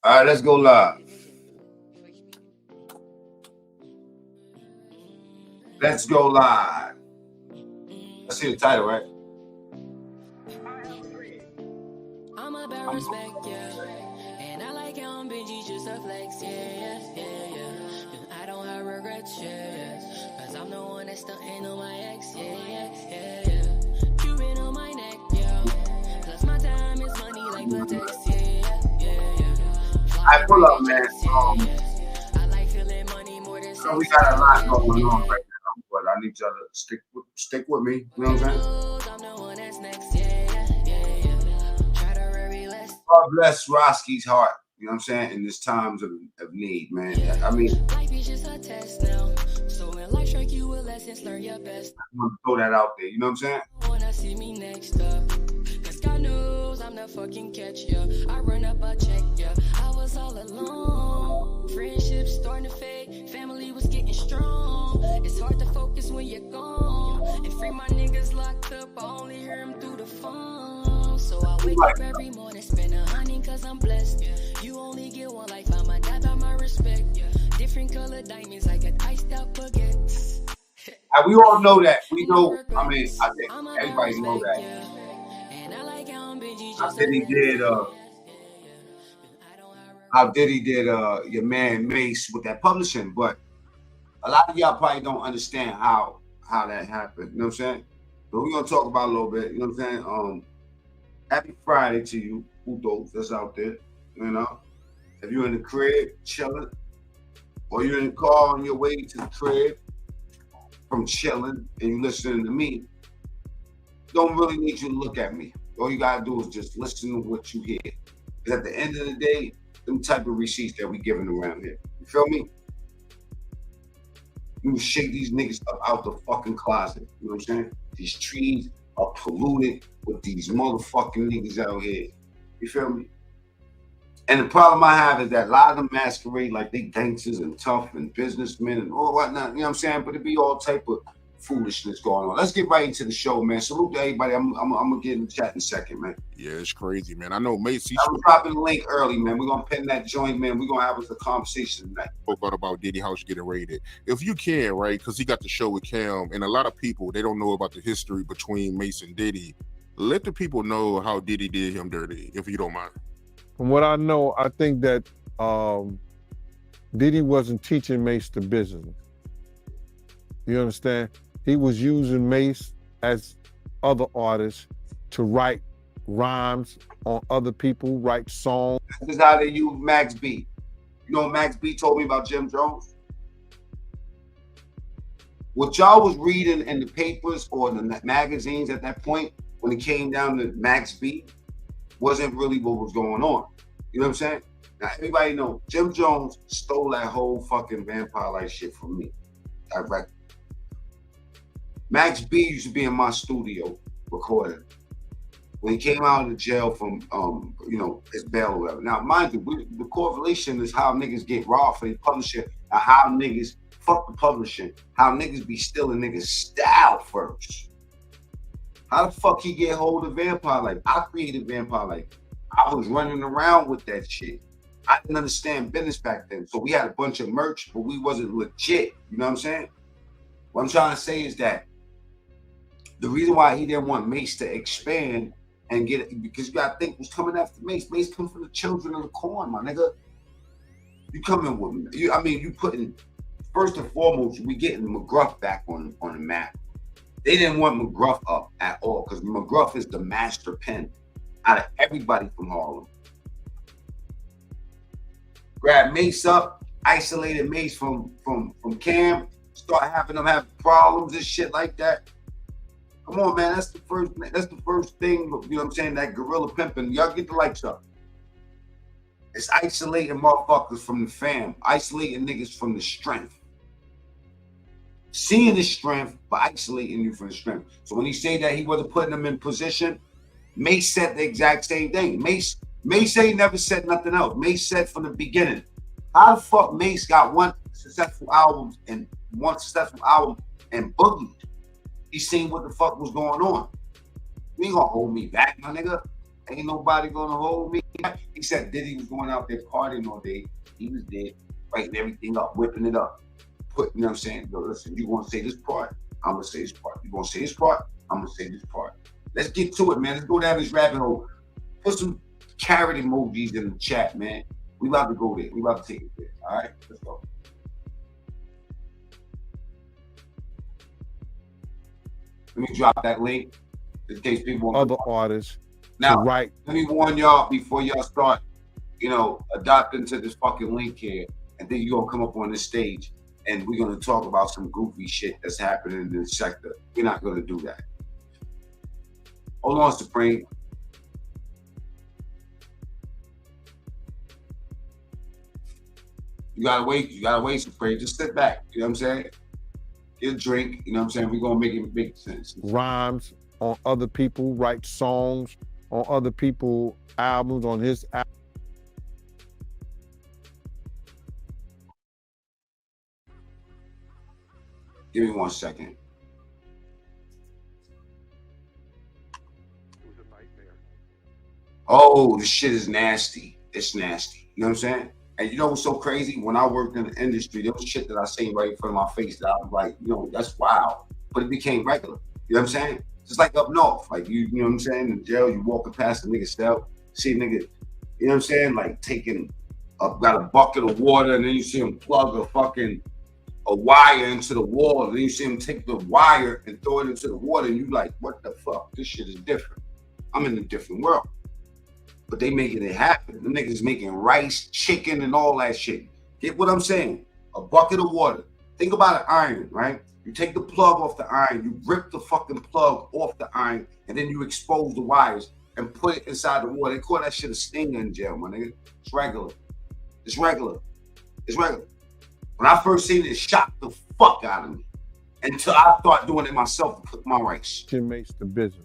All right, let's go live. Let's go live. I see the title, right? I'm about respect, yeah. And I like how I'm Benji, just a flex, yeah. And I don't have regrets, yeah. Cause I'm the one that's stunting on my ex, yeah. Cuban on my neck, yeah. Plus my time is money like Latex, yeah. I pull up, man. I like feeling money more than sex. We got a lot going on right now, but I need y'all to stick with me. You know what I'm saying? I'm the one that's next, yeah. Try to worry less. God bless Roski's heart. You know what I'm saying? In this times of need, man. I mean, life is just a test now. So when life strike you with lessons, learn your best. I want to throw that out there. You know what I'm saying? Wanna see me next up? Cause God knows I'm the fucking catch, yeah. I run up a check, yeah. I was all alone. Friendships starting to fade. Family was getting strong. It's hard to focus when you're gone. And free my niggas locked up. I only hear them through the phone. So I wake up every morning, spend $100 cause I'm blessed. You only get one life, I'ma die by my respect. Different color diamonds, I got iced out baguettes. We all know that. We know. I mean, I think everybody know that. How Diddy did. How Diddy did. Your man Mase with that publishing, but a lot of y'all probably don't understand how that happened. You know what I'm saying? So we're gonna talk about a little bit. You know what I'm saying? Happy Friday to you, Udos that's out there. You know, if you're in the crib chilling, or you're in the car on your way to the crib from chilling and you listening to me, don't really need you to look at me. All you gotta do is just listen to what you hear. Because at the end of the day, them type of receipts that we giving around here. You feel me? You shake these niggas up out the fucking closet. You know what I'm saying? These trees are polluted with these motherfucking niggas out here. You feel me? And the problem I have is that a lot of them masquerade like they gangsters and tough and businessmen and all whatnot. You know what I'm saying? But it be all type of foolishness going on. Let's get right into the show, man. Salute to everybody. I'm gonna get in the chat in a second, man. Yeah, it's crazy, man. I know Mase. I'm dropping the link early, man. We're gonna pin that joint, man. We're gonna have us a conversation tonight. Spoke about Diddy House getting raided. If you can, right? Because he got the show with Cam, and a lot of people they don't know about the history between Mase and Diddy. Let the people know how Diddy did him dirty, if you don't mind. From what I know, I think that Diddy wasn't teaching Mase the business. You understand? He was using Mase as other artists to write rhymes on other people, write songs. This is how they use Max B. You know what Max B told me about Jim Jones? What y'all was reading in the papers or the magazines at that point, when it came down to Max B, wasn't really what was going on. You know what I'm saying? Now, everybody know Jim Jones stole that whole fucking vampire-like shit from me. Direct. Max B used to be in my studio recording when he came out of the jail from, his bail or whatever. Now, mind you, the correlation is how niggas get robbed for the publisher and how niggas fuck the publishing, how niggas be stealing niggas' style first. How the fuck he get hold of Vampire Life? I created Vampire Life. I was running around with that shit. I didn't understand business back then. So we had a bunch of merch, but we wasn't legit. You know what I'm saying? What I'm trying to say is that the reason why he didn't want Mase to expand and get it, because you gotta think who's coming after Mase. Mase comes from the children of the corn, my nigga. You coming with me. You putting, first and foremost, we getting McGruff back on the map. They didn't want McGruff up at all because McGruff is the master pen out of everybody from Harlem. Grab Mase up, isolated Mase from Cam, start having them have problems and shit like that. Come on, man, that's the first thing, you know what I'm saying, that guerrilla pimping. Y'all get the lights up. It's isolating motherfuckers from the fam, isolating niggas from the strength. Seeing the strength, but isolating you from the strength. So when he said that he wasn't putting them in position, Mase said the exact same thing. Mase ain't never said nothing else. Mase said from the beginning, how the fuck Mase got one successful album and boogied? He seen what the fuck was going on. You ain't gonna hold me back, my nigga. Ain't nobody gonna hold me back. He said Diddy was going out there partying all day. He was there, writing everything up, whipping it up. You know what I'm saying? Yo, listen, you gonna say this part, I'm gonna say this part. You gonna say this part, I'm gonna say this part. Let's get to it, man. Let's go down this rabbit hole. Put some carrot emojis in the chat, man. We about to go there. We about to take it there. All right, let's go. Let me drop that link in case people want other artists now, to write. Let me warn y'all before y'all start, adopting to this fucking link here, and then you're gonna come up on this stage and we're gonna talk about some goofy shit that's happening in this sector. We're not gonna do that. Hold on, Supreme. You gotta wait, Supreme. Just sit back. You know what I'm saying? Get a drink, you know what I'm saying? We're gonna make it make sense. Rhymes on other people, write songs on other people's albums, on his album. Give me 1 second. It was a nightmare. Oh, this shit is nasty. It's nasty. You know what I'm saying? And you know what's so crazy? When I worked in the industry, there was shit that I seen right in front of my face that I was like, that's wild. But it became regular. You know what I'm saying? Just like up north. Like, you know what I'm saying? In jail, you walking past a nigga's cell, see a nigga, you know what I'm saying? Like taking, got a bucket of water, and then you see him plug a wire into the wall, and then you see him take the wire and throw it into the water, and you like, what the fuck? This shit is different. I'm in a different world. But they making it happen. The niggas making rice, chicken, and all that shit. Get what I'm saying? A bucket of water. Think about an iron, right? You take the plug off the iron, you rip the fucking plug off the iron, and then you expose the wires and put it inside the water. They call that shit a stinger in jail, my nigga. It's regular. It's regular. It's regular. When I first seen it, it shocked the fuck out of me. Until I start doing it myself to cook my rice. It makes the business.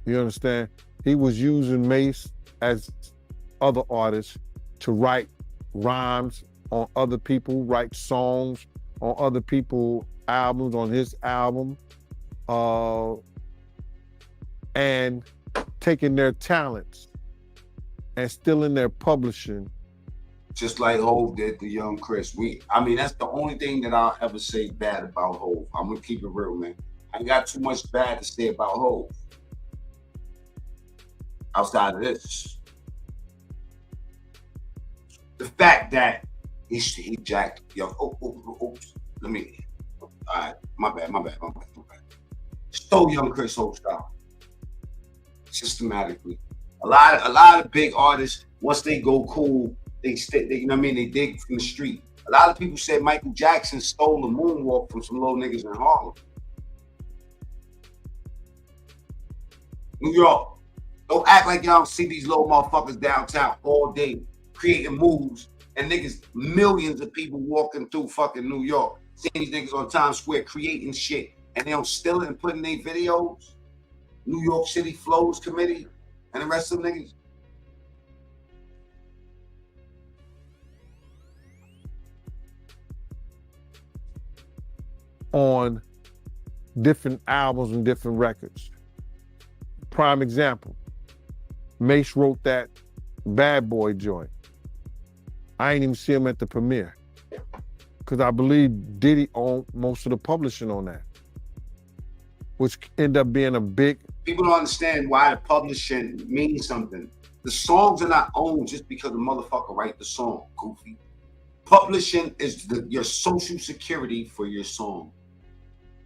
You understand? He was using Mase as other artists to write rhymes on other people, write songs on other people's albums, on his album, and taking their talents and stealing their publishing. Just like Hov did to Young Chris. That's the only thing that I'll ever say bad about Hov. I'm gonna keep it real, man. I ain't got too much bad to say about Hov. Outside of this, the fact that he jacked let me. All right, my bad. Stole Young Chris whole style systematically. A lot of big artists, once they go cool, they you know what I mean? They dig from the street. A lot of people said Michael Jackson stole the moonwalk from some little niggas in Harlem. New York. Don't act like y'all don't see these little motherfuckers downtown all day creating moves, and niggas, millions of people walking through fucking New York, seeing these niggas on Times Square creating shit, and they don't steal it and put in their videos. New York City Flows Committee and the rest of them niggas. On different albums and different records. Prime example, Mase wrote that Bad Boy joint. I ain't even see him at the premiere because I believe Diddy owned most of the publishing on that, which ended up being a big... People don't understand why the publishing means something. The songs are not owned just because the motherfucker write the song, goofy. Publishing is your social security for your song.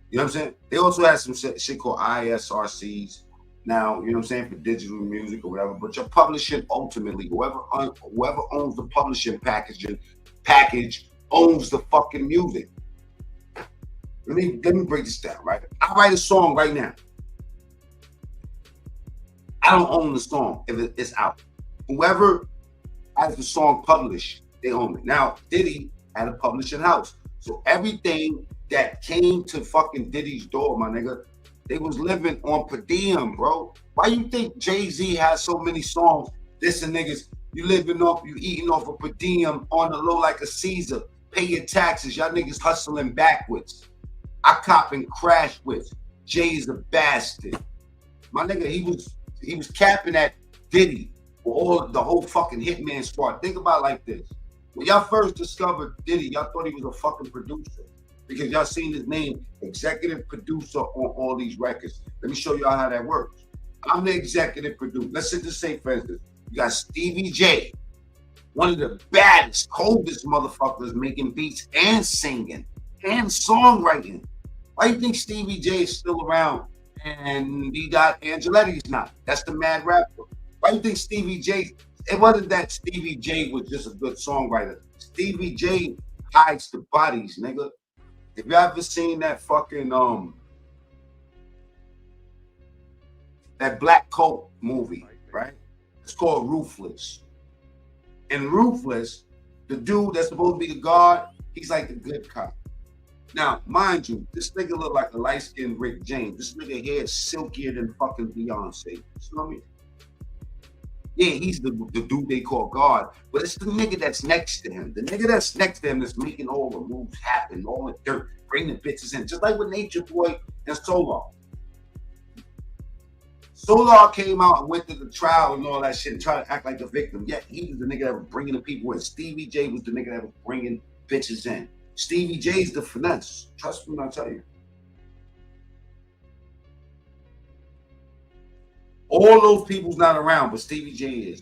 You know what I'm saying? They also have some shit called ISRCs. Now, you know what I'm saying, for digital music or whatever, but your publishing ultimately, whoever owns the publishing package owns the fucking music. Let me break this down, right? I write a song right now. I don't own the song if it's out. Whoever has the song published, they own it. Now, Diddy had a publishing house. So everything that came to fucking Diddy's door, my nigga, they was living on per diem, bro. Why you think Jay-Z has so many songs? Listen, niggas, you eating off a per diem on the low like a Caesar. Pay your taxes. Y'all niggas hustling backwards. I cop and crash with. Jay's a bastard. My nigga, he was He was capping at Diddy or the whole fucking Hitman squad. Think about it like this. When y'all first discovered Diddy, y'all thought he was a fucking producer because y'all seen his name, executive producer on all these records. Let me show y'all how that works. I'm the executive producer. Let's just say, for instance, you got Stevie J, one of the baddest, coldest motherfuckers making beats and singing and songwriting. Why do you think Stevie J is still around and he got Angeletti's not? That's the mad rapper. Why do you think Stevie J, it wasn't that Stevie J was just a good songwriter. Stevie J hides the bodies, nigga. Have you ever seen that fucking, that Black Coat movie, right? It's called Ruthless. In Ruthless, the dude that's supposed to be the guard, he's like the good cop. Now, mind you, this nigga look like a light-skinned Rick James. This nigga hair is silkier than fucking Beyonce. You know what I mean? Yeah, he's the dude they call guard, but it's the nigga that's next to him. The nigga that's next to him that's making all the moves happen, all the dirt, bring the bitches in, just like with Nature Boy and Solar. Solar came out and went to the trial and all that shit and tried to act like a victim. Yet he was the nigga that was bringing the people in. Stevie J was the nigga that was bringing bitches in. Stevie J's the finesse. Trust me when I tell you. All those people's not around, but Stevie J is,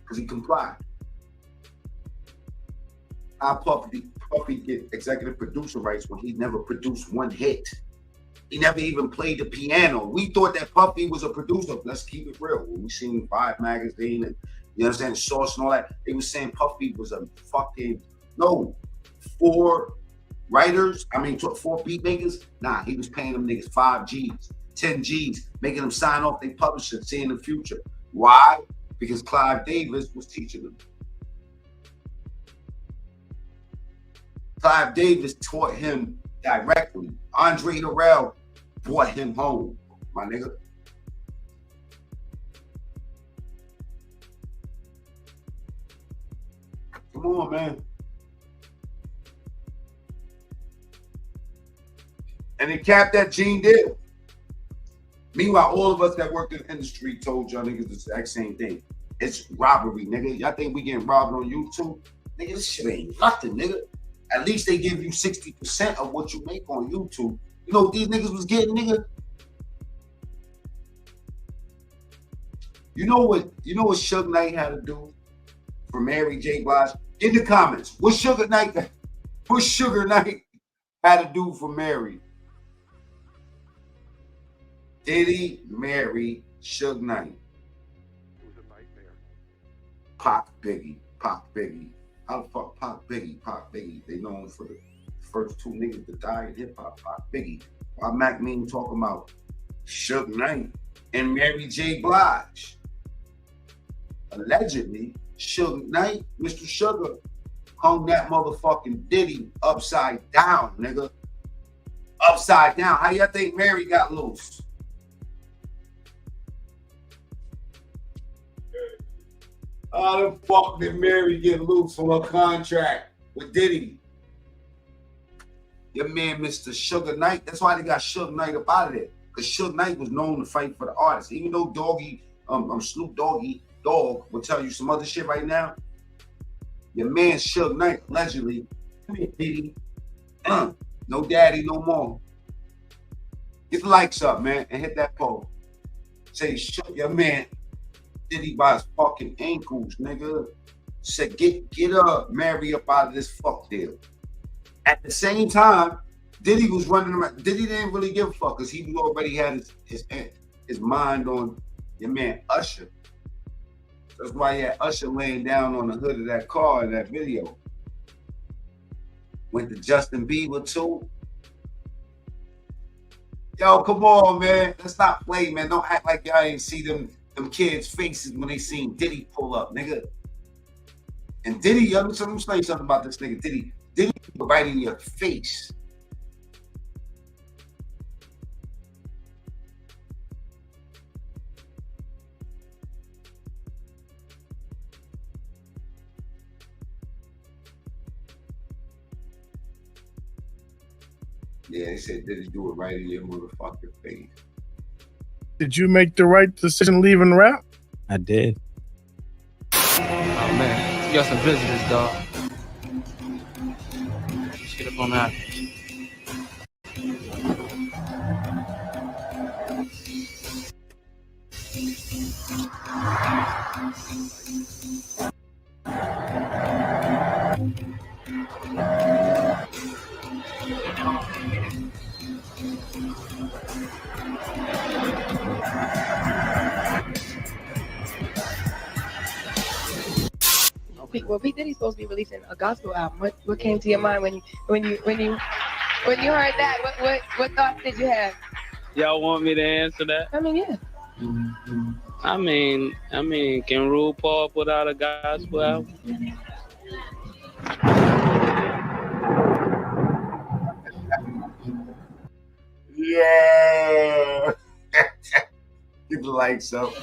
because he complied. How Puffy get executive producer rights when he never produced one hit. He never even played the piano. We thought that Puffy was a producer. Let's keep it real. When we seen Vibe magazine and, you understand, Source and all that, they were saying Puffy was a fucking, no, 4 writers, 4 beat makers. Nah, he was paying them niggas 5 G's, 10 G's, making them sign off they publisher, seeing the future. Why? Because Clive Davis was teaching them. Clive Davis taught him directly. Andre Harrell brought him home, my nigga. Come on, man. And he capped that Gene Deal. Meanwhile, all of us that work in the industry told y'all niggas the exact same thing. It's robbery, nigga. Y'all think we getting robbed on YouTube? Nigga, this shit ain't nothing, nigga. At least they give you 60% of what you make on YouTube. You know what these niggas was getting, nigga? You know what Suge Knight had to do for Mary J. Blige? In the comments, what Sugar Knight had to do for Mary? Did he marry Suge Knight? It was a nightmare. Pac Biggie. How the fuck Pac Biggie? They known for the first 2 niggas that died in hip hop. Pac Biggie. Why Mac Mean talking about Suge Knight and Mary J. Blige? Allegedly, Suge Knight, Mr. Sugar, hung that motherfucking Diddy upside down, nigga. Upside down. How y'all think Mary got loose? How the fuck did Mary get loose from her contract with Diddy? Your man, Mr. Suge Knight. That's why they got Suge Knight up out of there. Because Suge Knight was known to fight for the artists. Even though Snoop Dogg will tell you some other shit right now. Your man, Suge Knight, allegedly, Diddy, no daddy, no more. Get the likes up, man, and hit that poll. Say, your man, Diddy by his fucking ankles, nigga. Said, get Mary up out of this fuck deal. At the same time, Diddy was running around. Diddy didn't really give a fuck because he already had his mind on your man Usher. That's why he had Usher laying down on the hood of that car in that video. Went to Justin Bieber too. Yo, come on, man. Let's not play, man. Don't act like y'all ain't see them kids' faces when they seen Diddy pull up, nigga. And Diddy, let me explain something about this nigga. Diddy right in your face. Yeah, they said Diddy do it right in your motherfucking face. Did you make the right decision leaving rap? I did. Oh man, you got some visitors, dog. Let's get up on that. Well, P Diddy's supposed to be releasing a gospel album. What came to your mind when you heard that? What thoughts did you have? Y'all want me to answer that? I mean, yeah. I mean, can RuPaul put out a gospel album? Yeah. Get the lights up.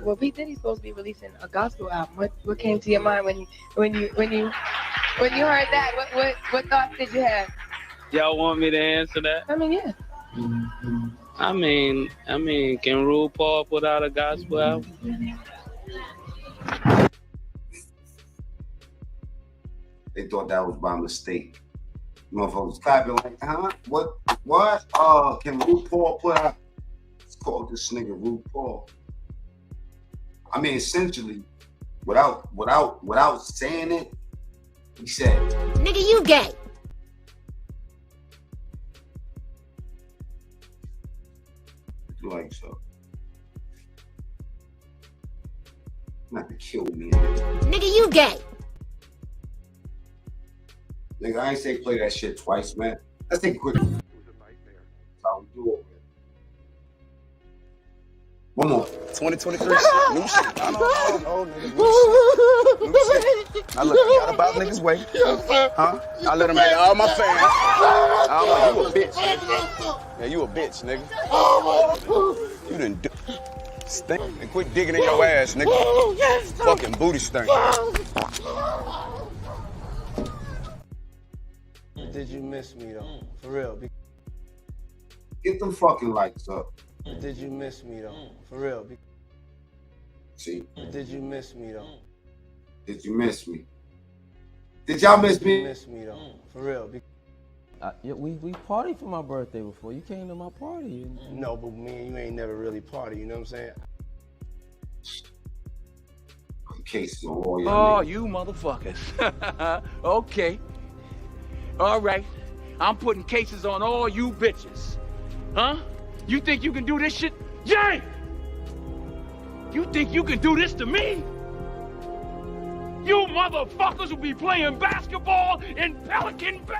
Well, P Diddy's supposed to be releasing a gospel album. What came to your mind when you heard that? What thoughts did you have? Y'all want me to answer that? I mean, yeah. I mean, can RuPaul put out a gospel album? They thought that was by mistake. Motherfuckers clapping like, huh? What? Can RuPaul put out? It's called this nigga RuPaul. I mean, essentially, without saying it, he said, "Nigga, you gay." Like so. Not to kill me. Nigga, you gay. Nigga, I ain't say play that shit twice, man. Let's take a quick. It was a nightmare. That's how we do it. One more. 2023 shit, new shit. I don't know, nigga, new shit. I got about niggas way. Huh? I let them hate all my fans. I'm like, you a bitch, nigga. Yeah, you a bitch, nigga. You done stink and quit digging in your ass, nigga. Fucking booty stink. Did you miss me though? For real? Get them fucking lights up. Did you miss me though? For real? See? Did you miss me though? Did you miss me? Did y'all miss me? Did you miss me though? For real? Yeah, we partied for my birthday before. You came to my party. No, but me and you ain't never really party. You know what I'm saying? Cases on all your niggas. You motherfuckers. Okay. All right. I'm putting cases on all you bitches. Huh? You think you can do this shit? Jay! You think you can do this to me? You motherfuckers will be playing basketball in Pelican Bay.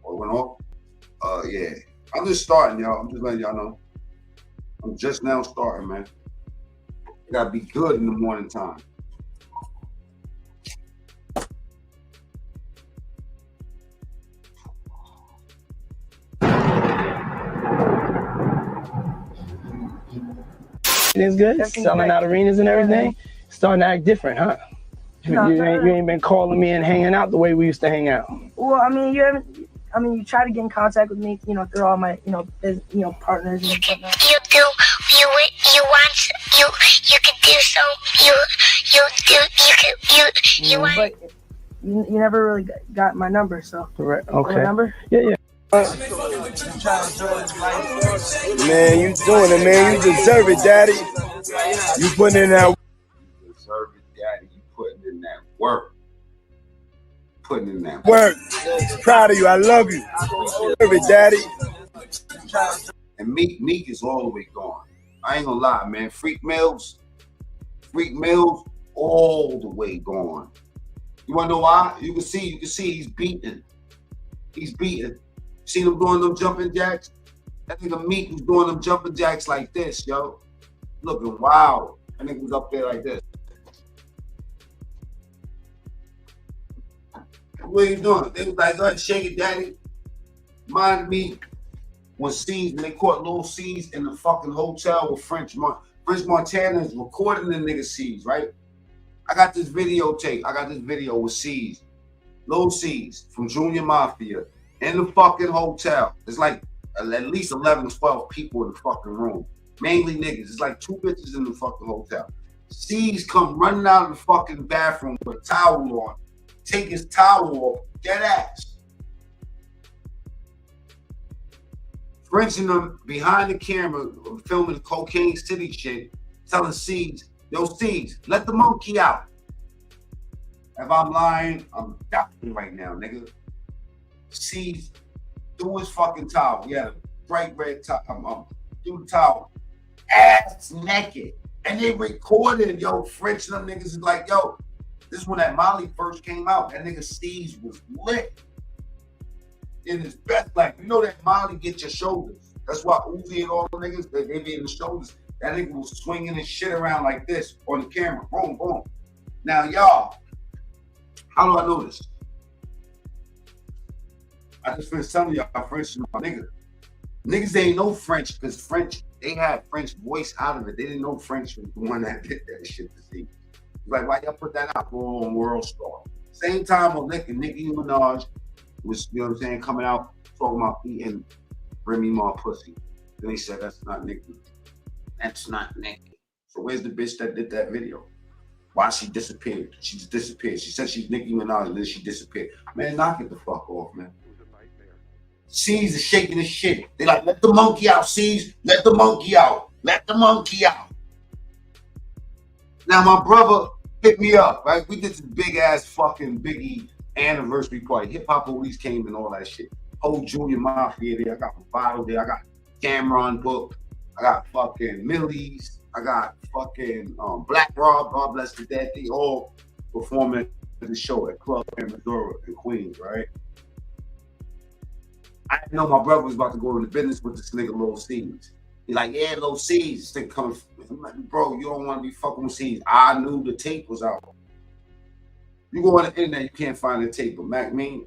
What went off? Yeah. I'm just starting, y'all. I'm just letting y'all know. I'm just now starting, man. I gotta be good in the morning time. It's good. Selling out arenas and everything. Starting to act different, huh? You ain't been calling me and hanging out the way we used to hang out. Well, I mean, you try to get in contact with me, through all my, partners and whatnot. You But you never really got my number, so. Correct. Okay. My number? Yeah. Man, you doing it, man. You deserve it, Daddy. You putting in that. You deserve it, Daddy. You putting in that work. Putting in that work. Proud of you. I love you. Deserve it, Daddy. And Meek is all the way gone. I ain't gonna lie, man. Freak Mills, all the way gone. You wanna know why? You can see he's beaten. See them doing them jumping jacks? That nigga Meek was doing them jumping jacks like this, yo. Looking wild. That nigga was up there like this. What are you doing? They was like, go ahead, shake it, Daddy. Mind me. when they caught Lil C's in the fucking hotel with French Montana is recording the nigga C's, right? I got this videotape. I got this video with C's, Lil C's from Junior Mafia in the fucking hotel. It's like at least 11, 12 people in the fucking room. Mainly niggas. It's like 2 bitches in the fucking hotel. C's come running out of the fucking bathroom with a towel on, take his towel off, dead ass. Frenching them behind the camera, filming Cocaine City shit, telling C's, yo, C's, let the monkey out. If I'm lying, I'm dying right now, nigga. C's, do his fucking towel. Yeah, bright red towel. Do the towel. Ass naked. And they recorded, yo, French and them niggas is like, yo, this is when that Molly first came out. That nigga C's was lit. In his best, like, you know that Molly get your shoulders. That's why Uzi and all the niggas, they be in the shoulders. That nigga was swinging his shit around like this on the camera. Boom, boom. Now, y'all, how do I know this? I just finished telling y'all French and my nigga. Niggas, they ain't know French because French, they had French voice out of it. They didn't know French was the one that did that shit to see. Like, why y'all put that out on World Star? Same time on Nicki Minaj was, you know what I'm saying, coming out talking about eating Remy Ma pussy. Then they said, that's not Nicki. That's not Nicki. So where's the bitch that did that video? Why she disappeared? She just disappeared. She said she's Nicki Minaj and then she disappeared. Man, knock it the fuck off, man. C's is shaking his shit. They like, let the monkey out, C's. Let the monkey out. Let the monkey out. Now, my brother hit me up, right? We did this big ass fucking Biggie anniversary party. Hip Hop Police came and all that shit. Whole Junior Mafia there. I got Bottle there. I got Cameron book. I got fucking Millie's. I got fucking Black Rod, God bless the dead. They all performing at the show at Club in Missouri in Queens, right? I didn't know my brother was about to go into business with this nigga Lil C's. He's like, yeah, Lil C's. This nigga coming. I'm like, bro, you don't want to be fucking with C's. I knew the tape was out. You go on the internet, you can't find the tape, but Mac mean.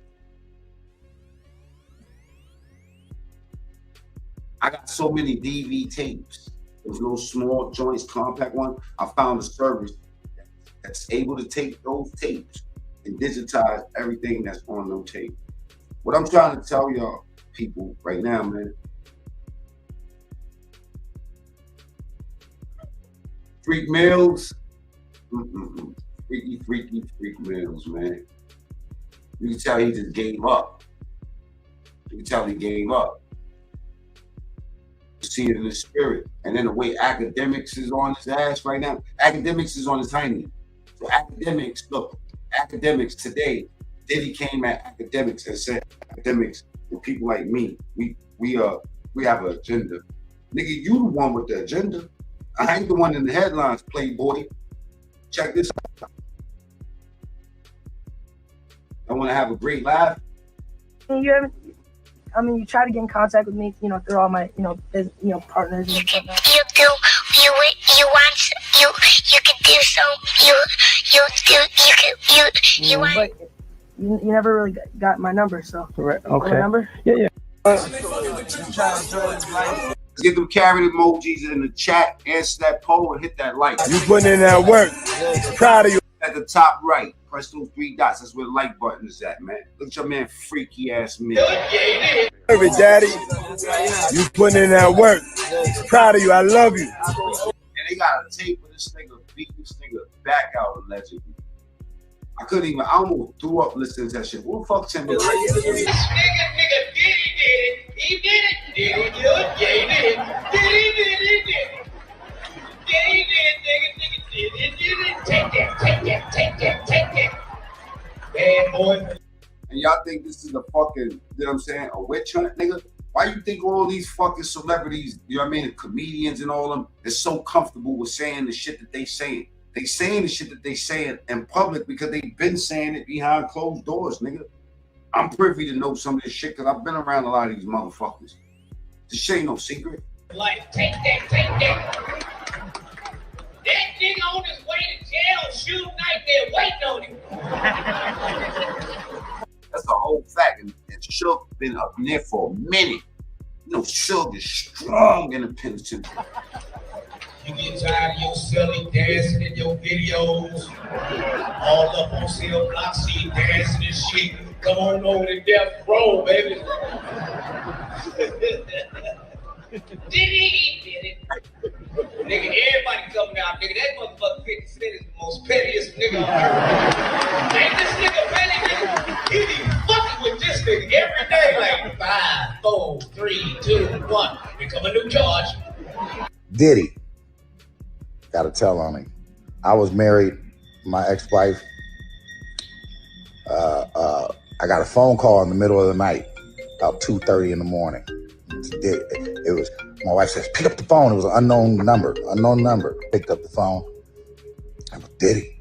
I got so many DV tapes. Those little small joints, compact one. I found a service that's able to take those tapes and digitize everything that's on those tapes. What I'm trying to tell y'all people right now, man. Freak Mills. Freak Mills, man. You can tell he just gave up. You can tell he gave up. You see it in the spirit. And then the way academics is on his ass right now, academics is on his hiney. So academics, look, academics today, Diddy came at academics and said, academics and people like me, we have an agenda. Nigga, you the one with the agenda. I ain't the one in the headlines, Playboy. Check this out. I want to have a great laugh. You try to get in contact with me, through all my, partners and stuff. But you never really got my number, so. Right. Okay. My number? Yeah. Let's get them carrot emojis in the chat, answer that poll, and hit that like. You putting in that work. Proud of you. At the top right, press those 3 dots. That's where the like button is at, man. Look at your man, freaky ass me. Hey, Daddy, you putting in that work. Proud of you. I love you. And they got a tape of this nigga beat this nigga back out allegedly. I couldn't even. I almost threw up listening to that shit. Who the fuck sent me? Nigga did it. He did it. Did he do it? Yeah, he did it. Did he did it? Yeah, he did it, nigga. Did it? Take that. Bad boy. And y'all think this is a fucking, you know what I'm saying, a witch hunt, nigga? Why you think all these fucking celebrities, you know what I mean, the comedians and all of them, is so comfortable with saying the shit that they saying? They saying the shit that they saying in public because they've been saying it behind closed doors, nigga. I'm privy to know some of this shit because I've been around a lot of these motherfuckers. This shit ain't no secret. Like, take that. That nigga on his way to jail, shooting night there, waiting on him. That's a whole fact. And Shook been up in there for a minute. You know, Suge is strong in the penitentiary. You get tired of your silly dancing in your videos. All up on cell block, see you dancing and shit. Come on over to death row, baby. Diddy did it. Nigga, everybody coming out, nigga. That motherfucker 50 Cent is the most pettiest nigga on earth. Ain't this nigga petty, nigga? He be fucking with this nigga every day, like 5, 4, 3, 2, 1. Here come a new charge. Diddy. Gotta tell on him. I was married, my ex-wife. I got a phone call in the middle of the night, about 2:30 in the morning. It was, my wife says, pick up the phone. It was an unknown number. Picked up the phone. I was Diddy.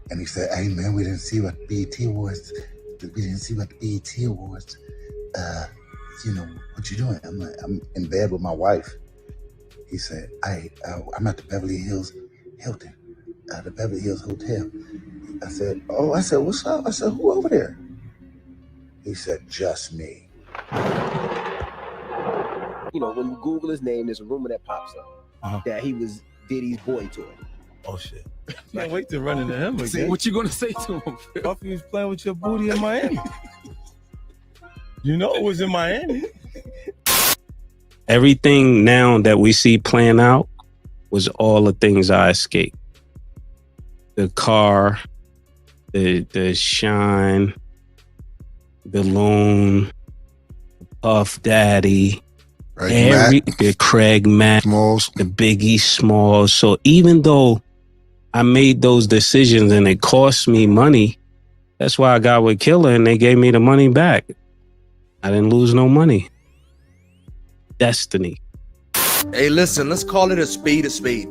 And he said, hey man, we didn't see what the BET Awards. You know, what you doing? I'm like, I'm in bed with my wife. He said, I'm at the Beverly Hills Hilton, the Beverly Hills Hotel. I said, what's up? I said, who over there? He said, just me. You know, when you Google his name, there's a rumor that pops up that he was Diddy's boy toy. Oh shit. Can't wait to run into him again. See, what you gonna say to him? Puffy was playing with your booty in Miami. You know it was in Miami. Everything now that we see playing out was all the things I escaped. The car, the shine, the loan, Puff Daddy, the Craig Mack, Smalls, the Biggie Smalls. So even though I made those decisions and it cost me money, that's why I got with Killer and they gave me the money back. I didn't lose no money. Destiny. Hey, listen, let's call it a spade,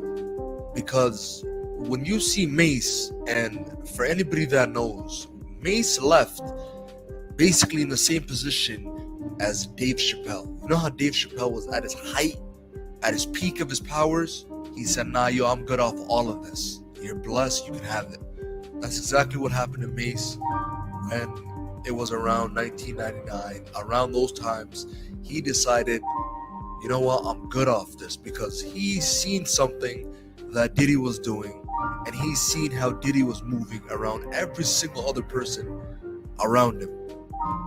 because when you see Mase, and for anybody that knows, Mase left basically in the same position as Dave Chappelle. You know how Dave Chappelle was at his height, at his peak of his powers? He said, nah, yo, I'm good off all of this. You're blessed, you can have it. That's exactly what happened to Mase when it was around 1999. Around those times, he decided, you know what, I'm good off this, because he's seen something that Diddy was doing, and he's seen how Diddy was moving around every single other person around him.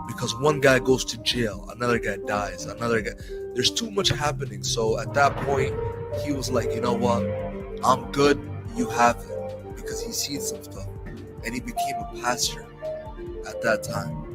Because one guy goes to jail, another guy dies, another guy, there's too much happening. So at that point, he was like, you know what, I'm good, you have it, because he's seen some stuff, and he became a pastor at that time.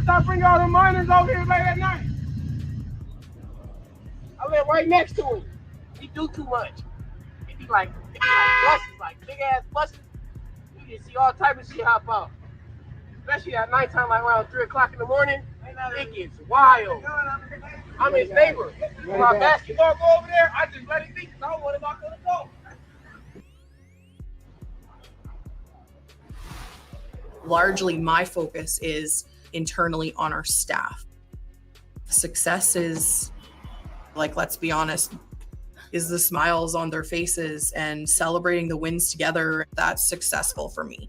Stop bringing all the minors over here late at night. I live right next to him. He do too much. He be like buses, like big ass buses. You can see all type of shit hop out. Especially at nighttime, like around 3 o'clock in the morning. It gets wild. I'm his neighbor. When my basketball go over there, I just let it be because I don't want him out there to go. Largely, my focus is internally on our staff. Success is, like, let's be honest, is the smiles on their faces and celebrating the wins together. That's successful for me.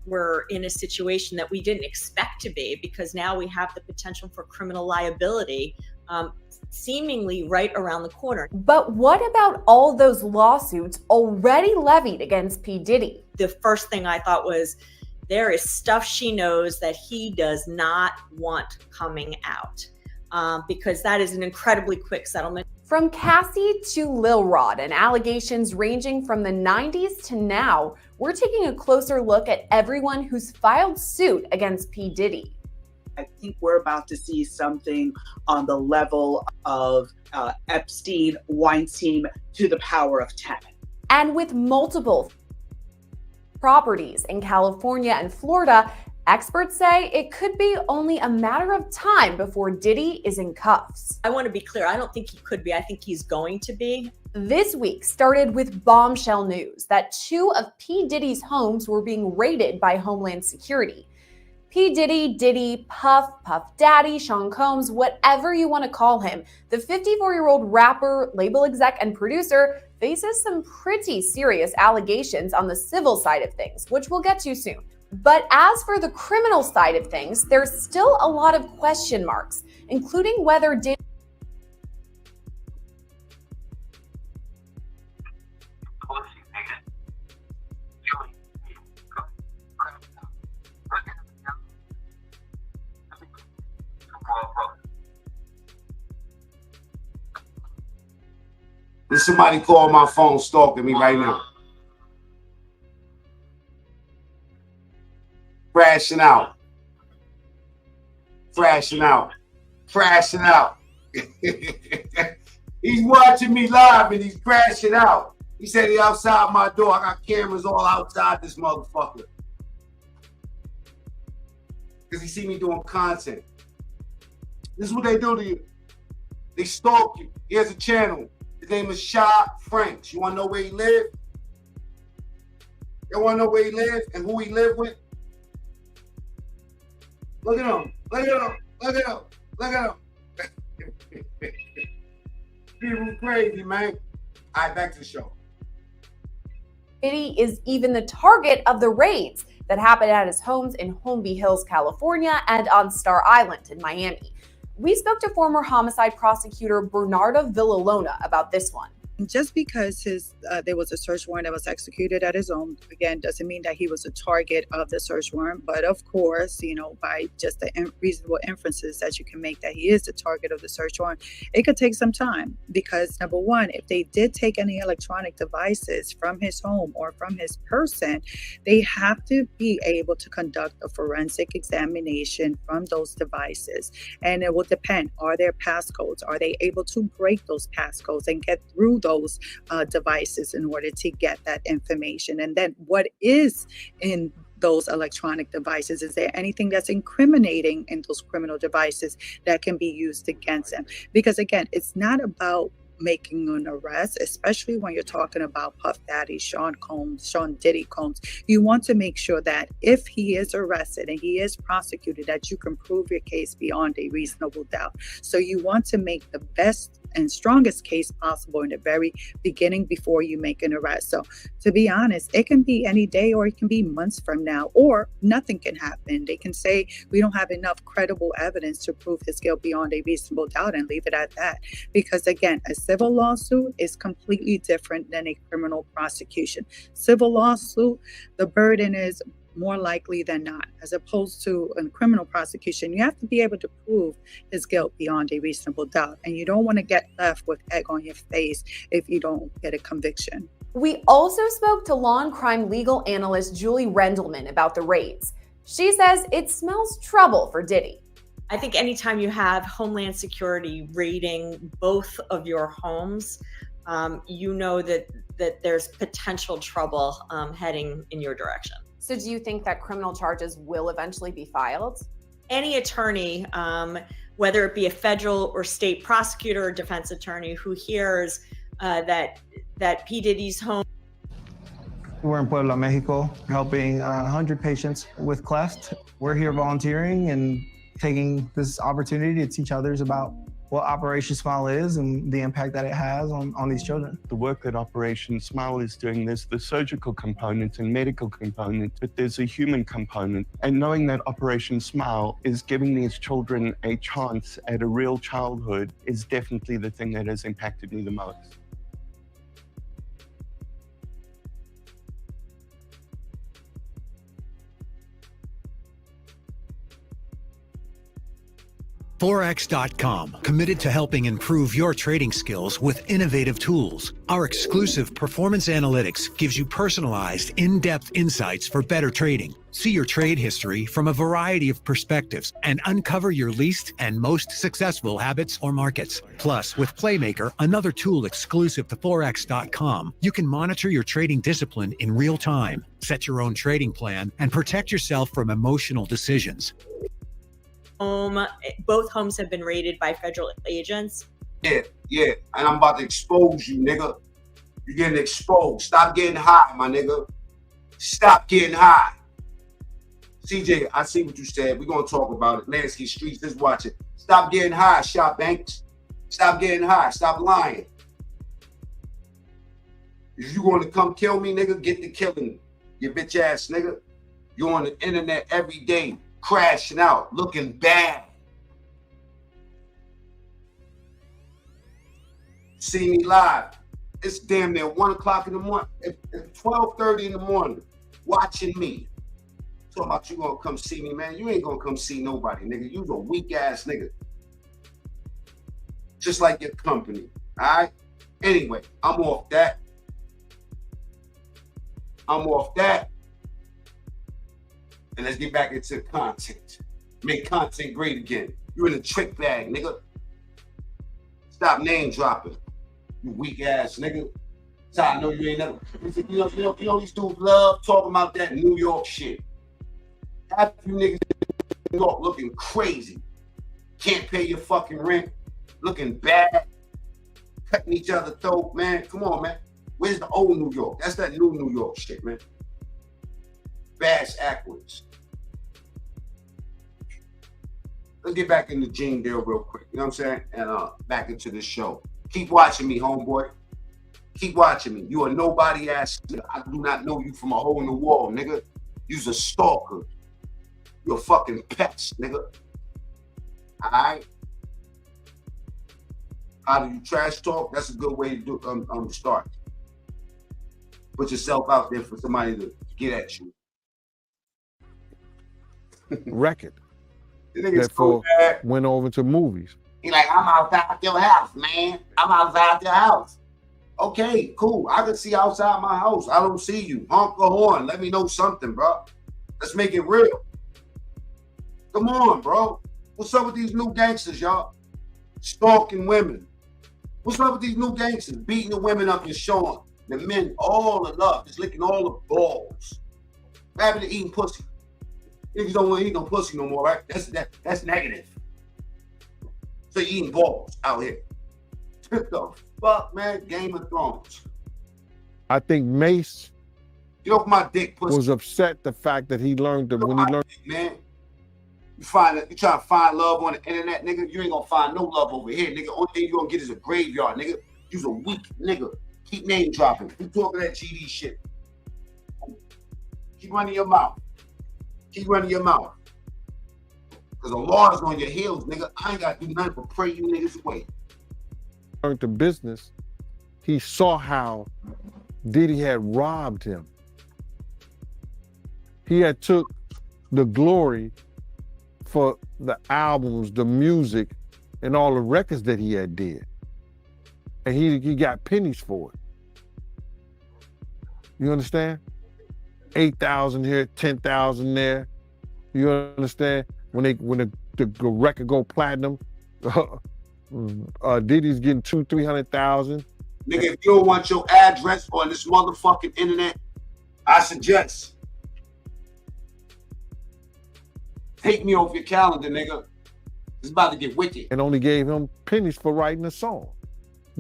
We're in a situation that we didn't expect to be, because now we have the potential for criminal liability seemingly right around the corner. But what about all those lawsuits already levied against P. Diddy? The first thing I thought was, there is stuff she knows that he does not want coming out, because that is an incredibly quick settlement. From Cassie to Lil Rod and allegations ranging from the 90s to now, we're taking a closer look at everyone who's filed suit against P. Diddy. I think we're about to see something on the level of Epstein, Weinstein to the power of 10. And with multiple properties in California and Florida, experts say it could be only a matter of time before Diddy is in cuffs. I want to be clear, I don't think he could be, I think he's going to be. This week started with bombshell news that 2 of P. Diddy's homes were being raided by Homeland Security. P. Diddy, Diddy, Puff, Puff Daddy, Sean Combs, whatever you want to call him, the 54-year-old rapper, label exec, and producer faces some pretty serious allegations on the civil side of things, which we'll get to soon. But as for the criminal side of things, there's still a lot of question marks, including whether Diddy There's somebody call my phone stalking me right now. Crashing out. Crashing out. Crashing out. He's watching me live and he's crashing out. He said he's outside my door. I got cameras all outside this motherfucker. Because he see me doing content. This is what they do to you. They stalk you. Here's a channel. His name is Shy Franks. You want to know where he live? You want to know where he live and who he live with? Look at him. Look at him. Look at him. Look at him. People crazy, man. All right, back to the show. Diddy is even the target of the raids that happened at his homes in Holmby Hills, California, and on Star Island in Miami. We spoke to former homicide prosecutor Bernarda Villalona about this one. Just because there was a search warrant that was executed at his home, again, doesn't mean that he was a target of the search warrant. But of course, you know, by just the reasonable inferences that you can make that he is the target of the search warrant, it could take some time. Because number one, if they did take any electronic devices from his home or from his person, they have to be able to conduct a forensic examination from those devices. And it will depend, are there passcodes? Are they able to break those passcodes and get through those devices in order to get that information? And then what is in those electronic devices? Is there anything that's incriminating in those criminal devices that can be used against them? Because again, it's not about making an arrest, especially when you're talking about Puff Daddy, Sean Diddy Combs. You want to make sure that if he is arrested and he is prosecuted, that you can prove your case beyond a reasonable doubt. So you want to make the best and strongest case possible in the very beginning before you make an arrest. So to be honest, it can be any day or it can be months from now, or nothing can happen. They can say we don't have enough credible evidence to prove his guilt beyond a reasonable doubt and leave it at that. Because again, a civil lawsuit is completely different than a criminal prosecution. Civil lawsuit, the burden is more likely than not, as opposed to a criminal prosecution. You have to be able to prove his guilt beyond a reasonable doubt, and you don't want to get left with egg on your face if you don't get a conviction. We also spoke to law and crime legal analyst Julie Rendelman about the raids. She says it smells trouble for Diddy. I think anytime you have Homeland Security raiding both of your homes, you know that there's potential trouble heading in your direction. So do you think that criminal charges will eventually be filed? Any attorney, whether it be a federal or state prosecutor or defense attorney who hears that P. Diddy's home. We're in Puebla, Mexico, helping 100 patients with cleft. We're here volunteering and taking this opportunity to teach others about what Operation Smile is and the impact that it has on these children. The work that Operation Smile is doing, there's the surgical component and medical component, but there's a human component. And knowing that Operation Smile is giving these children a chance at a real childhood is definitely the thing that has impacted me the most. Forex.com, committed to helping improve your trading skills with innovative tools. Our exclusive performance analytics gives you personalized, in-depth insights for better trading. See your trade history from a variety of perspectives and uncover your least and most successful habits or markets. Plus, with Playmaker, another tool exclusive to Forex.com, you can monitor your trading discipline in real time, set your own trading plan, and protect yourself from emotional decisions. Both homes have been raided by federal agents. Yeah, and I'm about to expose you, nigga. You're getting exposed. Stop getting high, my nigga. Stop getting high. CJ, I see what you said. We're going to talk about it. Lansky Streets, let's watch it. Stop getting high, Shop Banks. Stop getting high. Stop lying. If you want to come kill me, nigga, get to killing you bitch ass nigga. You're on the internet every day, crashing out, looking bad. See me live. It's damn near 1 o'clock in the morning. It's 12:30 in the morning, watching me. Talking about you gonna come see me, man. You ain't gonna come see nobody, nigga. You's a weak ass nigga. Just like your company, all right? Anyway, I'm off that. And let's get back into content. Make content great again. You're in a trick bag, nigga. Stop name dropping, you weak ass nigga. So I know you ain't never. You know these dudes love talking about that New York shit. Half you niggas in New York looking crazy. Can't pay your fucking rent. Looking bad. Cutting each other throat, man. Come on, man. Where's the old New York? That's that new New York shit, man. Bass Ackwards. Let's get back into Gene Deal real quick. You know what I'm saying? And back into the show. Keep watching me, homeboy. Keep watching me. You a nobody ass nigga. I do not know you from a hole in the wall, nigga. You's a stalker. You're a fucking pest, nigga. Alright? How do you trash talk? That's a good way to do start. Put yourself out there for somebody to get at you. Record. That so went over to movies. He like, I'm outside your house, man. I'm outside your house. Okay, cool. I can see outside my house. I don't see you. Honk the horn. Let me know something, bro. Let's make it real. Come on, bro. What's up with these new gangsters, y'all? Stalking women. What's up with these new gangsters? Beating the women up and showing the men all the love. Just licking all the balls. Rather than eating pussy. Niggas don't want to eat no pussy no more, right? That's negative. So you eating balls out here. What the fuck, man? Game of Thrones. I think Mase Get off my dick, pussy. was upset the fact that he learned that when he learned. Man, you try to find love on the internet, nigga. You ain't gonna find no love over here, nigga. Only thing you gonna get is a graveyard, nigga. You's a weak nigga. Keep name dropping. Keep talking that GD shit. Keep running your mouth. Keep running your mouth. Because the law is on your heels, nigga. I ain't got to do nothing but pray you niggas away. Learned the business, he saw how Diddy had robbed him. He had took the glory for the albums, the music, and all the records that he had did. And he got pennies for it. You understand? 8,000 here, 10,000 there. You understand? When the record go platinum, Diddy's getting 200,000-300,000. Nigga, if you don't want your address on this motherfucking internet, I suggest take me off your calendar, nigga. It's about to get wicked. And only gave him pennies for writing a song,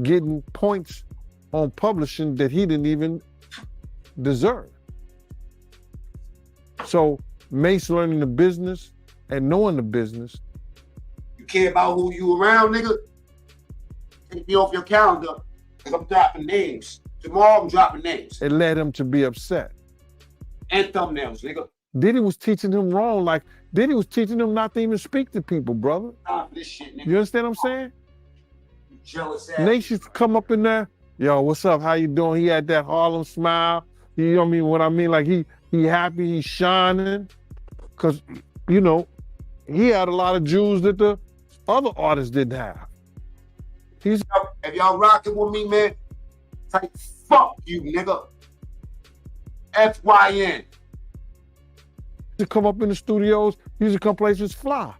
getting points on publishing that he didn't even deserve. So Mase learning the business and knowing the business. You care about who you around, nigga? Take me off your calendar, because I'm dropping names. Tomorrow I'm dropping names. It led him to be upset. And thumbnails, nigga. Diddy was teaching him wrong. Like, Diddy was teaching him not to even speak to people, brother. Stop this shit, nigga. You understand what I'm saying? You jealous ass. Nate used to come up in there, yo, what's up? How you doing? He had that Harlem smile. You know what I mean? Like he happy, he's shining. Cause, you know, he had a lot of jewels that the other artists didn't have. If y'all rocking with me, man, type fuck you, nigga. FYN. To come up in the studios, he used to come places fly.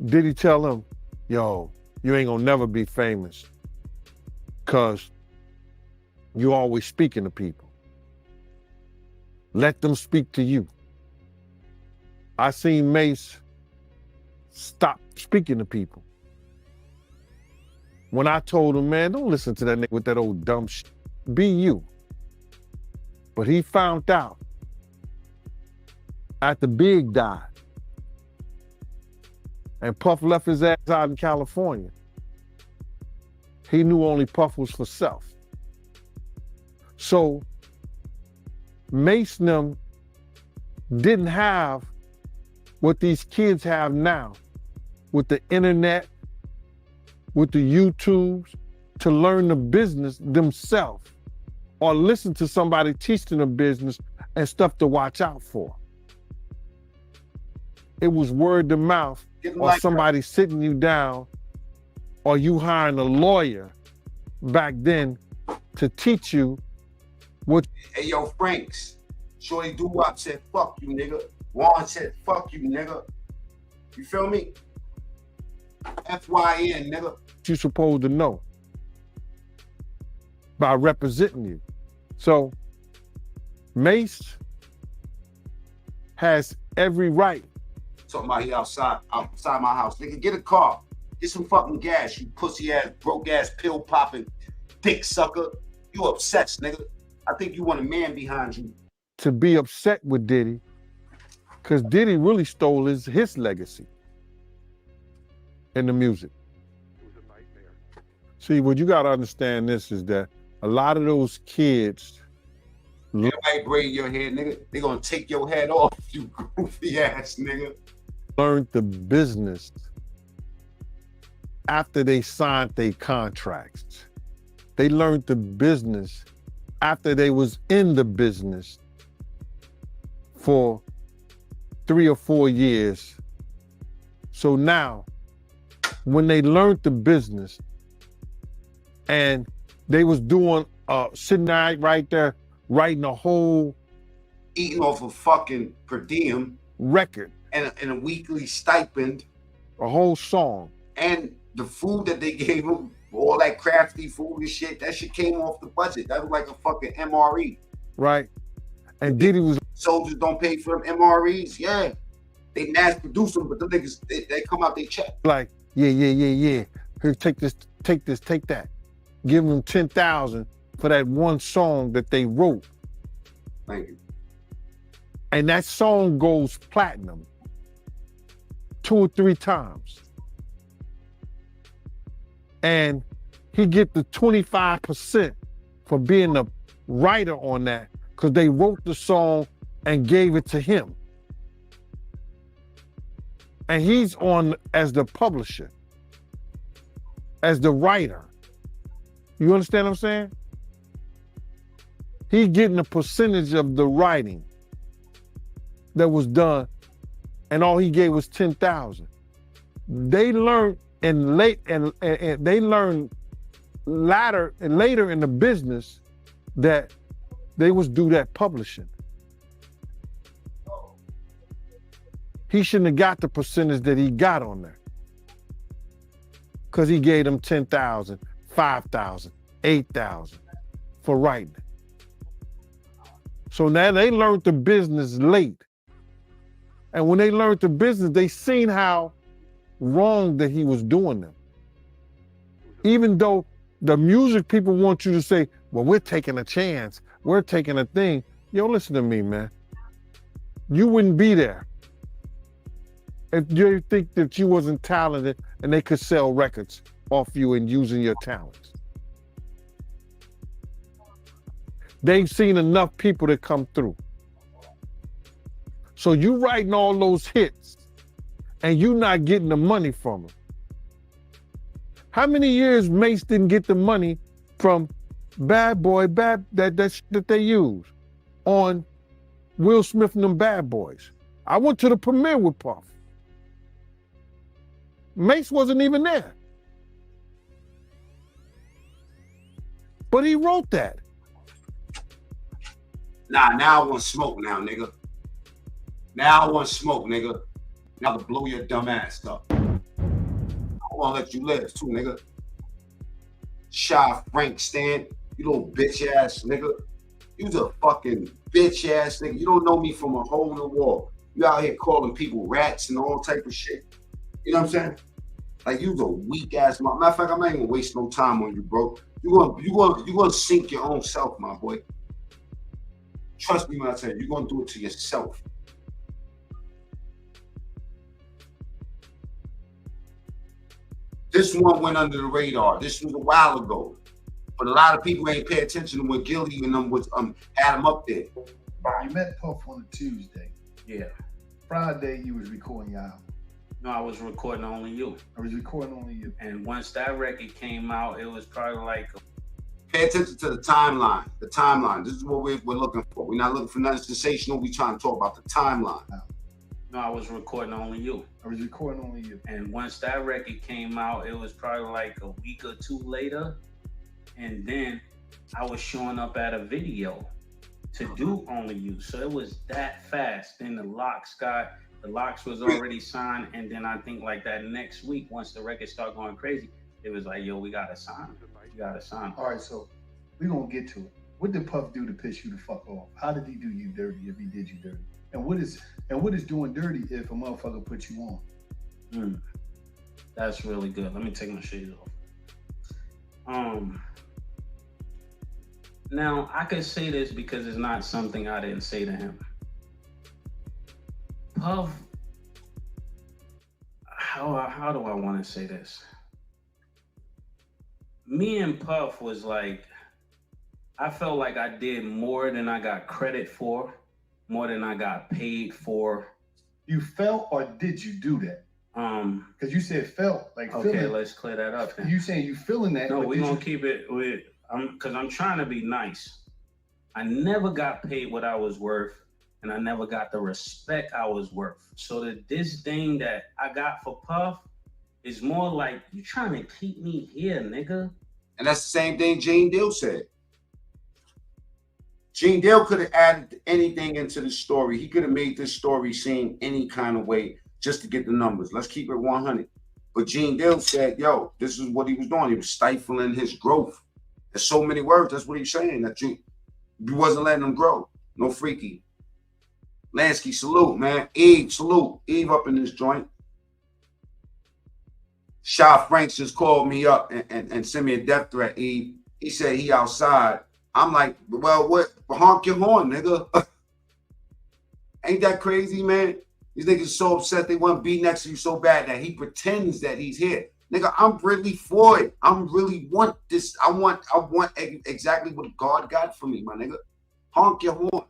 Did he tell him, yo, you ain't gonna never be famous because you always speaking to people. Let them speak to you. I seen Mase stop speaking to people. When I told him, man, don't listen to that nigga with that old dumb shit. Be you. But he found out after Big died and Puff left his ass out in California, he knew only Puff was for self. So Mase and them didn't have what these kids have now with the internet, with the YouTubes, to learn the business themselves or listen to somebody teach them the business and stuff to watch out for. It was word of mouth or somebody sitting you down or you hiring a lawyer back then to teach you what. Hey, yo, Franks. Shorty Doo-Wop said, fuck you, nigga. Juan said, fuck you, nigga. You feel me? FYN, nigga. You're supposed to know by representing you. So Mase has every right. Talking about he outside my house. Nigga, get a car. Get some fucking gas, you pussy ass, broke ass, pill popping, dick sucker. You obsessed, nigga. I think you want a man behind you. To be upset with Diddy, because Diddy really stole his legacy in the music. See, what you gotta understand this is that a lot of those kids. Everybody braid your head, nigga. They gonna take your head off, you goofy ass nigga. Learned the business after they signed their contracts. They learned the business after they was in the business for 3 or 4 years. So now, when they learned the business and they was doing, sitting right there, writing a whole... Eating off a fucking per diem. Record. And a weekly stipend. A whole song. And the food that they gave them, all that crafty food and shit, that shit came off the budget. That was like a fucking MRE. Right. And Diddy was... Soldiers don't pay for them MREs, yeah. They mass produce them, but the niggas, they come out, they check. Like, yeah. Here, take this, take that. Give them 10,000 for that one song that they wrote. Thank you. And that song goes platinum 2 or 3 times. And he get the 25% for being the writer on that because they wrote the song and gave it to him. And he's on as the publisher, as the writer. You understand what I'm saying? He's getting a percentage of the writing that was done, and all he gave was 10,000. They learned they learned later in the business that they was do that publishing. He shouldn't have got the percentage that he got on there, because he gave them 10,000, 5,000, 8,000 for writing. So now they learned the business late. And when they learned the business, they seen how wrong that he was doing them. Even though the music people want you to say, well, we're taking a chance, we're taking a thing. Yo, listen to me, man. You wouldn't be there if you think that you wasn't talented and they could sell records off you and using your talents. They've seen enough people that come through. So you writing all those hits and you not getting the money from them. How many years Mase didn't get the money from Bad Boy, that they use on Will Smith and them Bad Boys? I went to the premiere with Puff. Mase wasn't even there. But he wrote that. Nah, now I want smoke now, nigga. Now I want smoke, nigga. Now to blow your dumb ass up. I want to let you live too, nigga. Shy Frank Stan, you little bitch ass nigga. You's a fucking bitch ass nigga. You don't know me from a hole in the wall. You out here calling people rats and all type of shit. You know what I'm saying? Like you's a weak ass matter of fact, I'm not even gonna waste no time on you, bro. You gonna sink your own self, my boy. Trust me when I tell you, you're gonna do it to yourself. This one went under the radar. This was a while ago. But a lot of people ain't pay attention to what Gilly and them was had him up there. You met Puff on a Tuesday. Yeah. Friday you was recording your album. No, I was recording Only You. I was recording Only You. And once that record came out, it was probably like... Pay attention to the timeline. The timeline. This is what we're looking for. We're not looking for nothing sensational. We're trying to talk about the timeline. No, I was recording Only You. I was recording Only You. And once that record came out, it was probably like a week or two later. And then I was showing up at a video to do Only You. So it was that fast. Then the locks was already signed. And then I think like that next week, once the record started going crazy, it was like, yo, we gotta sign it. You gotta sign it. All right, so we're gonna get to it. What did Puff do to piss you the fuck off? How did he do you dirty if he did you dirty? And what is doing dirty if a motherfucker put you on? That's really good. Let me take my shades off. Now I could say this because it's not something I didn't say to him. Puff, how do I want to say this? Me and Puff was like, I felt like I did more than I got credit for, more than I got paid for. You felt or did you do that? Because you said felt, like okay, feeling. let's clear that up then. You saying you feeling that? No, we're gonna keep it with, because I'm trying to be nice. I never got paid what I was worth, and I never got the respect I was worth. So that this thing that I got for Puff is more like, you trying to keep me here, nigga. And that's the same thing Gene Deal said. Gene Deal could have added anything into the story. He could have made this story seem any kind of way just to get the numbers. Let's keep it 100. But Gene Deal said, yo, this is what he was doing. He was stifling his growth. There's so many words. That's what he's saying, that you wasn't letting him grow. No freaky. Lansky, salute, man. Eve, salute. Eve up in this joint. Shy Franks just called me up and sent me a death threat, Eve. He said he outside. I'm like, well, what? Honk your horn, nigga. Ain't that crazy, man? These niggas are so upset they want to be next to you so bad that he pretends that he's here. Nigga, I'm really for it. I really want this. I want exactly what God got for me, my nigga. Honk your horn.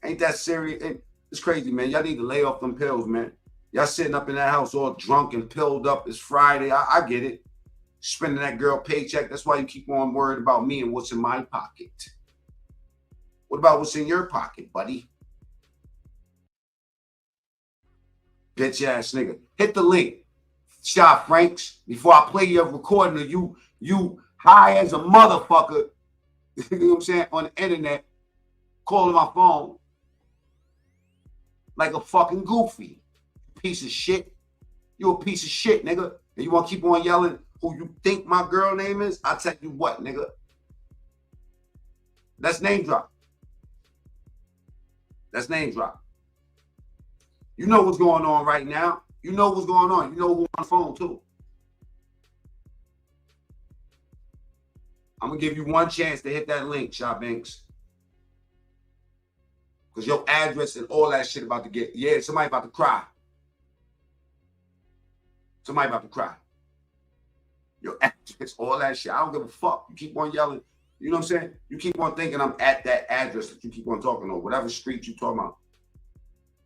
Ain't that serious? It's crazy, man. Y'all need to lay off them pills, man. Y'all sitting up in that house all drunk and pilled up. It's Friday. I get it. Spending that girl paycheck. That's why you keep on worried about me and what's in my pocket. What about what's in your pocket, buddy? Bitch ass nigga. Hit the link. Shy Franks. Before I play your recording of you high as a motherfucker. You know what I'm saying? On the internet. Calling my phone. Like a fucking goofy. Piece of shit. You a piece of shit, nigga. And you want to keep on yelling who you think my girl name is? I'll tell you what, nigga. That's name drop. That's name drop. You know what's going on right now. You know what's going on. You know who's on the phone, too. I'm going to give you one chance to hit that link, Shy Banks. Because your address and all that shit about to get... Yeah, somebody about to cry. Somebody about to cry. Your address, all that shit. I don't give a fuck. You keep on yelling. You know what I'm saying? You keep on thinking I'm at that address that you keep on talking on. Whatever street you talking about.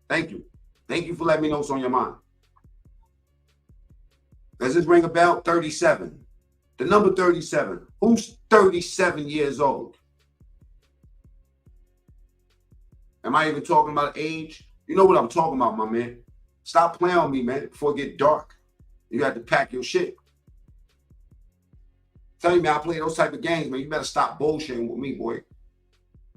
Thank you. Thank you for letting me know what's on your mind. Does this ring a bell? 37. The number 37. Who's 37 years old? Am I even talking about age? You know what I'm talking about, my man. Stop playing on me, man, before it get dark. You got to pack your shit. Tell you, man, I play those type of games, man. You better stop bullshitting with me, boy.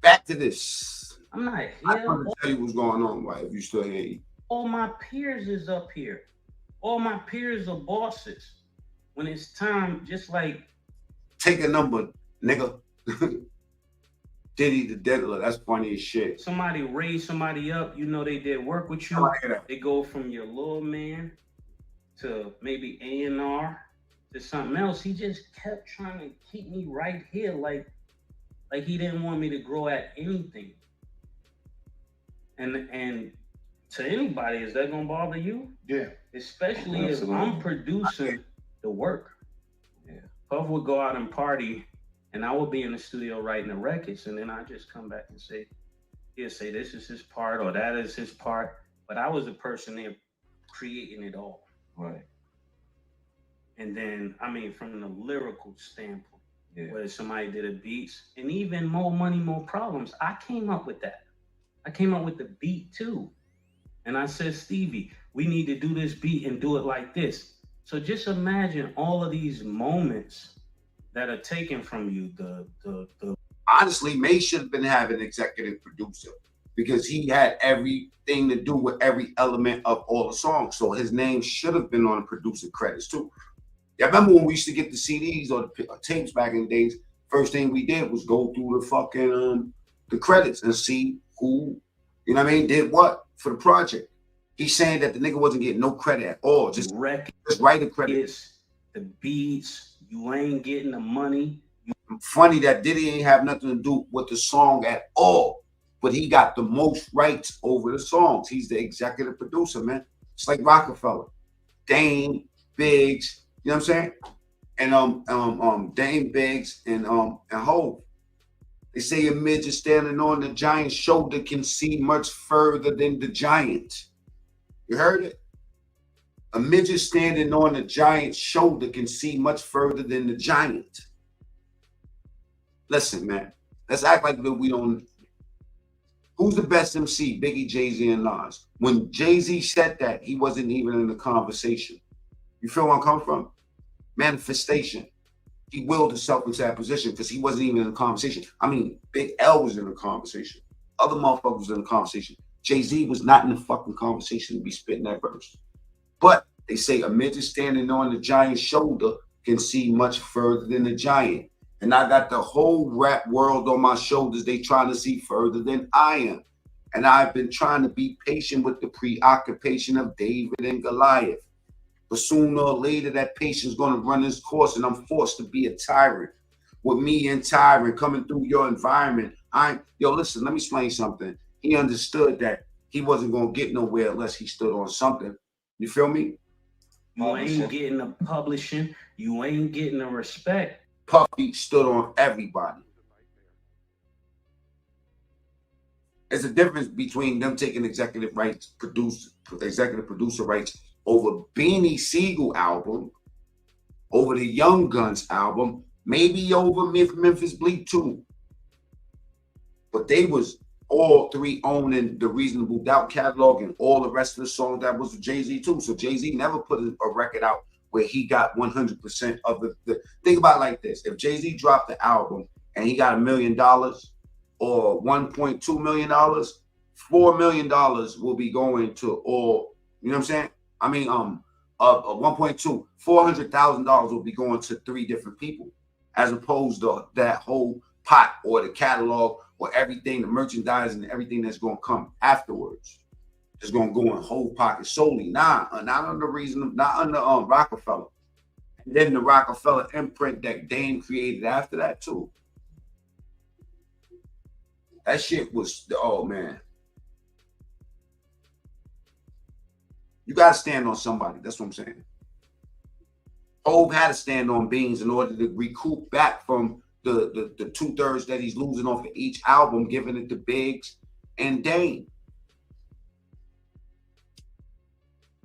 Back to this. I'm not here. I want to tell you what's going on, right? If you still here. All my peers is up here. All my peers are bosses. When it's time, just like take a number, nigga. Diddy the Diddler. That's funny as shit. Somebody raised somebody up. You know they did work with you. They go from your little man to maybe A&R to something else. He just kept trying to keep me right here, like he didn't want me to grow at anything. And to anybody, is that gonna bother you? Yeah. Especially if I'm producing the work. Yeah. Puff would go out and party, and I would be in the studio writing the records, and then I just come back and say, he'll say this is his part or that is his part. But I was the person there creating it all. Right. And then, I mean, from the lyrical standpoint, whether somebody did a beats, and even More Money, More Problems, I came up with that. I came up with the beat too. And I said, Stevie, we need to do this beat and do it like this. So just imagine all of these moments that are taken from you. Honestly, Mase should have been having an executive producer because he had everything to do with every element of all the songs. So his name should have been on the producer credits too. Yeah, I remember when we used to get the CDs or the tapes back in the days, first thing we did was go through the fucking the credits and see who, you know what I mean, did what for the project. He's saying that the nigga wasn't getting no credit at all. Just write the credits. The beats, you ain't getting the money. Funny that Diddy ain't have nothing to do with the song at all, but he got the most rights over the songs. He's the executive producer, man. It's like Rockefeller, Dame, Biggs, you know what I'm saying? And Dame, Biggs, and Hov. They say a midget standing on the giant's shoulder can see much further than the giant. You heard it? A midget standing on the giant's shoulder can see much further than the giant. Listen, man, let's act like we don't. Who's the best MC? Biggie, Jay-Z, and Nas. When Jay-Z said that, he wasn't even in the conversation. You feel where I'm coming from? Manifestation. He willed himself into that position because he wasn't even in the conversation. I mean, Big L was in the conversation. Other motherfuckers was in the conversation. Jay-Z was not in the fucking conversation to be spitting that verse. But they say a midget standing on the giant's shoulder can see much further than the giant. And I got the whole rap world on my shoulders. They trying to see further than I am. And I've been trying to be patient with the preoccupation of David and Goliath. But sooner or later, that patience going to run its course, and I'm forced to be a tyrant. With me and Tyrant coming through your environment, yo, listen, let me explain something. He understood that he wasn't going to get nowhere unless he stood on something. You feel me? You ain't getting the publishing. You ain't getting the respect. Puffy stood on everybody. There's a difference between them taking executive producer rights over Beanie Siegel album, over the Young Guns album, maybe over Memphis Bleak too. But they was all three owning the Reasonable Doubt catalog and all the rest of the songs that was Jay-Z too. So Jay-Z never put a record out where he got 100% of the think about it like this. If Jay-Z dropped the album and he got $1 million or $1.2 million, $4 million will be going to all, you know what I'm saying? I mean, 1.2, $400,000 will be going to 3 different people, as opposed to that whole pot or the catalog or everything, the merchandise and everything that's going to come afterwards. It's going to go in whole pocket solely. Not under Rockefeller. And then the Rockefeller imprint that Dame created after that too. That shit was, oh man. You got to stand on somebody. That's what I'm saying. Hov had to stand on Beans in order to recoup back from the 2/3 that he's losing off of each album, giving it to Biggs and Dame.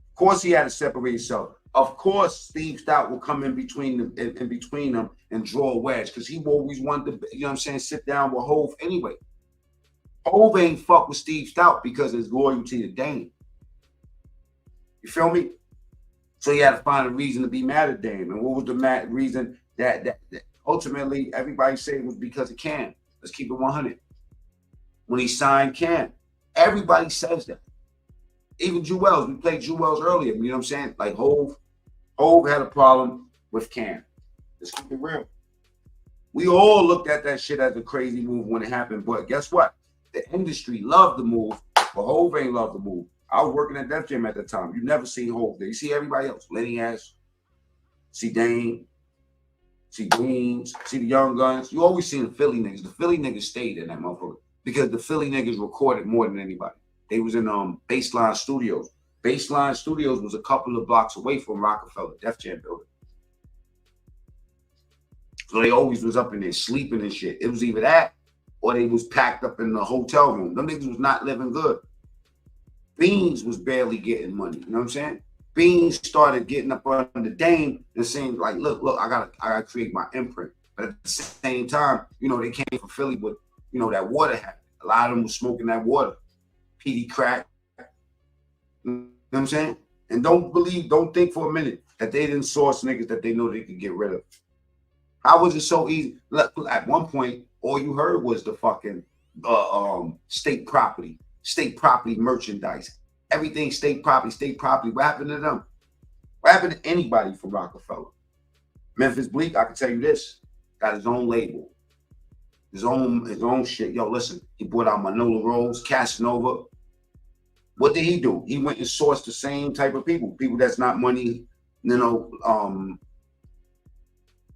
Of course, he had to separate himself. Of course, Steve Stout will come in between them and draw a wedge because he always wanted to, you know what I'm saying, sit down with Hov anyway. Hov ain't fuck with Steve Stout because of his loyalty to Dame. You feel me? So he had to find a reason to be mad at Dame. And what was the reason that ultimately everybody said it was because of Cam? Let's keep it 100. When he signed Cam, everybody says that. Even Jewels, we played Jewels earlier. You know what I'm saying? Like Hove had a problem with Cam. Let's keep it real. We all looked at that shit as a crazy move when it happened. But guess what? The industry loved the move, but Hove ain't loved the move. I was working at Def Jam at the time. You never see Hove there. You see everybody else. Lenny Ash, see Dame, see Greens, see the Young Guns. You always see the Philly niggas. The Philly niggas stayed in that motherfucker because the Philly niggas recorded more than anybody. They was in Baseline Studios. Baseline Studios was a couple of blocks away from Rockefeller, Def Jam building. So they always was up in there sleeping and shit. It was either that or they was packed up in the hotel room. Them niggas was not living good. Beans was barely getting money. You know what I'm saying? Beans started getting up under Dame and saying, like, look, I gotta create my imprint. But at the same time, you know, they came from Philly with, you know, that water habit. A lot of them was smoking that water. PD crack. You know what I'm saying? And don't think for a minute that they didn't source niggas that they know they could get rid of. How was it so easy? Look, at one point, all you heard was the fucking state property merchandise. Everything state property. What happened to them? What happened to anybody from Rockefeller? Memphis Bleak, I can tell you this, got his own label. His own shit. Yo, listen, he brought out Manola Rose, Casanova. What did he do? He went and sourced the same type of people that's not money, you know,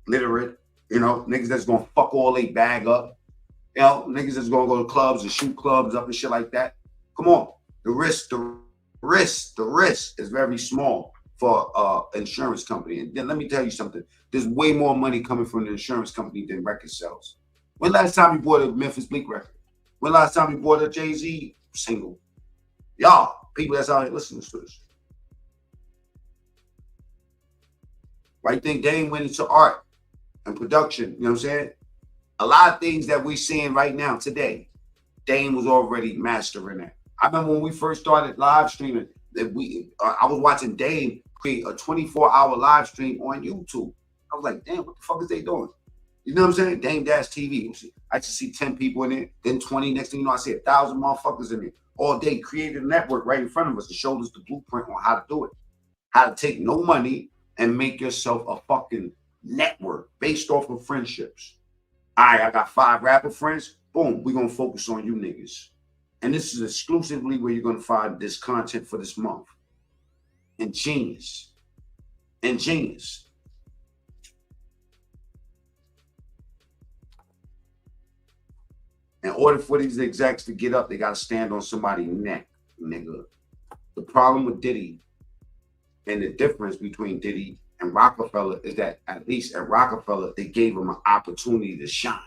literate, you know, niggas that's gonna fuck all they bag up, you know, niggas that's gonna go to clubs and shoot clubs up and shit like that. Come on, the risk is very small for insurance company. And then let me tell you something. There's way more money coming from the insurance company than record sales. When last time you bought a Memphis Bleak record? When last time you bought a Jay-Z single? Y'all, people that's out here listening to this. Why you think Dame went into art and production? You know what I'm saying? A lot of things that we're seeing right now today, Dame was already mastering that. I remember when we first started live streaming, that I was watching Dame create a 24-hour live stream on YouTube. I was like, damn, what the fuck is they doing? You know what I'm saying? Dame Dash TV. I just see 10 people in it, then 20. Next thing you know, I see 1,000 motherfuckers in it all day. Created a network right in front of us to show us the blueprint on how to do it. How to take no money and make yourself a fucking network based off of friendships. All right, I got 5 rapper friends. Boom, we're going to focus on you niggas. And this is exclusively where you're going to find this content for this month. Ingenious. Ingenious. In order for these execs to get up, they got to stand on somebody's neck, nigga. The problem with Diddy and the difference between Diddy and Rockefeller is that at least at Rockefeller, they gave him an opportunity to shine.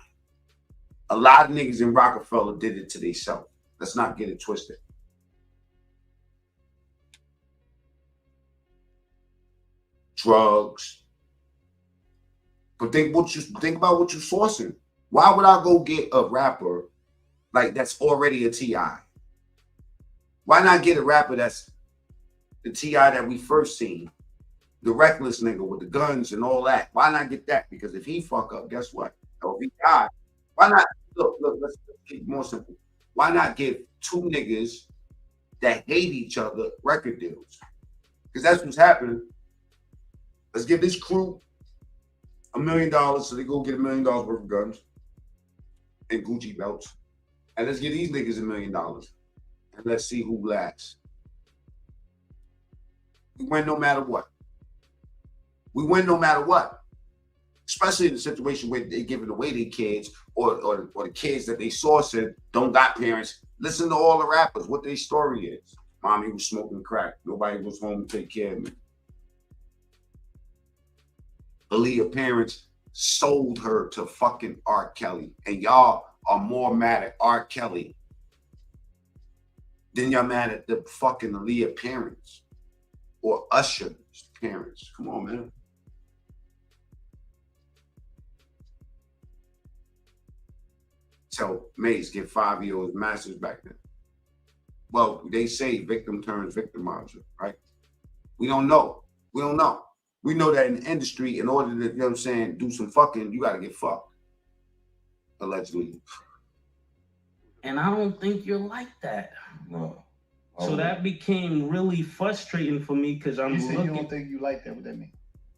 A lot of niggas in Rockefeller did it to themselves. Let's not get it twisted. Drugs. But think about what you're sourcing. Why would I go get a rapper like that's already a T.I.? Why not get a rapper that's the T.I. that we first seen? The reckless nigga with the guns and all that. Why not get that? Because if he fuck up, guess what? Or if he die, why not? Look, let's keep it more simple. Why not give 2 niggas that hate each other record deals? Because that's what's happening. Let's give this crew $1 million so they go get $1 million worth of guns and Gucci belts. And let's give these niggas $1 million. And let's see who lasts. We win no matter what. We win no matter what. Especially in a situation where they're giving away their kids or the kids that they sourcing don't got parents. Listen to all the rappers, what their story is. Mommy was smoking crack. Nobody was home to take care of me. Aaliyah parents sold her to fucking R. Kelly. And y'all are more mad at R. Kelly than y'all mad at the fucking Aaliyah parents or Usher's parents. Come on, man. So Mase get 5-year-old masters back then. Well, they say victim turns victimizer, right? We don't know. We don't know. We know that in the industry, in order to, you know what I'm saying, do some fucking, you gotta get fucked. Allegedly. And I don't think you're like that. No. So that became really frustrating for me because I'm You said looking. you don't think you like that. What that mean?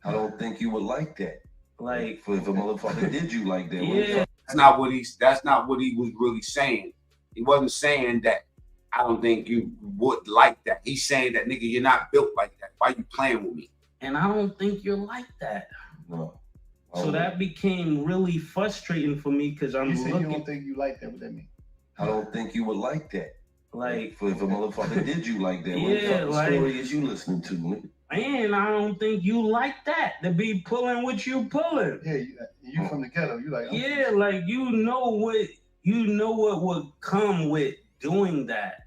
I don't think you would like that. Like, if a motherfucker did you like that. Yeah. That's not what he was really saying. He wasn't saying that I don't think you would like that. He's saying that, nigga, you're not built like that. Why you playing with me? And I don't think you're like that. No. So that became really frustrating for me because I'm You said looking. you don't think you like that. What that mean? I don't think you would like that. Like, if a motherfucker did you like that. Yeah, What fucking story is you listening to, nigga? And I don't think you like that to be pulling what you pulling. Yeah, you from the ghetto. You like, Yeah, like you know what would come with doing that.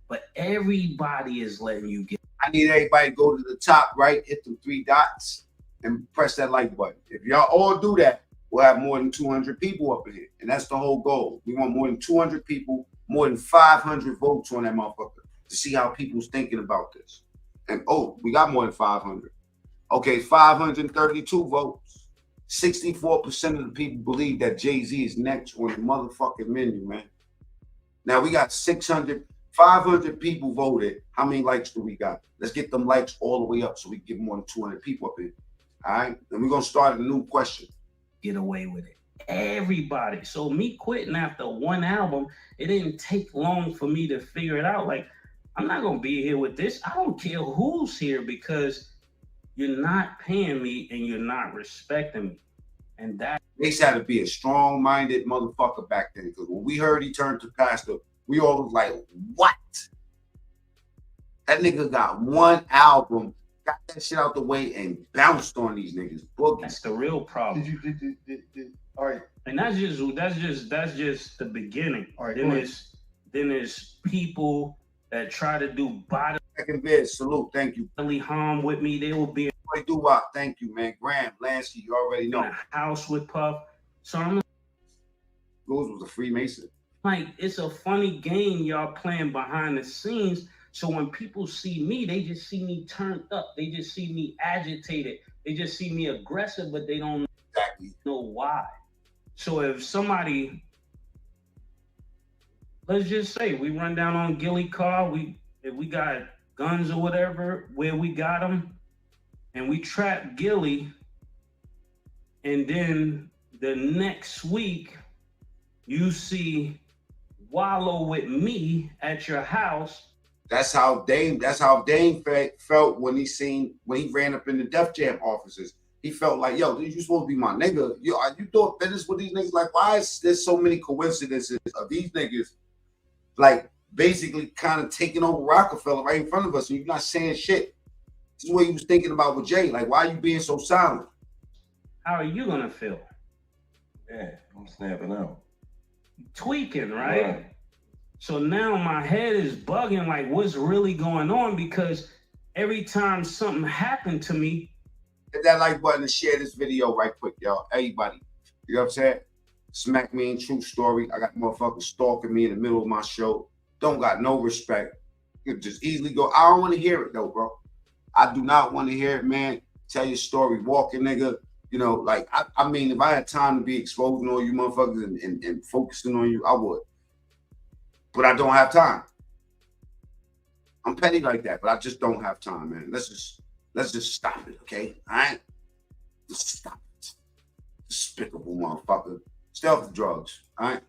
But everybody is letting you get. I need everybody to go to the top, right? Hit the 3 dots and press that like button. If y'all all do that, we'll have more than 200 people up in here. And that's the whole goal. We want more than 200 people, more than 500 votes on that motherfucker to see how people's thinking about this. And oh, we got more than 500. Okay, 532 votes. 64% of the people believe that Jay-Z is next on the motherfucking menu, man. Now we got 500 people voted. How many likes do we got? Let's get them likes all the way up so we can get more than 200 people up in. All right, and we're gonna start a new question. Get away with it. Everybody. So me quitting after one album, it didn't take long for me to figure it out. Like, I'm not gonna be here with this. I don't care who's here because you're not paying me and you're not respecting me. And that Mase had to be a strong-minded motherfucker back then. Because when we heard he turned to pastor, we all was like, what? That nigga got one album, got that shit out the way, and bounced on these niggas. Boogie. That's the real problem. All right. And that's just the beginning. All right, then there's people that try to do body. Second vid, salute, thank you. Harm with me. They will be do what? Thank you, man. Graham, Lansky, you already know. in a house with Puff. So I'm Goose was a Freemason. like, it's a funny game y'all playing behind the scenes. So when people see me, they just see me turned up. They just see me agitated. They just see me aggressive, but they don't know why. So if somebody, let's just say we run down on Gilly car, if we got guns or whatever, where we got them, and we trap Gilly, and then the next week you see Wallow with me at your house. That's how Dame felt when he ran up in the Def Jam offices. He felt like, yo, you supposed to be my nigga. You doing business with these niggas? Like, why is there so many coincidences of these niggas like basically kind of taking over Rockefeller right in front of us and you're not saying shit? This is what he was thinking about with Jay. Like, why are you being so silent? How are you gonna feel? Yeah, I'm snapping out. Tweaking, right? So now my head is bugging, like what's really going on? Because every time something happened to me. Hit that like button and share this video right quick, y'all. Everybody. You know what I'm saying? Smack me in true story. I got motherfuckers stalking me in the middle of my show. Don't got no respect. You could just easily go. I don't want to hear it though, bro. I do not want to hear it, man. Tell your story, walking nigga. You know, like, I mean, if I had time to be exposing all you motherfuckers and focusing on you, I would. But I don't have time. I'm petty like that, but I just don't have time, man. Let's just stop it, okay? All right? Just stop it. Despicable motherfucker. Stay off the drugs, all right?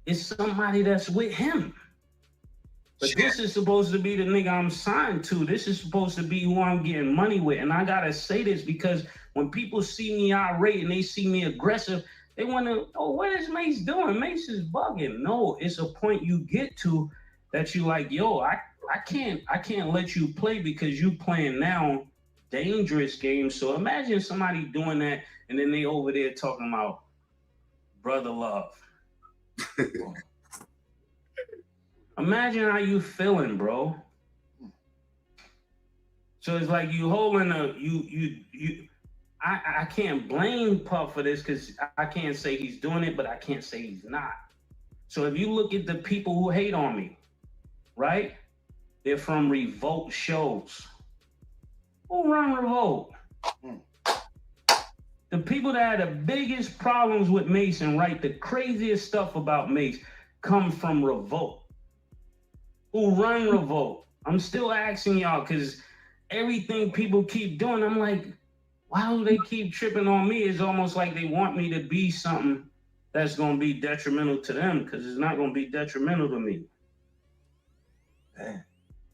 It's somebody that's with him. But this is supposed to be the nigga I'm signed to. This is supposed to be who I'm getting money with. And I gotta say this because when people see me irate and they see me aggressive, they wonder, oh, what is Mase doing? Mase is bugging. No, it's a point you get to that you like, yo, I can't let you play because you playing now dangerous games. So imagine somebody doing that and then they over there talking about brother love. Imagine how you feeling, bro. So it's like you holding I can't blame Puff for this because I can't say he's doing it, but I can't say he's not. So if you look at the people who hate on me, right? They're from revolt shows. Who run Revolt? The people that had the biggest problems with Mase and write the craziest stuff about Mase come from Revolt. Who run Revolt? I'm still asking y'all because everything people keep doing, I'm like, why do they keep tripping on me? It's almost like they want me to be something that's going to be detrimental to them because it's not going to be detrimental to me. Damn.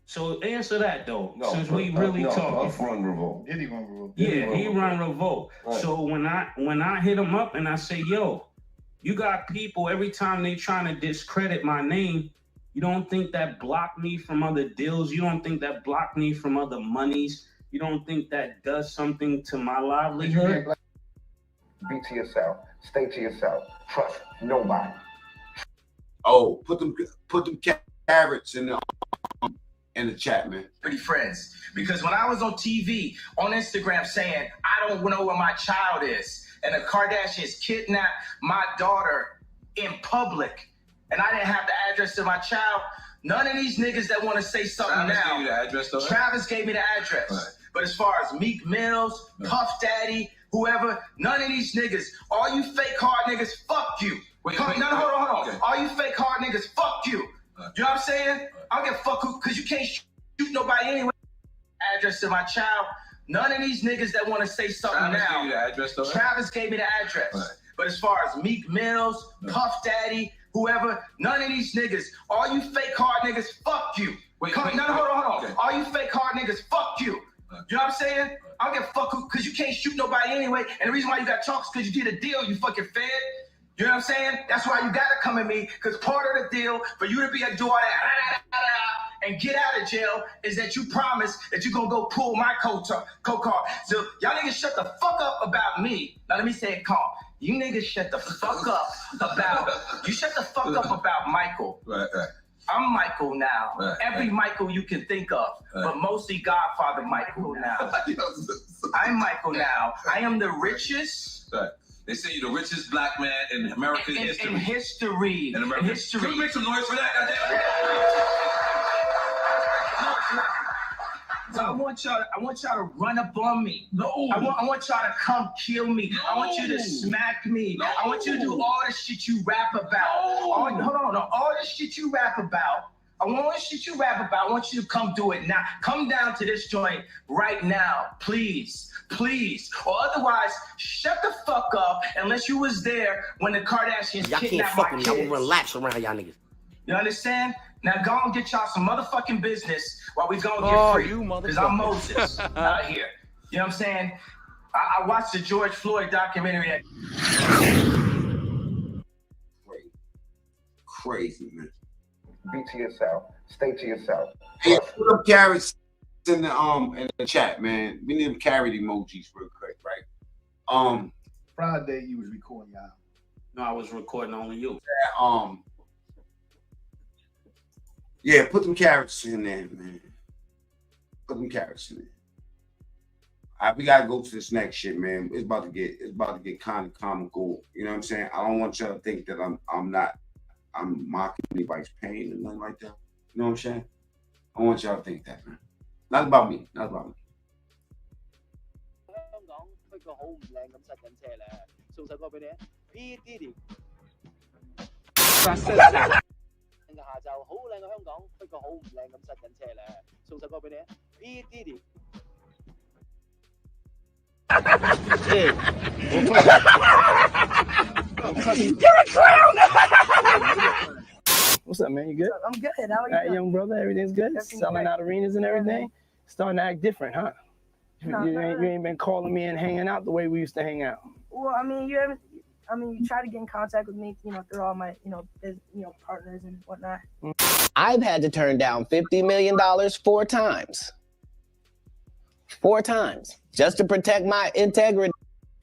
So answer that though, No, since we really talking. Puff run Revolt. Did he run Revolt? Yeah, he run Revolt. Right. So when I hit him up and I say, yo, you got people every time they trying to discredit my name, you don't think that block me from other deals? You don't think that block me from other monies? You don't think that does something to my livelihood? Be to yourself. Stay to yourself. Trust nobody. Oh, put them carrots in the chat, man. Pretty friends. Because when I was on TV, on Instagram saying, I don't know where my child is, and the Kardashians kidnapped my daughter in public, and I didn't have the address to my child, none of these niggas that want to say something Travis now. gave you the address, though, right? Travis gave me the address. Right. But as far as Meek Mills, Puff Daddy, whoever, none of these niggas, all you fake hard niggas, fuck you. Hold on. Okay. All you fake hard niggas, fuck you. You know what I'm saying? I don't give a fuck who, because you can't shoot nobody anyway. Address to my child. None of these niggas that want to say something Travis now. gave you the address, though, right? Travis gave me the address. Right. But as far as Meek Mills, Puff Daddy, whoever, none of these niggas, all you fake hard niggas, fuck you. Hold on. Okay. All you fake hard niggas, fuck you. You know what I'm saying? I don't give a fuck who, because you can't shoot nobody anyway. And the reason why you got chalk is because you did a deal, you fucking fed. You know what I'm saying? That's why you gotta come at me, because part of the deal for you to be a do all that and get out of jail is that you promise that you're gonna go pull my coat card. So y'all niggas shut the fuck up about me. Now let me say it calm. You niggas shut the fuck up about Michael. Right. I'm Michael now. Right. Every Michael you can think of, but mostly Godfather Michael now. I'm Michael now. I am the richest. Right. They say you're the richest black man in American history. In history. In American history. Can we make some noise for that? So I want y'all to run up on me. No. I want y'all to come kill me. No. I want you to smack me. No. I want you to do all the shit you rap about. No. All the shit you rap about. I want you to come do it now. Come down to this joint right now, please. Or otherwise, shut the fuck up unless you was there when the Kardashians kidnapped my kids. Y'all can't relax around y'all niggas. You understand? Now go and get y'all some motherfucking business while we go and get free. Because I'm Moses out here. You know what I'm saying? I watched the George Floyd documentary. Crazy, man. Be to yourself. Stay to yourself. Hey, put up carrots in the chat, man. We need carrot emojis real quick, right? Friday you was recording y'all. No, I was recording only you. Yeah, put them carrots in there, man. Put them carrots in there. All right, we gotta go to this next shit, man. It's about to get kind of comical. You know what I'm saying? I don't want y'all to think that I'm mocking anybody's pain and nothing like that. You know what I'm saying? I want y'all to think that, man. Not about me. What's up, man? You good? I'm good. How are you doing? Young brother, everything's good? Selling out arenas and everything? Starting to act different, huh? You ain't been calling me and hanging out the way we used to hang out. Well, I mean, you try to get in contact with me, through all my, partners and whatnot. I've had to turn down $50 million 4 times. 4 times. Just to protect my integrity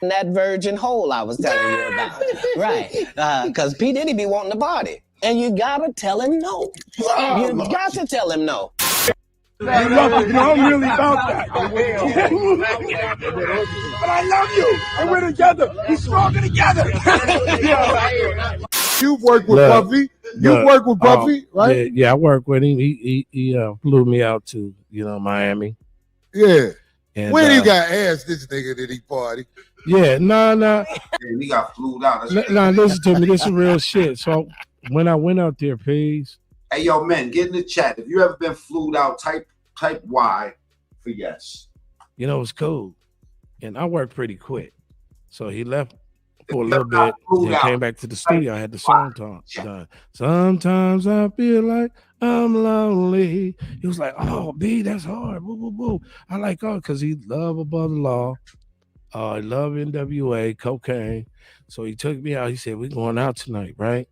in that virgin hole I was telling you about. Right. Because P. Diddy be wanting to party. And you gotta tell him no. You got to tell him no. I love you. I'm really about that. But I love you. And we're together. We're stronger together. You've worked with Puffy. You've worked with Puffy, right? Yeah, I worked with him. He flew me out to, Miami. Yeah. And, when you got asked this nigga did he party? Yeah, nah. Man, he got flued out. Nah, listen to me. This is real shit. So when I went out there, Peace. Hey, yo, man, get in the chat. If you ever been flued out, type Y for yes. You know, it was cool. And I worked pretty quick. So he left for a little bit, then came back to the studio. I had the song done. Sometimes I feel like I'm lonely. He was like, oh, B, that's hard. Woo, woo, woo. I like, oh, because he loved Above the Law. I love NWA, cocaine. So he took me out. He said, we're going out tonight, right?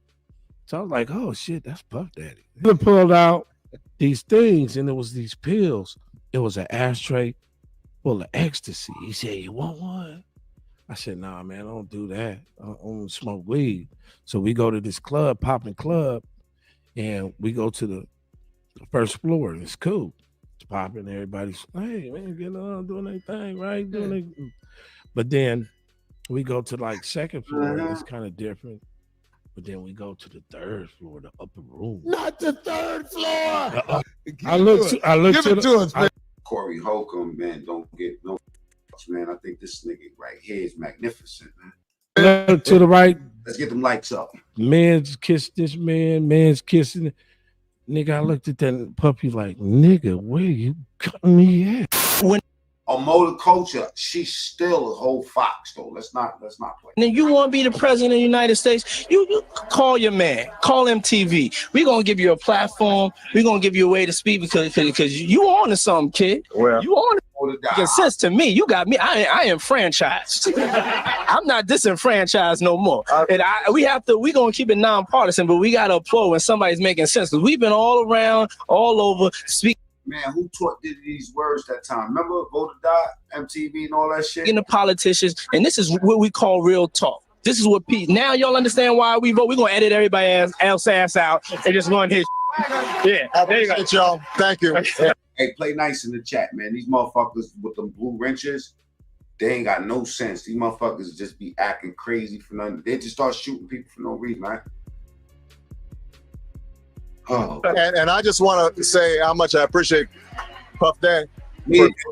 So I was like, oh, shit, that's Puff Daddy. He pulled out these things, and it was these pills. It was an ashtray full of ecstasy. He said, you want one? I said, nah, man, I don't do that. I don't smoke weed. So we go to this club, Poppin' Club, and we go to the first floor, and it's cool. It's popping. Everybody's, hey, man, getting on, doing their thing, right? But then we go to like second floor, and it's kind of different. But then we go to the third floor, the upper room. Not the third floor. I looked to us, man. Corey Holcomb, man, don't get no fucks, man. I think this nigga right here is magnificent, man. Look to the right. Let's get them lights up. Man's kissed this man, man's kissing. Nigga, I looked at that puppy like, nigga, where you cutting me at? On Motor Culture, she's still a whole fox, though. Let's not play. And then you want to be the president of the United States, you call your man, call MTV. We're going to give you a platform. We're going to give you a way to speak because you on to something, kid. Well, you on to making sense to me. You got me. I am franchised. I'm not disenfranchised no more. And we're going to keep it nonpartisan, but we got to applaud when somebody's making sense because we've been all around, all over, speaking. Man, who taught Diddy these words that time? Remember Vote or Die, MTV and all that shit? In the politicians, and this is what we call real talk. This is what now y'all understand why we vote. We're gonna edit everybody else ass out and just run his. Yeah, there you go, y'all. Thank you. Hey, play nice in the chat, man. These motherfuckers with them blue wrenches, they ain't got no sense. These motherfuckers just be acting crazy for nothing. They just start shooting people for no reason, right? Oh. And I just want to say how much I appreciate Puff Daddy.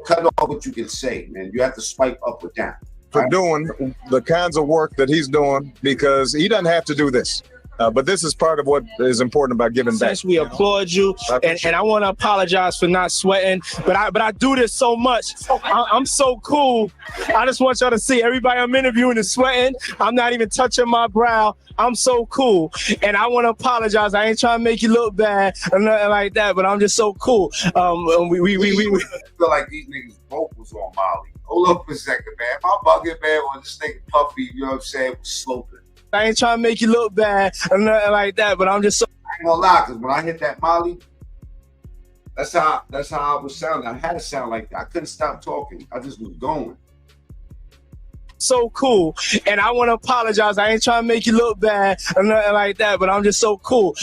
Cut off what you can say, man. You have to swipe up or down. For doing the kinds of work that he's doing because he doesn't have to do this. But this is part of what is important about giving back. We applaud you, and I want to apologize for not sweating, but I do this so much. I'm so cool. I just want y'all to see everybody I'm interviewing is sweating. I'm not even touching my brow. I'm so cool, and I want to apologize. I ain't trying to make you look bad or nothing like that, but I'm just so cool. We feel like these niggas vocals on Molly. Hold up for a second, man. My bucket man on this nigga Puffy, you know what I'm saying, was sloping. I ain't trying to make you look bad or nothing like that, but I'm just so. I ain't gonna lie, because when I hit that Molly, that's how I was sounding. I had to sound like that. I couldn't stop talking. I just was going. So cool, and I want to apologize. I ain't trying to make you look bad or nothing like that, but I'm just so cool.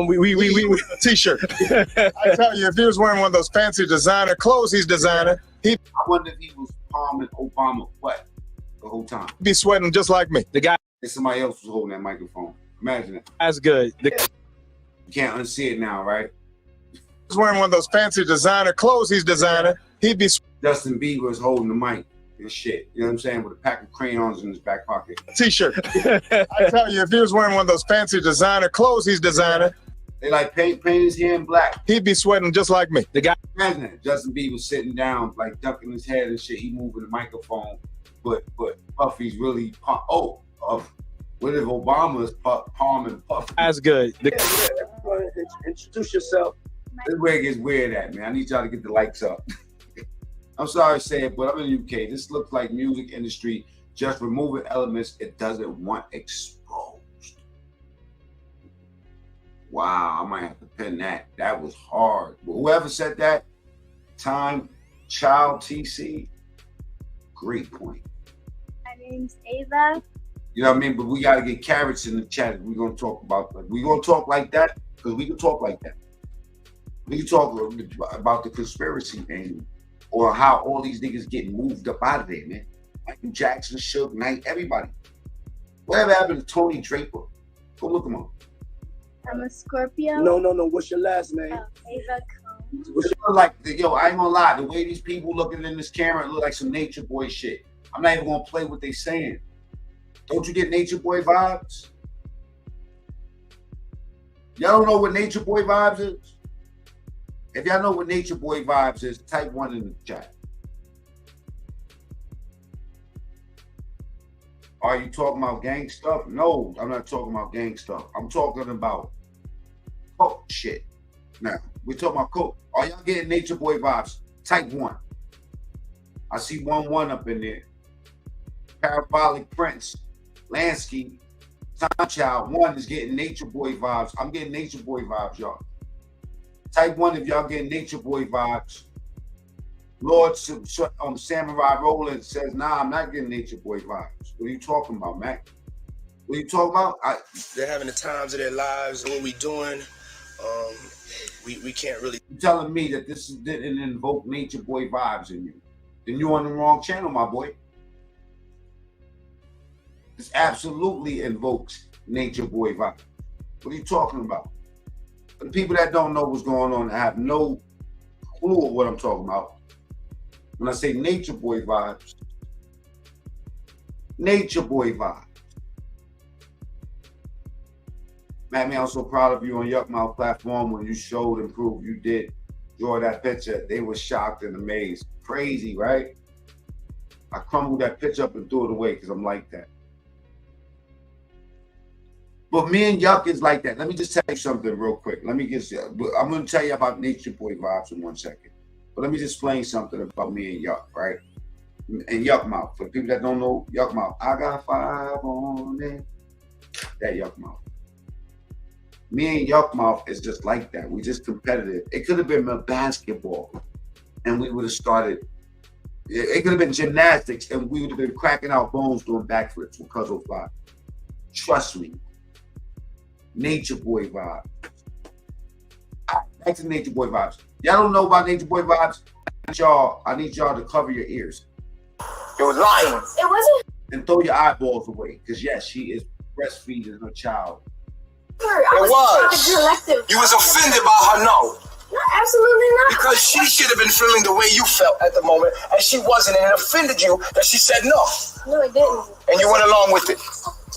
We T-shirt. I tell you, if he was wearing one of those fancy designer clothes he's designing, I wonder if he was palming Obama wet the whole time. He'd be sweating just like me. The guy. And somebody else was holding that microphone. Imagine it. That's good. You can't unsee it now, right? He's wearing one of those fancy designer clothes he's designing. He'd be. Justin Bieber is holding the mic and shit. You know what I'm saying? With a pack of crayons in his back pocket. T-shirt. I tell you, if he was wearing one of those fancy designer clothes he's designing. They like paint his hair in black. He'd be sweating just like me. The guy. Imagine it. Justin Bieber sitting down, like ducking his head and shit. He moving the microphone, but Puffy's really what if Obama's palming Puffy? That's good. Introduce yourself. This is where it gets weird at, man. I need y'all to get the lights up. I'm sorry to say it, but I'm in the UK. This looks like music industry just removing elements it doesn't want exposed. Wow, I might have to pin that. That was hard. But whoever said that, Time Child TC, great point. My name's Ava. You know what I mean? But we got to get carrots in the chat. We're going to talk about that. We're going to talk like that because we can talk like that. We can talk about the conspiracy thing or how all these niggas getting moved up out of there, man. Michael Jackson, Suge Knight, everybody. Whatever happened to Tony Draper? Go look him up. I'm a Scorpio. No. What's your last name? Ava Combs. Like, yo, I ain't gonna lie. The way these people looking in this camera, it look like some Nature Boy shit. I'm not even gonna play what they saying. Don't you get Nature Boy vibes? Y'all don't know what Nature Boy vibes is? If y'all know what Nature Boy vibes is, type 1 in the chat. Are you talking about gang stuff? No, I'm not talking about gang stuff. I'm talking about coke shit. Now, we're talking about coke. Are y'all getting Nature Boy vibes? Type 1. I see 1 up in there. Parabolic Prince, Lansky, Time Child 1 is getting Nature Boy vibes. I'm getting Nature Boy vibes, y'all. Type 1 if y'all getting Nature Boy vibes. Lord Samurai Roland says, nah, I'm not getting Nature Boy vibes. What are you talking about, Mac? What are you talking about? They're having the times of their lives. What we doing, we can't really. You're telling me that this didn't invoke Nature Boy vibes in you. Then you're on the wrong channel, my boy. This absolutely invokes Nature Boy vibes. What are you talking about? For the people that don't know what's going on, I have no clue of what I'm talking about. When I say Nature Boy vibes, Nature Boy vibes. Man, I'm so proud of you on Yuck Mouth platform when you showed and proved you did draw that picture. They were shocked and amazed. Crazy, right? I crumbled that picture up and threw it away because I'm like that. But me and Yuck is like that. Let me just tell you something real quick. I'm going to tell you about Nature Boy vibes in 1 second. But let me just explain something about me and Yuck, right? And Yuck Mouth. For the people that don't know Yuck Mouth, I got 5 on it. That Yuck Mouth. Me and Yuck Mouth is just like that. We just competitive. It could have been basketball, and we would have started. It could have been gymnastics, and we would have been cracking our bones doing backflips with Cuzzle Fly. Trust me. Nature Boy vibes. Back to Nature Boy vibes. Y'all don't know about Nature Boy vibes? I need y'all to cover your ears. You're lying. It wasn't. And throw your eyeballs away. Because yes, she is breastfeeding her child. It was. You was offended by her no. No, absolutely not. Because she should have been feeling the way you felt at the moment, and she wasn't, and it offended you that she said no. No, it didn't. And you went along with it.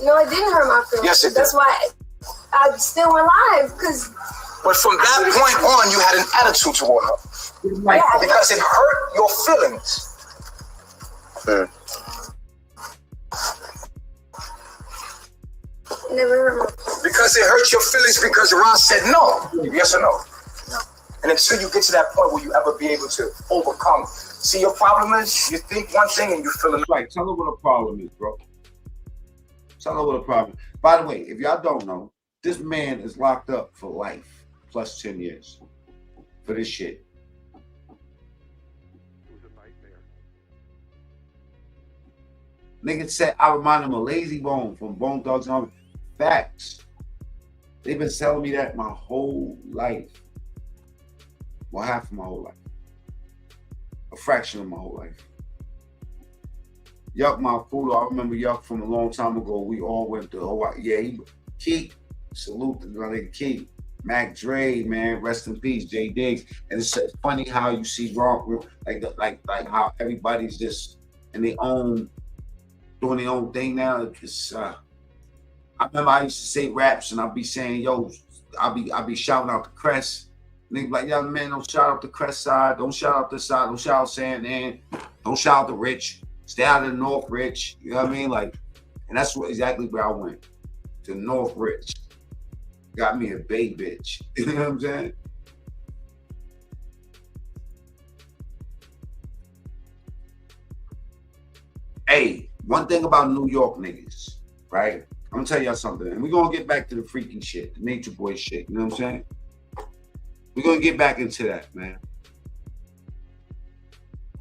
No, it didn't hurt my feelings. Yes, it did. That's why I still went live, because. But from that point on, you had an attitude toward her. Yeah, because it hurt your feelings. It never hurt my feelings. Because it hurt your feelings because Ron said no. Yes or no? No. And until you get to that point, will you ever be able to overcome? See, your problem is you think one thing and you feel another. Right. Tell her what the problem is, bro. Tell her what the problem is. By the way, if y'all don't know, this man is locked up for life, plus 10 years for this shit. Nigga said I remind him of Lazy Bone from Bone Thugs and Harmony. Facts. They've been telling me that my whole life. Well, half of my whole life. A fraction of my whole life. Yuck, my fool. I remember Yuck from a long time ago. We all went to Hawaii. Yeah, Keith. Salute to my nigga Keith. Mac Dre, man, rest in peace, Jay Diggs. And it's funny how you see wrong, like how everybody's just in their own, doing their own thing now. It's I remember I used to say raps and I'd be saying, yo, I'll be shouting out the Crest. And they'd be like, young man, don't shout out the Crest side, don't shout out this side, don't shout out San Ann, don't shout out the Rich, stay out of the North Rich. You know what I mean? Like, and that's exactly where I went. To North Rich. Got me a Bay bitch. You know what I'm saying? Hey, one thing about New York niggas, right? I'm gonna tell y'all something, and we're gonna get back to the freaking shit, the Nature Boy shit. You know what I'm saying? We're gonna get back into that, man.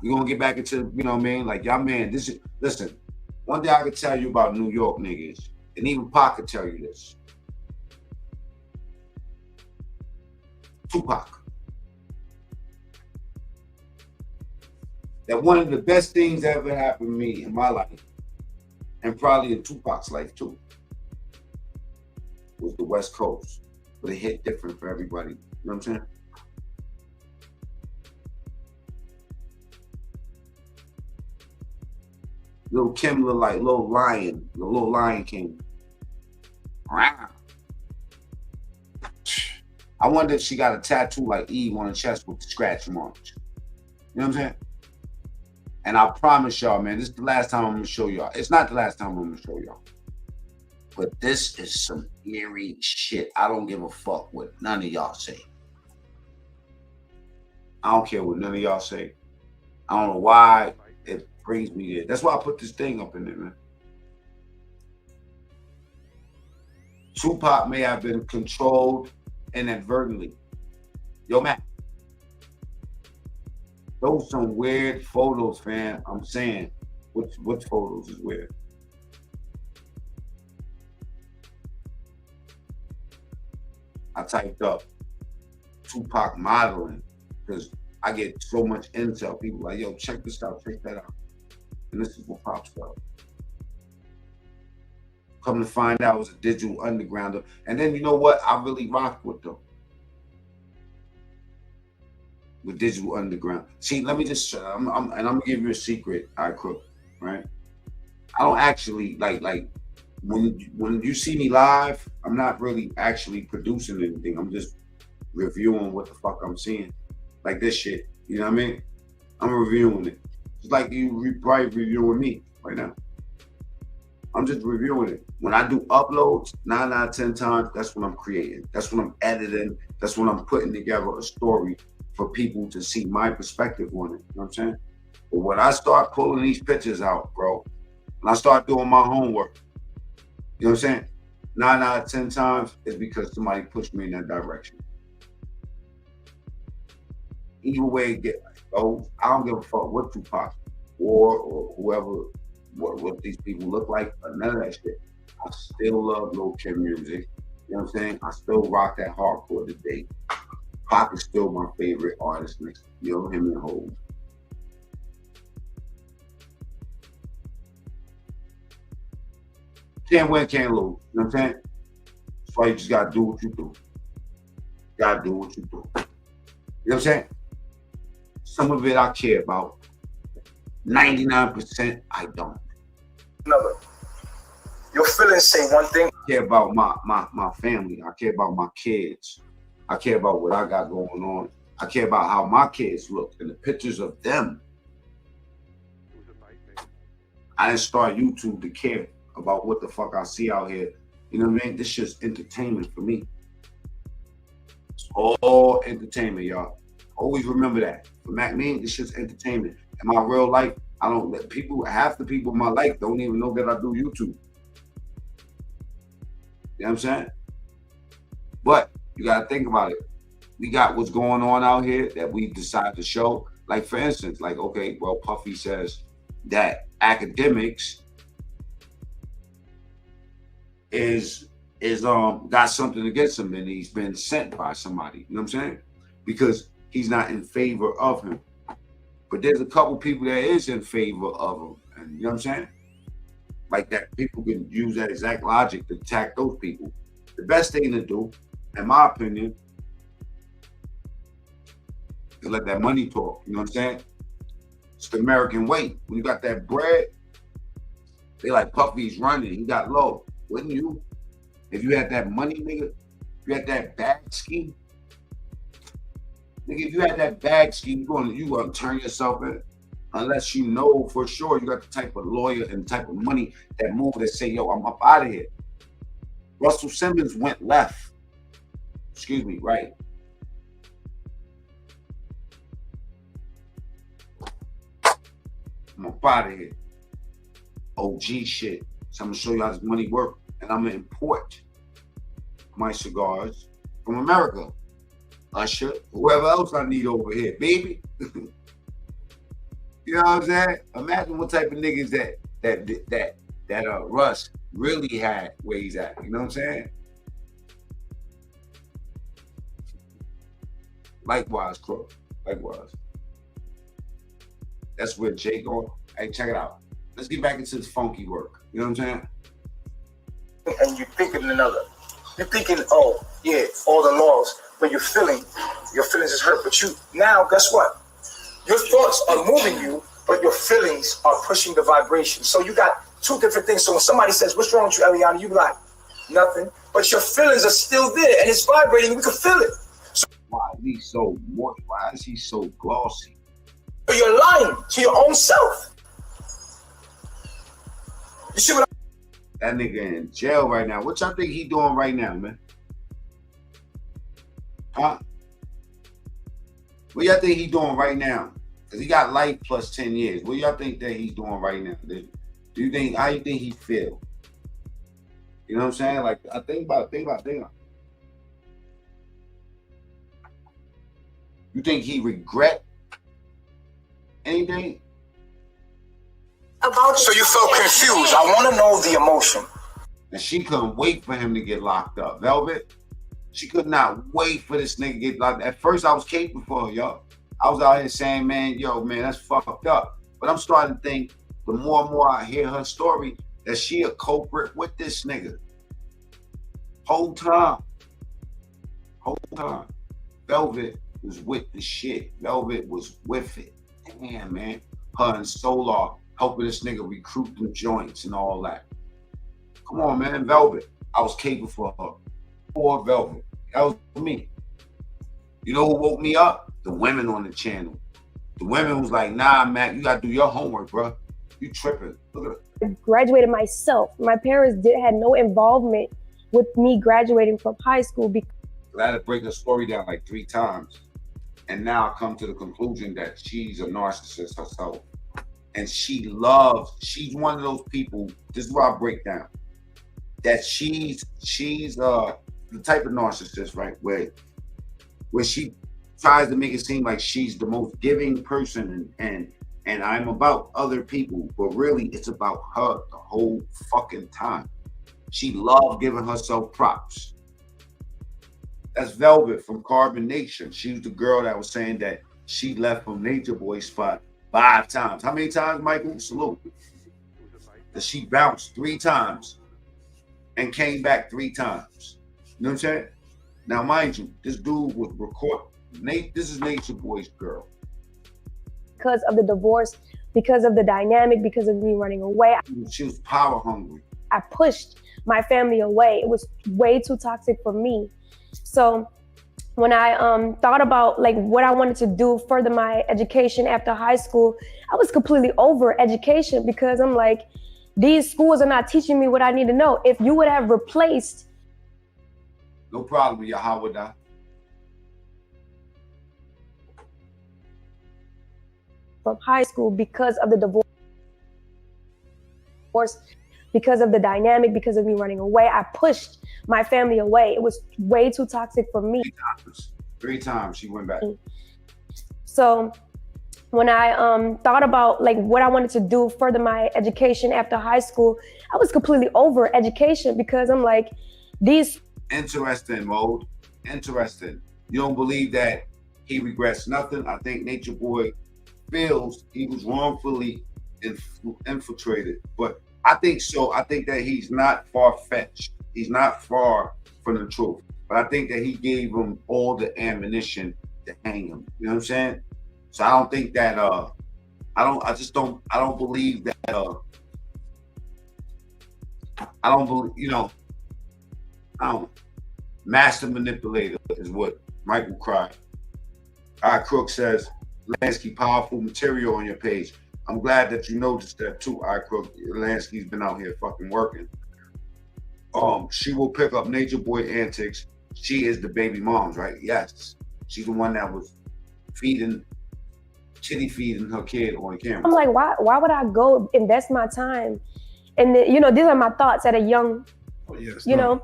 We're gonna get back into, you know what I mean? Like, y'all, man, this is, listen, one thing I can tell you about New York niggas, and even Pac could tell you this. Tupac. That one of the best things that ever happened to me in my life, and probably in Tupac's life too, was the West Coast. But it hit different for everybody. You know what I'm saying? Lil Kim look like Lil Lion, the Lil Lion King. I wonder if she got a tattoo like Eve on her chest with the scratch marks. You know what I'm saying? And I promise y'all, man, this is the last time I'm gonna show y'all. It's not the last time I'm gonna show y'all. But this is some eerie shit. I don't give a fuck what none of y'all say. I don't care what none of y'all say. I don't know why it brings me there. That's why I put this thing up in there, man. Tupac may have been controlled inadvertently. Yo, man. Those some weird photos, fam. I'm saying, which photos is weird? I typed up Tupac modeling because I get so much intel. People like, yo, check this out, check that out. And this is what pops up. Come to find out it was a digital undergrounder. And then you know what? I really rock with them. With digital underground. See, let me just, I'm gonna give you a secret, Crook, right? I don't actually, like when you see me live, I'm not really actually producing anything. I'm just reviewing what the fuck I'm seeing. Like this shit, you know what I mean? I'm reviewing it. It's like you probably reviewing me right now. I'm just reviewing it. When I do uploads, 9 out of 10 times, that's when I'm creating. That's when I'm editing. That's when I'm putting together a story for people to see my perspective on it. You know what I'm saying? But when I start pulling these pictures out, bro, when I start doing my homework, you know what I'm saying? 9 out of 10 times is because somebody pushed me in that direction. Either way it get, oh, I don't give a fuck what Tupac or whoever, what these people look like, or none of that shit. I still love Lil Kim music. You know what I'm saying? I still rock that hardcore today. Pac is still my favorite artist next to, you know, him and Hov. Can't win, can't lose. You know what I'm saying? That's why you just gotta do what you do. Gotta do what you do. You know what I'm saying? Some of it I care about. 99% I don't. Another. Your feelings say one thing. I care about my family. I care about my kids. I care about what I got going on. I care about how my kids look and the pictures of them. I didn't start YouTube to care about what the fuck I see out here. You know what I mean? This shit's entertainment for me. It's all entertainment, y'all. Always remember that. For Mac Mean, this shit's entertainment. In my real life, I don't let people, half the people in my life don't even know that I do YouTube. You know what I'm saying? But you gotta think about it. We got what's going on out here that we decide to show. Like for instance, like, okay, well, Puffy says that academics is got something against him and he's been sent by somebody. You know what I'm saying? Because he's not in favor of him. But there's a couple people that is in favor of him. And you know what I'm saying? Like that, people can use that exact logic to attack those people. The best thing to do, in my opinion, is let that money talk. You know what I'm saying? It's the American way. When you got that bread, they like Puffy's running. He got low. Wouldn't you? If you had that money, nigga, if you had that bag scheme, nigga, if you had that bag scheme, you gonna turn yourself in. Unless you know for sure you got the type of lawyer and type of money that move that say, yo, I'm up out of here. Russell Simmons went left. Excuse me, right. I'm up out of here. OG shit. So I'm gonna show you how this money work. And I'm gonna import my cigars from America. Usher, whoever else I need over here, baby. You know what I'm saying? Imagine what type of niggas that Russ really had where he's at. You know what I'm saying? Likewise, Crook. Likewise. That's where Jay going. Hey, check it out. Let's get back into this funky work. You know what I'm saying? And you're thinking another. You're thinking, oh, yeah, all the laws. When you're feeling, your feelings is hurt. But you, now, guess what? Your thoughts are moving you but your feelings are pushing the vibration. So you got two different things. So when somebody says, "What's wrong with you, Eliana?" You be like, "Nothing." But your feelings are still there and it's vibrating. We can feel it. So why is he so moist? Why is he so glossy? you're lying to your own self. You see what That nigga in jail right now. What y'all think he doing right now, man? Huh? What y'all think he doing right now? Because he got life plus 10 years. What y'all think that he's doing right now? Do you think, how you think he feel? You know what I'm saying? Like, I think about it. You think he regret anything? So you felt confused. I want to know the emotion. And she couldn't wait for him to get locked up. Velvet, she could not wait for this nigga to get locked up. At first, I was caping for her, y'all. I was out here saying, man, yo, man, that's fucked up. But I'm starting to think, the more and more I hear her story, that she a culprit with this nigga. Whole time. Velvet was with the shit. Velvet was with it. Damn, man. Her and Solar helping this nigga recruit them joints and all that. Come on, man. Velvet. I was capable for her. Poor Velvet. That was me. You know who woke me up? The women on the channel. The women was like, nah, Mac, you gotta do your homework, bro. You tripping. Look at it. I graduated myself. My parents had no involvement with me graduating from high school. I had to break her story down like 3 times. And now I come to the conclusion that she's a narcissist herself. And she's one of those people, this is what I break down, that she's the type of narcissist, right? Where she tries to make it seem like she's the most giving person and I'm about other people, but really it's about her the whole fucking time. She loved giving herself props. That's Velvet from Carbon Nation. She was the girl that was saying that she left from Nature Boy's spot 5 times. How many times, Michael? Salute. That she bounced 3 times and came back 3 times. You know what I'm saying? Now, mind you, this dude was recording. This is Nature Boy's girl. Because of the divorce, because of the dynamic, because of me running away. She was power hungry. I pushed my family away. It was way too toxic for me. So when I thought about like what I wanted to do, further my education after high school, I was completely over education because I'm like, these schools are not teaching me what I need to know. If you would have replaced. No problem, Yahweh. From high school because of the divorce, because of the dynamic, because of me running away, I pushed my family away. It was way too toxic for me. 3 times she went back. So when I thought about like what I wanted to do, further my education after high school, I was completely over education because I'm like, these. Interesting, Mode. Interesting. You don't believe that he regrets nothing? I think Nature Boy feels he was wrongfully infiltrated, but I think so. I think that he's not far-fetched. He's not far from the truth, but I think that he gave him all the ammunition to hang him. You know what I'm saying? So I don't think that I don't believe that I don't believe, you know, master manipulator is what Michael cried. Crook says, Lansky, powerful material on your page. I'm glad that you noticed that too, Crook. Lansky's been out here fucking working. She will pick up Nature Boy antics. She is the baby mom's, right? Yes. She's the one that was kitty feeding her kid on camera. I'm like, why would I go invest my time? And then, you know, these are my thoughts at a young, know.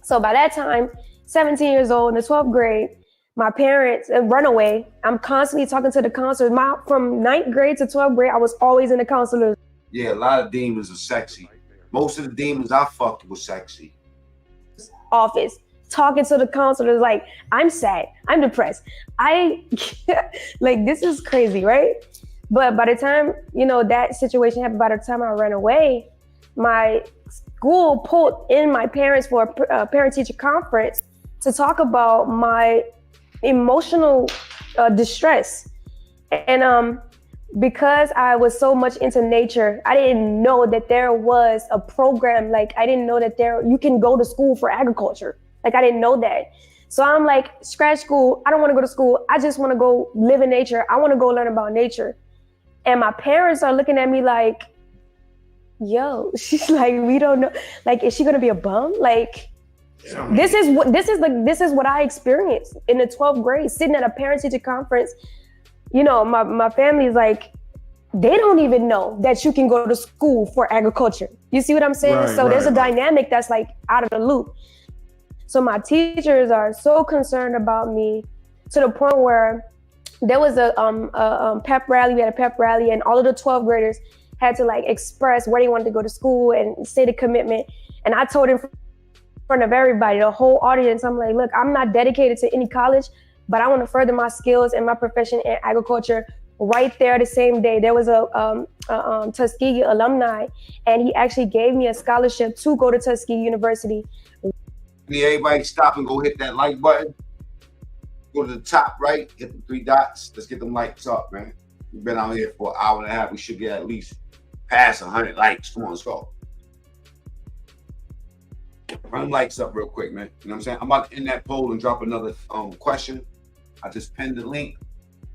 So by that time, 17 years old in the 12th grade, my parents, runaway, I'm constantly talking to the counselors. From 9th grade to 12th grade, I was always in the counselors. Yeah, a lot of demons are sexy. Most of the demons I fucked were sexy. Office, talking to the counselors like, I'm sad, I'm depressed. Like, this is crazy, right? But by the time, you know, that situation happened, by the time I ran away, my school pulled in my parents for a parent-teacher conference to talk about my emotional distress. And because I was so much into nature, I didn't know that there was a program. Like, I didn't know that you can go to school for agriculture. Like, I didn't know that. So I'm like, scratch school. I don't want to go to school. I just want to go live in nature. I want to go learn about nature. And my parents are looking at me like, yo, she's like, we don't know. Like, is she going to be a bum? Like, this is what I experienced in the 12th grade, sitting at a parent-teacher conference. You know, my family is like, they don't even know that you can go to school for agriculture. You see what I'm saying? Right, so there's a right. dynamic that's like out of the loop. So my teachers are so concerned about me to the point where there was a pep rally. We had a pep rally, and all of the 12th graders had to like express where they wanted to go to school and say the commitment. And I told in front of everybody, the whole audience, I'm like, look, I'm not dedicated to any college, but I want to further my skills and my profession in agriculture. Right there the same day, there was a Tuskegee alumni, and he actually gave me a scholarship to go to Tuskegee University. Everybody stop and go hit that like button. Go to the top right, hit the 3 dots. Let's get them likes up, man. We've been out here for an hour and a half. We should get at least past 100 likes. Come on, let's go. Run them likes up real quick, man. You know what I'm saying? I'm about to end that poll and drop another question. I just pinned the link.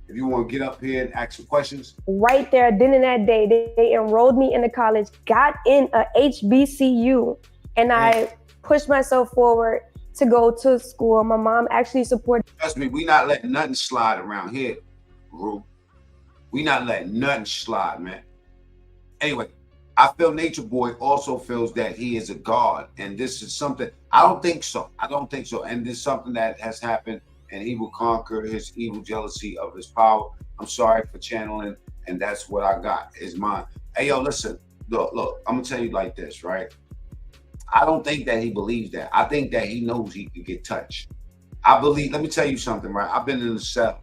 If you want to get up here and ask some questions. Right there, then in that day, they enrolled me into college, got in a HBCU, and I pushed myself forward to go to school. My mom actually supported. Trust me, we not letting nothing slide around here, Rue. We not letting nothing slide, man. Anyway, I feel Nature Boy also feels that he is a god, and this is something, I don't think so. I don't think so. And this is something that has happened, and he will conquer his evil jealousy of his power. I'm sorry for channeling, and that's what I got, is mine. Hey, yo, listen, look, I'm gonna tell you like this, right? I don't think that he believes that. I think that he knows he could get touched. I believe, let me tell you something, right? I've been in the cell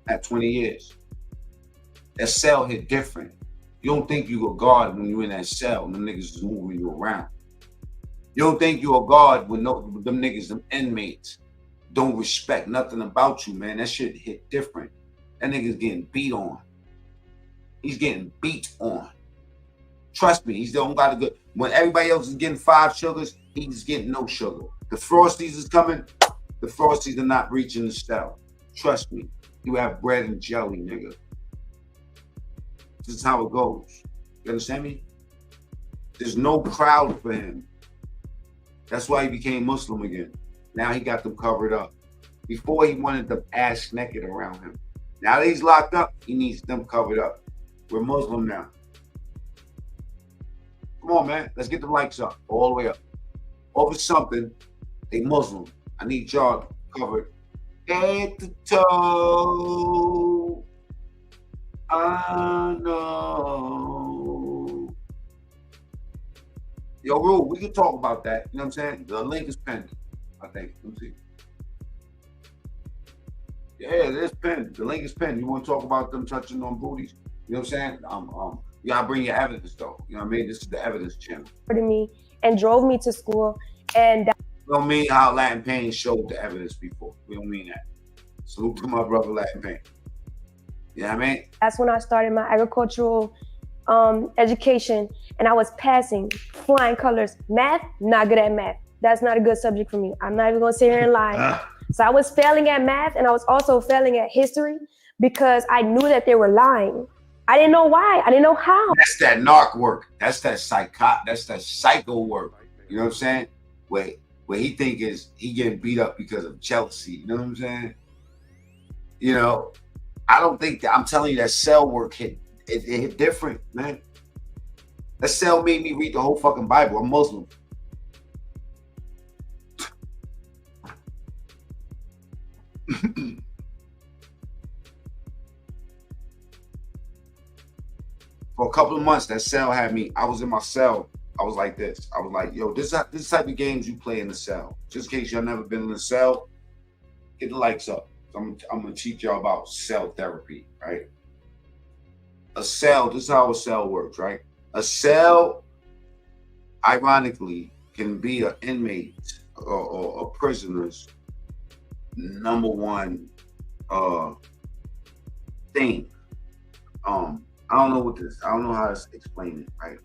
at 20 years. That cell hit different. You don't think you're a guard when you're in that cell and them niggas is moving you around. You don't think you're a guard when them niggas, them inmates, don't respect nothing about you, man. That shit hit different. That nigga's getting beat on. He's getting beat on. Trust me, he's the only guy good. When everybody else is getting 5 sugars, he's getting no sugar. The Frosties is coming. The Frosties are not reaching the cell. Trust me. You have bread and jelly, nigga. This is how it goes. You understand me? There's no crowd for him. That's why he became Muslim again. Now he got them covered up. Before he wanted them ass naked around him. Now that he's locked up, he needs them covered up. We're Muslim now. Come on, man. Let's get the likes up. All the way up. Over something, they Muslim. I need y'all covered head to toe. I know. Yo, Rule, we can talk about that. You know what I'm saying? The link is pinned, I think. Let me see. Yeah, it is pinned. The link is pinned. You want to talk about them touching on booties? You know what I'm saying? You gotta bring your evidence though. You know what I mean? This is the evidence channel. Me and drove me to school, and we don't mean how Latin Pain showed the evidence before. We don't mean that. Salute to my brother Latin Pain. You know what I mean? That's when I started my agricultural education, and I was passing flying colors. Math, not good at math. That's not a good subject for me. I'm not even gonna sit here and lie. So I was failing at math, and I was also failing at history because I knew that they were lying. I didn't know why. I didn't know how. That's that narc work. That's that psycho work. You know what I'm saying? Where he think is he getting beat up because of jealousy. You know what I'm saying? You know, I don't think that. I'm telling you that cell work hit different, man. That cell made me read the whole fucking Bible. I'm Muslim. For a couple of months, that cell had me. I was in my cell. I was like this. I was like, yo, this type of games you play in the cell. Just in case y'all never been in the cell, get the likes up. I'm gonna teach y'all about cell therapy, right? A cell, this is how a cell works, right? A cell, ironically, can be an inmate or a prisoner's number one thing. I don't know what this. I don't know how to explain it. Right.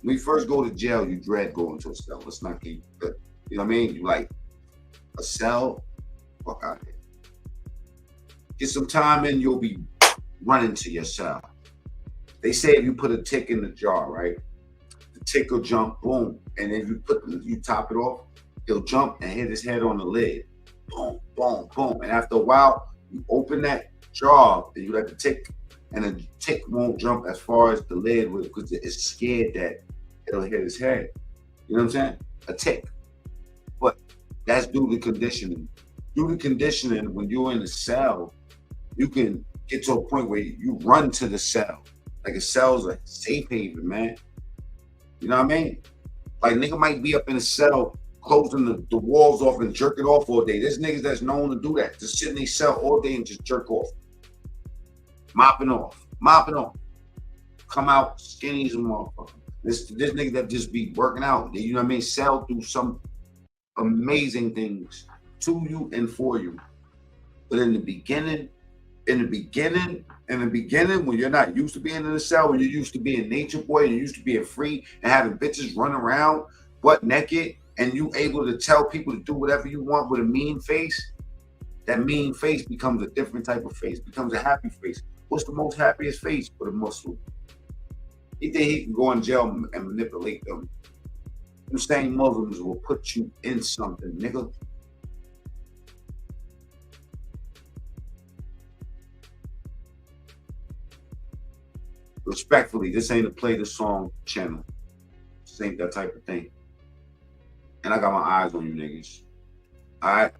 When you first go to jail, you dread going to a cell. Let's not keep. You know what I mean? You like a cell. Fuck out of here. Get some time in, you'll be running to your cell. They say if you put a tick in the jar, right? The tick will jump, boom, and then you top it off. He'll jump and hit his head on the lid. Boom, boom, boom. And after a while, you open that jar and you let the tick, and the tick won't jump as far as the lid will because it's scared that it'll hit his head. You know what I'm saying? A tick. But that's due to conditioning. Due to conditioning, when you're in a cell, you can get to a point where you run to the cell. Like a cell's a safe haven, man. You know what I mean? Like nigga might be up in a cell closing the walls off and jerking off all day. There's niggas that's known to do that. Just sit in their cell all day and just jerk off. Mopping off. Come out skinny as a motherfucker. This nigga that just be working out. You know what I mean? Cell do some amazing things to you and for you. But in the beginning, when you're not used to being in the cell, when you're used to being nature boy, and you're used to being free and having bitches run around butt naked, and you able to tell people to do whatever you want with a mean face, that mean face becomes a different type of face, becomes a happy face. What's the most happiest face for the Muslim? He think he can go in jail and manipulate them. Them same Muslims will put you in something, nigga. Respectfully, this ain't a play the song channel. This ain't that type of thing. And I got my eyes on you niggas. Alright?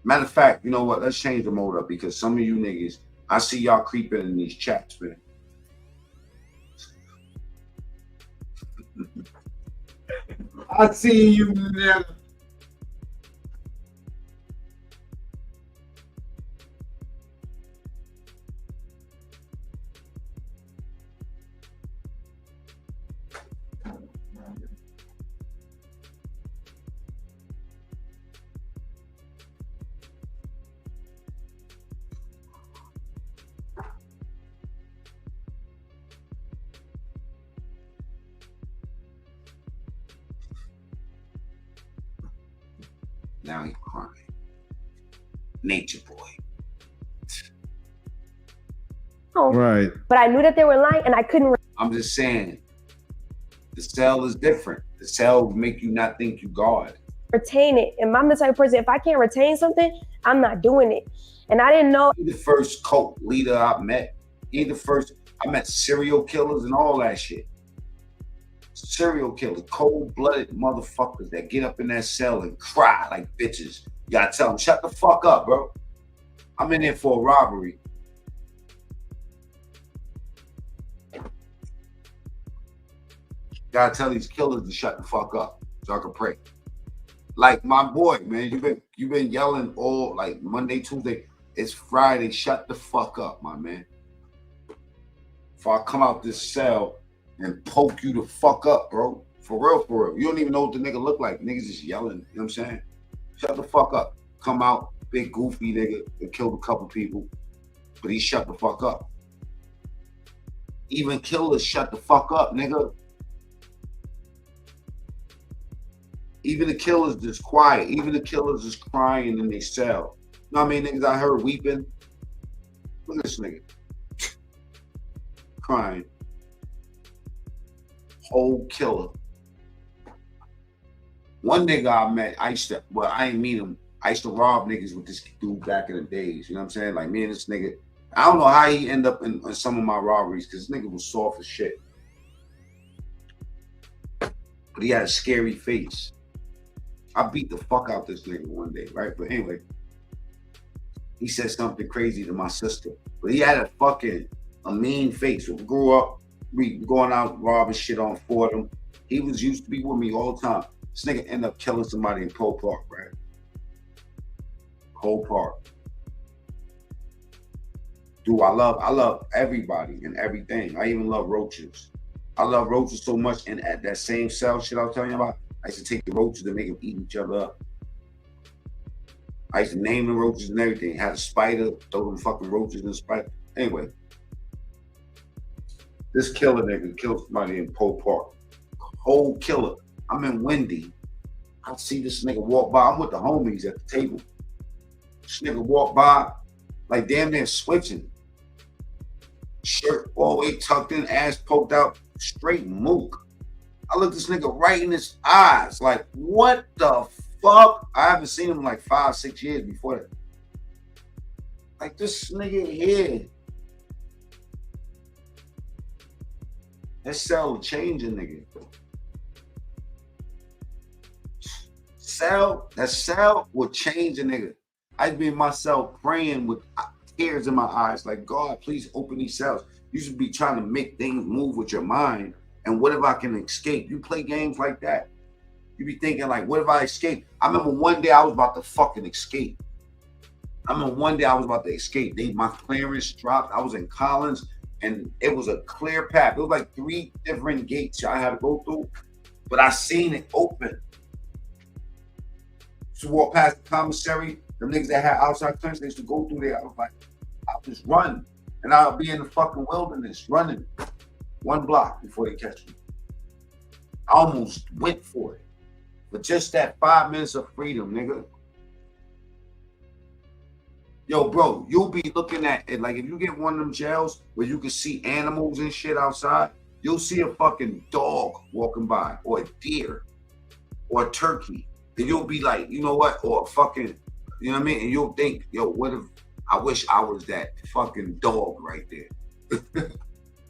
Matter of fact, you know what? Let's change the mode up because some of you niggas, I see y'all creeping in these chats, man. I see you nigga. Now he's crying. Nature boy. Oh, right. But I knew that they were lying and I couldn't. I'm just saying, the cell is different. The cell will make you not think you God. Retain it. And I'm the type of person, if I can't retain something, I'm not doing it. And I didn't know. He the first cult leader I met. He the first, I met serial killers and all that shit. Serial killers, cold-blooded motherfuckers that get up in that cell and cry like bitches. You gotta tell them, shut the fuck up, bro. I'm in there for a robbery. Gotta tell these killers to shut the fuck up so I can pray. Like my boy, man, you've been yelling all like Monday, Tuesday. It's Friday. Shut the fuck up, my man. If I come out this cell and poke you the fuck up, bro. For real, for real. You don't even know what the nigga look like. Niggas just yelling. You know what I'm saying? Shut the fuck up. Come out, big goofy nigga that killed a couple people, but he shut the fuck up. Even killers shut the fuck up, nigga. Even the killers just quiet. Even the killers is crying in their cell. You know what I mean, niggas I heard weeping? Look at this nigga. Crying. Whole killer. One nigga I met, I ain't meet him. I used to rob niggas with this dude back in the days. You know what I'm saying? Like me and this nigga, I don't know how he ended up in some of my robberies because this nigga was soft as shit. But he had a scary face. I beat the fuck out this nigga one day, right? But anyway, he said something crazy to my sister. But he had a mean face. When we grew up, we going out robbing shit on Fordham. He was used to be with me all the time. This nigga ended up killing somebody in Cole Park, right? Cole Park. Dude, I love everybody and everything. I even love roaches. I love roaches so much. And at that same cell shit I was telling you about, I used to take the roaches and make them eat each other up. I used to name the roaches and everything. Had a spider, throw them fucking roaches in the spider. Anyway, this killer nigga killed somebody in Pole Park. Whole killer. I'm in Wendy. I see this nigga walk by. I'm with the homies at the table. This nigga walk by, like damn near switching. Shirt all the way tucked in, ass poked out, straight mook. I looked this nigga right in his eyes, like, what the fuck? I haven't seen him in like 5-6 years before that. Like, this nigga here. That cell will change a nigga. That cell will change a nigga. I'd be in my cell praying with tears in my eyes, like, God, please open these cells. You should be trying to make things move with your mind. And what if I can escape? You play games like that, you be thinking like, what if I escape? I remember one day I was about to fucking escape. My clearance dropped. I was in Collins and it was a clear path. It was like 3 different gates I had to go through, but I seen it open. To walk past the commissary, the niggas that had outside clearance, they used to go through there. I was like, I'll just run. And I'll be in the fucking wilderness running 1 block before they catch me. I almost went for it. But just that 5 minutes of freedom, nigga. Yo, bro, you'll be looking at it. Like, if you get one of them jails where you can see animals and shit outside, you'll see a fucking dog walking by, or a deer, or a turkey. And you'll be like, you know what? Or a fucking, you know what I mean? And you'll think, yo, what if I wish I was that fucking dog right there?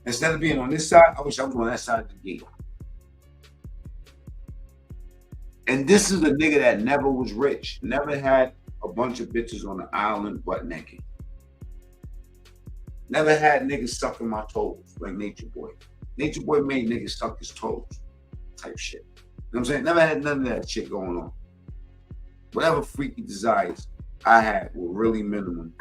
Instead of being on this side, I wish I was on that side of the gate. And this is a nigga that never was rich, never had a bunch of bitches on the island butt naked. Never had niggas sucking my toes like Nature Boy. Nature Boy made niggas suck his toes type shit. You know what I'm saying? Never had none of that shit going on. Whatever freaky desires I had were really minimum.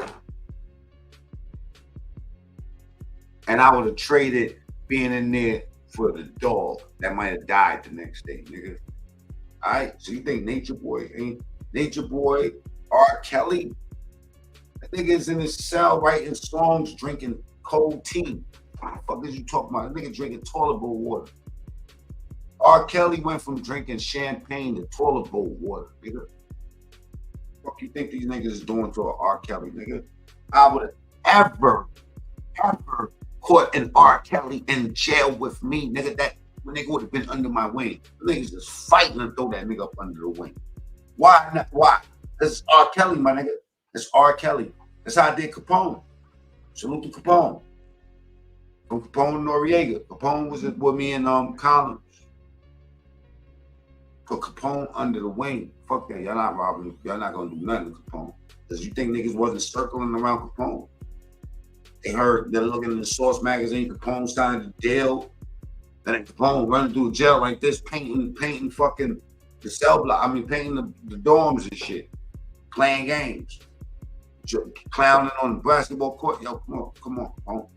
And I would have traded being in there for the dog that might have died the next day, nigga. All right, so you think Nature Boy ain't Nature Boy, R. Kelly? That nigga's in his cell writing songs, drinking cold tea. What the fuck is you talking about? That nigga drinking toilet bowl water. R. Kelly went from drinking champagne to toilet bowl water, nigga. What you think these niggas is doing to an R. Kelly, nigga? I would have ever caught an R. Kelly in jail with me, nigga. That nigga would have been under my wing. The niggas just fighting to throw that nigga up under the wing. Why not? Why? Because it's R. Kelly, my nigga. It's R. Kelly. That's how I did Capone. Salute to Capone. From Capone Noriega. Capone was with me in Collins. Put Capone under the wing. Fuck that. Y'all not robbing. Y'all not gonna do nothing to Capone. Because you think niggas wasn't circling around Capone. They heard, they're looking in the Source magazine, Capone signed a deal. Then Capone running through jail like this, painting fucking the cell block. I mean, painting the dorms and shit. Playing games. Clowning on the basketball court. Yo, come on, Capone.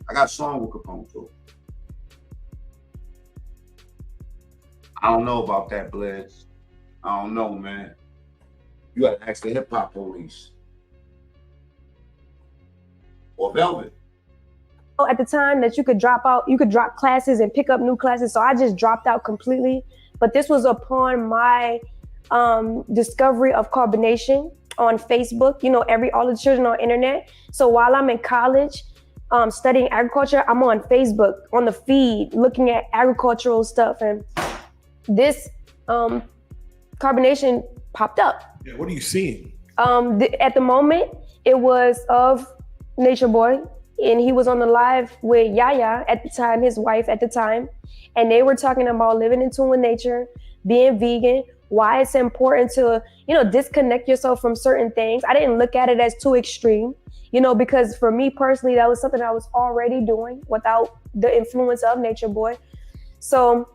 I got a song with Capone too. I don't know about that, Blitz. I don't know, man. You gotta ask the hip hop police. Or Velvet. At the time that you could drop out, you could drop classes and pick up new classes. So I just dropped out completely. But this was upon my discovery of carbonation on Facebook. You know, all the children on internet. So while I'm in college, studying agriculture, I'm on Facebook, on the feed, looking at agricultural stuff. And this carbonation popped up. Yeah, what are you seeing? At the moment, it was of Nature Boy, and he was on the live with Yaya at the time, his wife at the time, and they were talking about living in tune with nature, being vegan, why it's important to, disconnect yourself from certain things. I didn't look at it as too extreme, because for me personally, that was something I was already doing without the influence of Nature Boy. So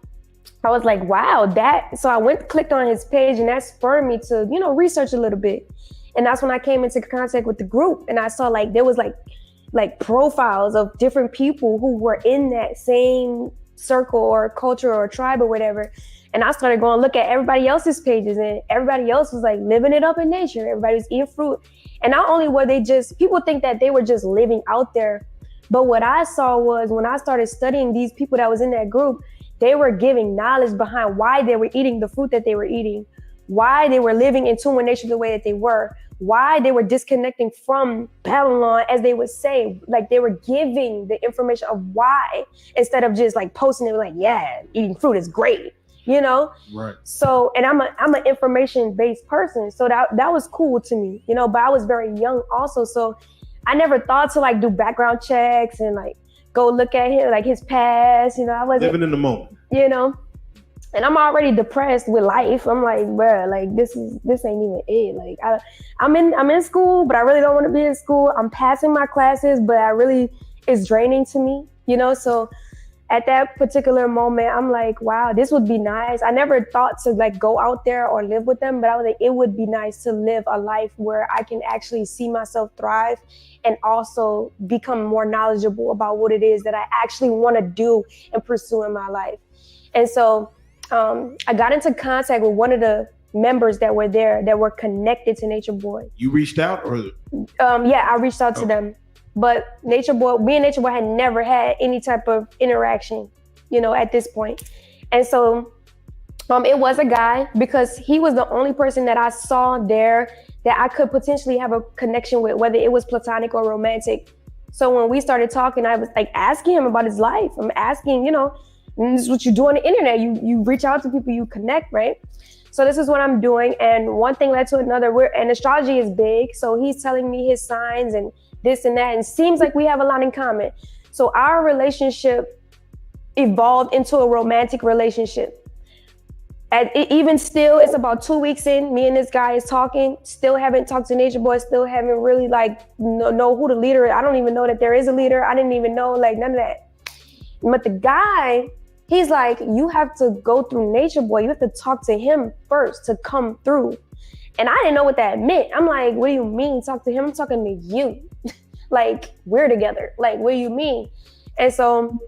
I was like, wow, so I clicked on his page, and that spurred me to, research a little bit. And that's when I came into contact with the group, and I saw there was like profiles of different people who were in that same circle or culture or tribe or whatever. And I started going look at everybody else's pages, and everybody else was like living it up in nature. Everybody was eating fruit. And not only were they just, people think that they were just living out there, but what I saw was when I started studying these people that was in that group, they were giving knowledge behind why they were eating the fruit that they were eating, why they were living in tune with nature the way that they were, why they were disconnecting from Babylon, as they would say. Like, they were giving the information of why, instead of just like posting it like, yeah, eating fruit is great. You know? Right. So, and I'm an information-based person. So that was cool to me, you know, but I was very young also. So I never thought to like do background checks and like go look at him, like his past, you know, I wasn't living in the moment, you know, and I'm already depressed with life. I'm like, bruh, like this ain't even it. Like I'm in school, but I really don't want to be in school. I'm passing my classes, but it's draining to me, you know? So at that particular moment, I'm like, wow, this would be nice. I never thought to like go out there or live with them, but I was like, it would be nice to live a life where I can actually see myself thrive and also become more knowledgeable about what it is that I actually want to do and pursue in my life. And so I got into contact with one of the members that were there that were connected to Nature Boy. You reached out, or? Yeah, I reached out to them. But Nature Boy, me and Nature Boy had never had any type of interaction, you know, at this point. And so it was a guy, because he was the only person that I saw there that I could potentially have a connection with, whether it was platonic or romantic. So when we started talking, I was like asking him about his life. I'm asking, you know, this is what you do on the internet. You reach out to people, you connect, right? So this is what I'm doing. And one thing led to another. And astrology is big. So he's telling me his signs and this and that, and seems like we have a lot in common. So our relationship evolved into a romantic relationship. And even still, it's about 2 weeks in, me and this guy is talking, still haven't talked to Nature Boy, still haven't really like know who the leader is. I don't even know that there is a leader. I didn't even know, like, none of that. But the guy, he's like, you have to go through Nature Boy. You have to talk to him first to come through. And I didn't know what that meant. I'm like, what do you mean talk to him? I'm talking to you. Like, we're together. Like, what do you mean? And so,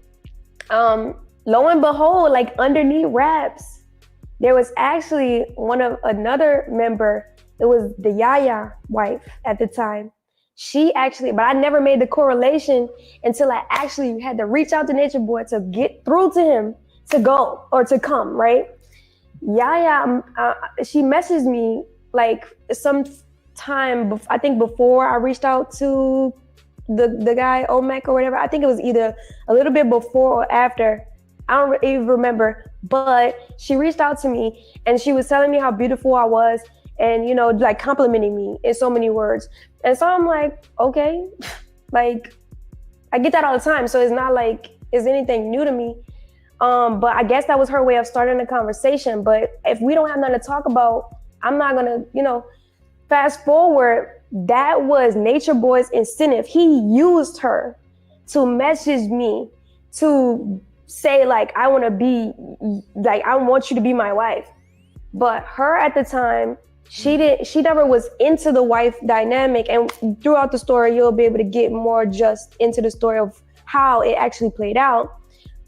lo and behold, like underneath wraps, there was actually another member. It was the Yaya wife at the time. She actually, but I never made the correlation until I actually had to reach out to Nature Boy to get through to him to go or to come, right? Yaya, she messaged me like some time, I think before I reached out to the guy, Omek or whatever. I think it was either a little bit before or after. I don't even remember, but she reached out to me and she was telling me how beautiful I was and, you know, like complimenting me in so many words. And so I'm like, okay, like I get that all the time. So it's not like it's anything new to me. But I guess that was her way of starting a conversation. But if we don't have nothing to talk about, I'm not gonna, you know, fast forward, that was Nature Boy's incentive. He used her to message me to say like, I want you to be my wife. But her at the time, she never was into the wife dynamic. And throughout the story, you'll be able to get more just into the story of how it actually played out.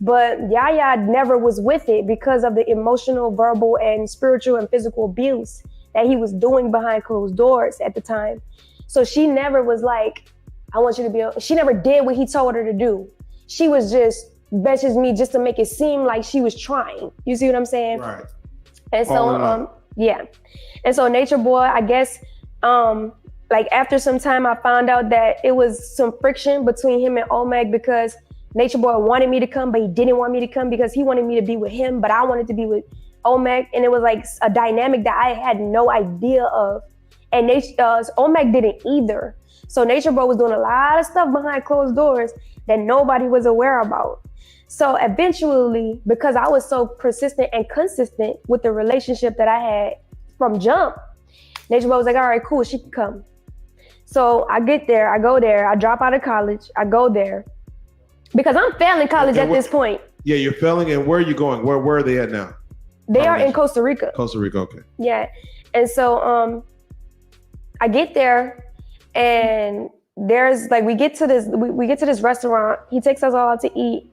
But Yaya never was with it because of the emotional, verbal, and spiritual and physical abuse that he was doing behind closed doors at the time. So she never was like, I want you to be, she never did what he told her to do. She was just messaged me just to make it seem like she was trying. You see what I'm saying? Right. And so, yeah. And so Nature Boy, I guess, like after some time, I found out that it was some friction between him and Omek because Nature Boy wanted me to come, but he didn't want me to come because he wanted me to be with him, but I wanted to be with Omek. And it was like a dynamic that I had no idea of. And Omek didn't either. So Nature Boy was doing a lot of stuff behind closed doors that nobody was aware about. So eventually, because I was so persistent and consistent with the relationship that I had from jump, Nature Boy was like, all right, cool, she can come. So I get there, I go there, I drop out of college, I go there. Because I'm failing college at this point. Yeah, you're failing, and where are you going? Where are they at now? They are in Costa Rica. Costa Rica, okay. Yeah, and so I get there, and there's like we get to this restaurant. He takes us all out to eat,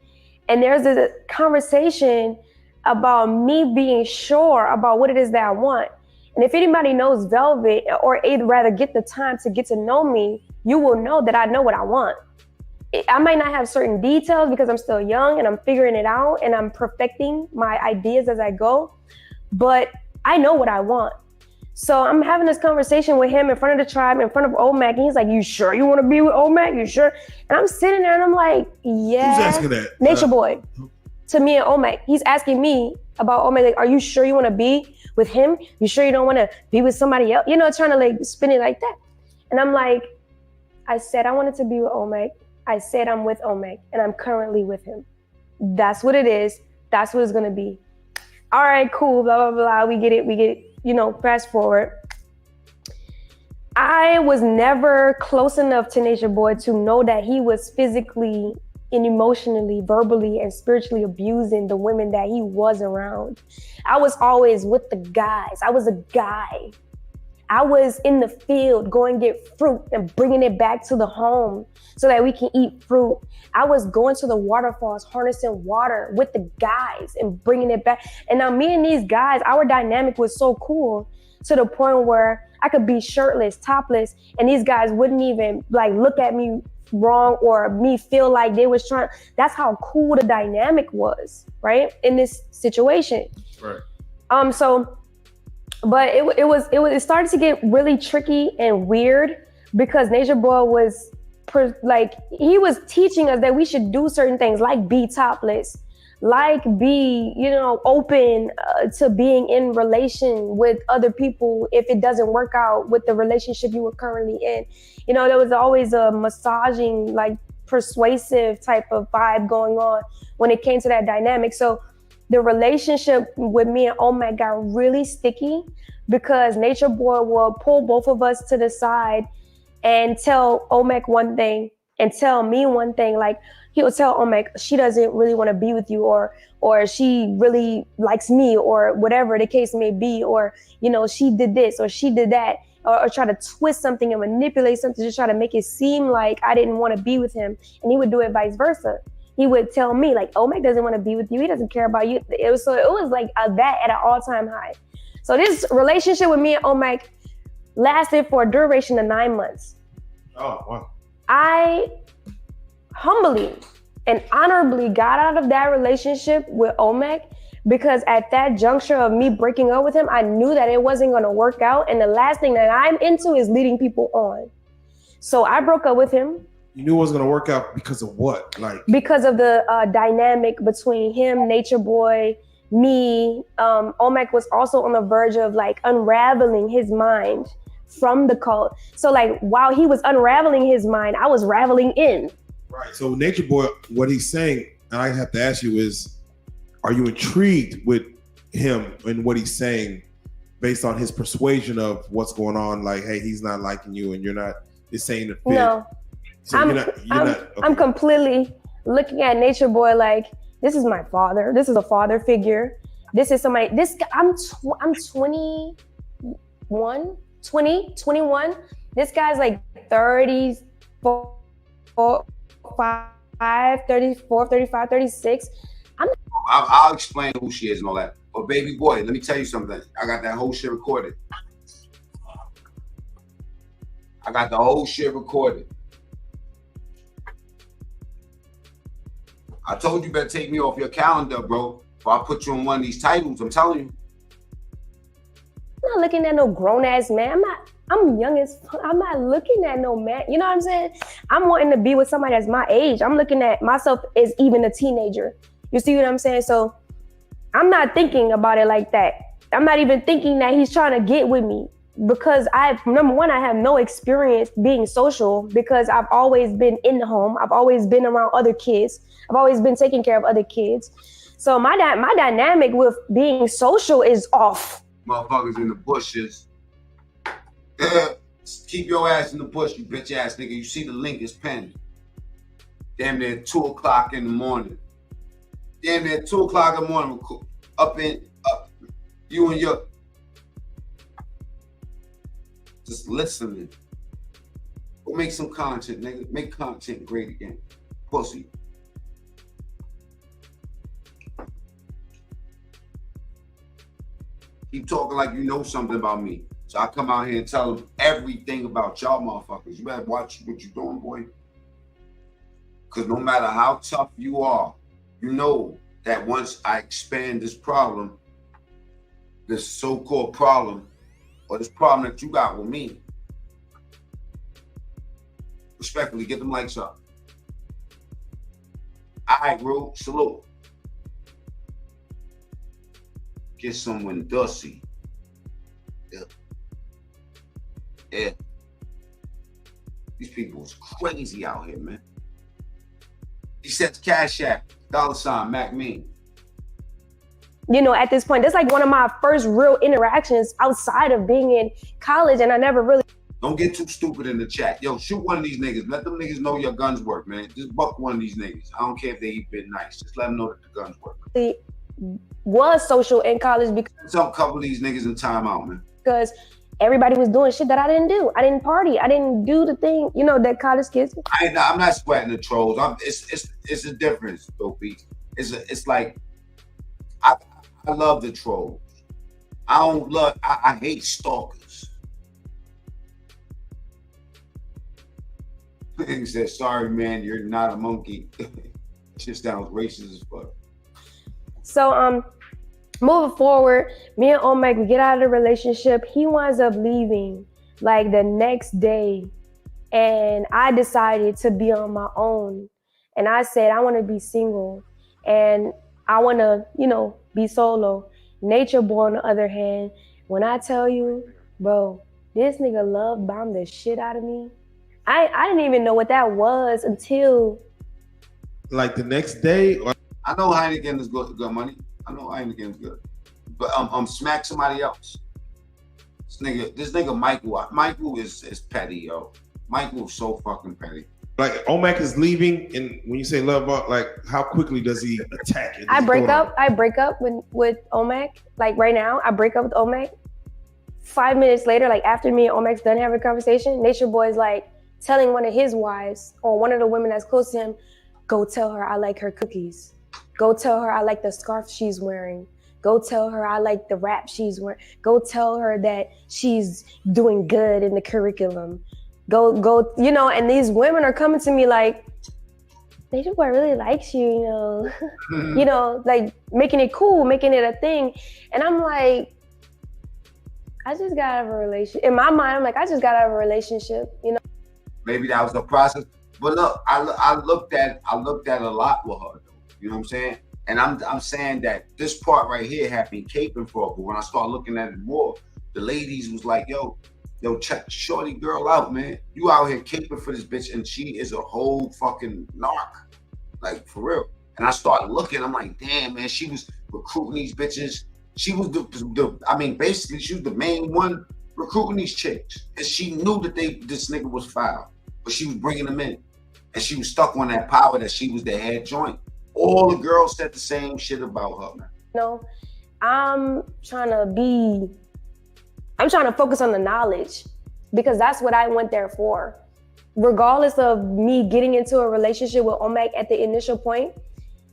And there's a conversation about me being sure about what it is that I want. And if anybody knows Velvet, or rather get the time to get to know me, you will know that I know what I want. I might not have certain details because I'm still young and I'm figuring it out and I'm perfecting my ideas as I go, but I know what I want. So I'm having this conversation with him in front of the tribe, in front of Omac, and he's like, "You sure you want to be with Omac? You sure?" And I'm sitting there and I'm like, "Yeah." Who's asking that? Nature Boy. To me and Omac. He's asking me about Omac, like, "Are you sure you want to be with him? You sure you don't want to be with somebody else?" You know, trying to like spin it like that. And I'm like, I said I wanted to be with Omac. I said I'm with Omac, and I'm currently with him. That's what it is. That's what it's gonna be. All right, cool, blah, blah, blah. We get it. You know, fast forward. I was never close enough to Nature Boy to know that he was physically and emotionally, verbally, and spiritually abusing the women that he was around. I was always with the guys. I was a guy. I was in the field going get fruit and bringing it back to the home so that we can eat fruit. I was going to the waterfalls, harnessing water with the guys and bringing it back. And now me and these guys, our dynamic was so cool to the point where I could be shirtless, topless, and these guys wouldn't even like look at me wrong or me feel like they was trying. That's how cool the dynamic was, right? In this situation. Right. But it started to get really tricky and weird because Nature Boy was he was teaching us that we should do certain things, like be topless, like be, you know, open to being in relation with other people if it doesn't work out with the relationship you were currently in. You know, there was always a massaging, like persuasive type of vibe going on when it came to that dynamic. So the relationship with me and Omac got really sticky because Nature Boy will pull both of us to the side and tell Omac one thing and tell me one thing. Like he'll tell Omac she doesn't really want to be with you, or she really likes me, or whatever the case may be, or, you know, she did this or she did that, or try to twist something and manipulate something to try to make it seem like I didn't want to be with him. And he would do it vice versa. He would tell me like, Omac doesn't want to be with you. He doesn't care about you. It was like that at an all-time high. So this relationship with me and Omac lasted for a duration of 9 months. Oh, wow. I humbly and honorably got out of that relationship with Omac because at that juncture of me breaking up with him, I knew that it wasn't going to work out. And the last thing that I'm into is leading people on. So I broke up with him. You knew it was going to work out because of what? Like because of the dynamic between him, Nature Boy, me. Omac was also on the verge of like unraveling his mind from the cult. So like while he was unraveling his mind, I was raveling in. Right. So Nature Boy, what he's saying, and I have to ask you is, are you intrigued with him and what he's saying based on his persuasion of what's going on? Like, hey, he's not liking you and you're not, it's saying the fit. No. So I'm completely looking at Nature Boy like, this is my father. This is a father figure. This is somebody, I'm 21. This guy's like 34, 34, 35, 36. I'll explain who she is and all that. But baby boy, let me tell you something. I got that whole shit recorded. I told you better take me off your calendar, bro. Or I'll put you on one of these titles. I'm telling you. I'm not looking at no grown ass man. I'm young as fuck. I'm not looking at no man. You know what I'm saying? I'm wanting to be with somebody that's my age. I'm looking at myself as even a teenager. You see what I'm saying? So I'm not thinking about it like that. I'm not even thinking that he's trying to get with me because number one, I have no experience being social because I've always been in the home. I've always been around other kids. I've always been taking care of other kids. So my dynamic with being social is off. Motherfuckers in the bushes. Keep your ass in the bush, you bitch ass nigga. You see the link is pinned. Damn near 2 o'clock in the morning. Damn near 2 o'clock in the morning. Up you and your just listening. Go make some content, nigga. Make content great again. Pussy. Keep talking like you know something about me. So I come out here and tell them everything about y'all motherfuckers. You better watch what you're doing, boy. Because no matter how tough you are, you know that once I expand this problem, this so-called problem, or this problem that you got with me, respectfully, get them likes up. All right, bro, salute. Get someone dusty. Yeah. These people is crazy out here, man. He says Cash App, $ Mac Mean. You know, at this point, that's like one of my first real interactions outside of being in college, and I never really. Don't get too stupid in the chat. Yo, shoot one of these niggas. Let them niggas know your guns work, man. Just buck one of these niggas. I don't care if they eat bit nice. Just let them know that the guns work. Was social in college because some couple of these niggas in timeout, man. Because everybody was doing shit that I didn't do. I didn't party. I didn't do the thing, you know, that college kids. I'm not sweating the trolls. It's a difference, Dopey. It's like I love the trolls. I hate stalkers. He said, sorry, man, you're not a monkey. Shit sounds racist as fuck. So, moving forward, me and Omek, we get out of the relationship. He winds up leaving like the next day. And I decided to be on my own. And I said, I want to be single. And I want to, you know, be solo. Nature Boy, on the other hand, when I tell you, bro, this nigga love bombed the shit out of me. I didn't even know what that was until like the next day. I know Heineken is good money. I know Heineken is good. But smack somebody else. This nigga Michael is petty, yo. Michael is so fucking petty. Like Omek is leaving, and when you say love, like how quickly does he attack it? I break up with Omek. Like right now, I break up with Omek. 5 minutes later, like after me and Omek's done having a conversation, Nature Boy's like telling one of his wives or one of the women that's close to him, go tell her I like her cookies. Go tell her I like the scarf she's wearing. Go tell her I like the wrap she's wearing. Go tell her that she's doing good in the curriculum. Go, you know, and these women are coming to me like, Nature Boy really likes you, you know. You know, like making it cool, making it a thing. And I'm like, I just got out of a relationship. In my mind, I'm like, I just got out of a relationship, you know. Maybe that was the process. But look, I looked at a lot with her, you know what I'm saying? And I'm saying that this part right here had been caping for her, but when I start looking at it more, the ladies was like, yo, check shorty girl out, man. You out here caping for this bitch, and she is a whole fucking narc, like for real. And I started looking, I'm like, damn, man, she was recruiting these bitches. She was basically she was the main one recruiting these chicks, and she knew that this nigga was foul, but she was bringing them in, and she was stuck on that power that she was the head joint. All the girls said the same shit about her, man. You know, I'm trying to focus on the knowledge because that's what I went there for. Regardless of me getting into a relationship with Omek at the initial point,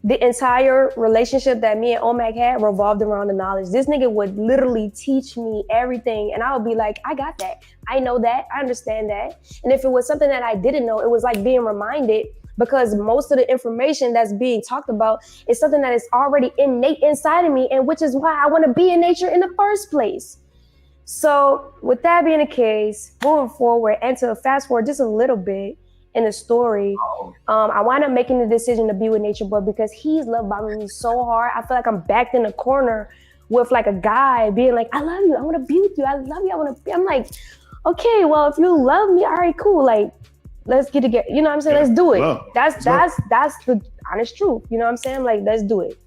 the entire relationship that me and Omek had revolved around the knowledge. This nigga would literally teach me everything, and I would be like, I got that. I know that. I understand that. And if it was something that I didn't know, it was like being reminded, because most of the information that's being talked about is something that is already innate inside of me, and which is why I want to be in nature in the first place. So with that being the case, moving forward and to fast forward just a little bit in the story, I wound up making the decision to be with Nature Boy because he's love bombing me so hard. I feel like I'm backed in a corner with like a guy being like, I love you, I want to be with you, I love you, I want to be. I'm like, okay, well, if you love me, all right, cool, like, let's get together. You know what I'm saying? Let's do it. Love. That's the honest truth. You know what I'm saying? Like, let's do it.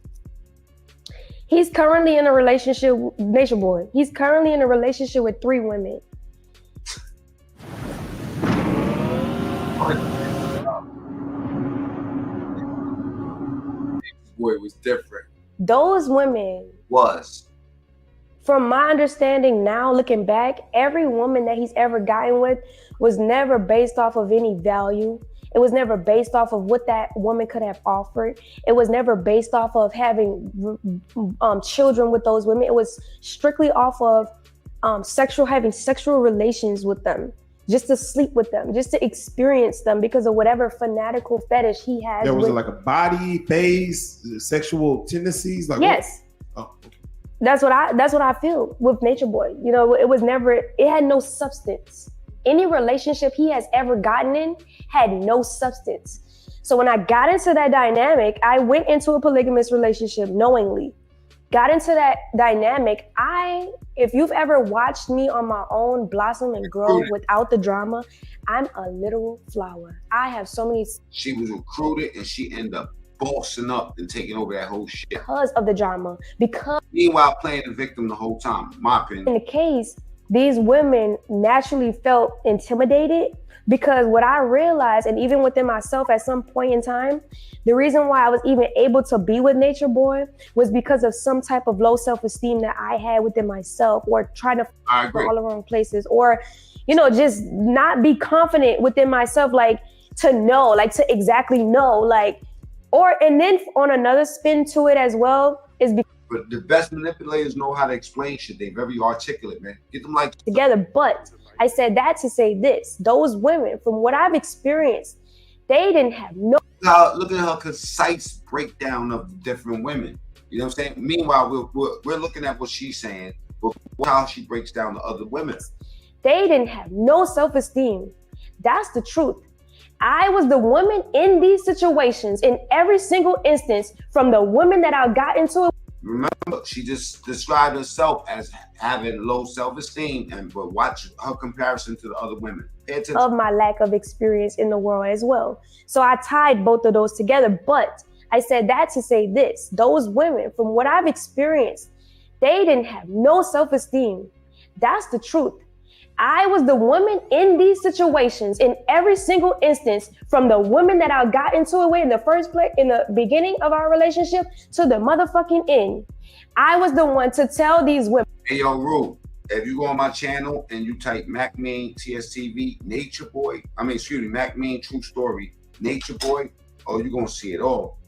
He's currently in a relationship, Nature Boy. He's currently in a relationship with 3 women. Boy, it was different. Those women was. From my understanding now, looking back, every woman that he's ever gotten with was never based off of any value. It was never based off of what that woman could have offered. It was never based off of having children with those women. It was strictly off of having sexual relations with them, just to sleep with them, just to experience them because of whatever fanatical fetish he has. There was like a body, face, sexual tendencies. Like yes. What? Oh, okay. That's what I feel with Nature Boy. You know, it had no substance. Any relationship he has ever gotten in had no substance. So when I got into that dynamic, I went into a polygamous relationship knowingly. Got into that dynamic. If you've ever watched me on my own blossom and grow without the drama, I'm a literal flower. I have so many. She was recruited and she ended up bossing up and taking over that whole shit. Because of the drama. Meanwhile, playing the victim the whole time, my opinion. In the case, these women naturally felt intimidated because what I realized, and even within myself at some point in time, the reason why I was even able to be with Nature Boy was because of some type of low self-esteem that I had within myself, or trying to go all the wrong places, or, you know, just not be confident within myself, like to exactly know, and then on another spin to it as well is because but the best manipulators know how to explain shit. They're very articulate, man. Get them like together. But I said that to say this: those women, from what I've experienced, they didn't have no. Look at her concise breakdown of the different women. You know what I'm saying? Meanwhile, we're looking at what she's saying, but how she breaks down the other women. They didn't have no self-esteem. That's the truth. I was the woman in these situations in every single instance, from the women that I got into it. Remember, she just described herself as having low self-esteem, but watch her comparison to the other women. Of my lack of experience in the world as well. So I tied both of those together, but I said that to say this: those women, from what I've experienced, they didn't have no self-esteem. That's the truth. I was the woman in these situations in every single instance, from the women that I got into it with in the first place, in the beginning of our relationship, to the motherfucking end. I was the one to tell these women. Hey, yo, Rue, if you go on my channel and you type Mac Mean TSTV Nature Boy, Mac Mean True Story Nature Boy, you're gonna see it all.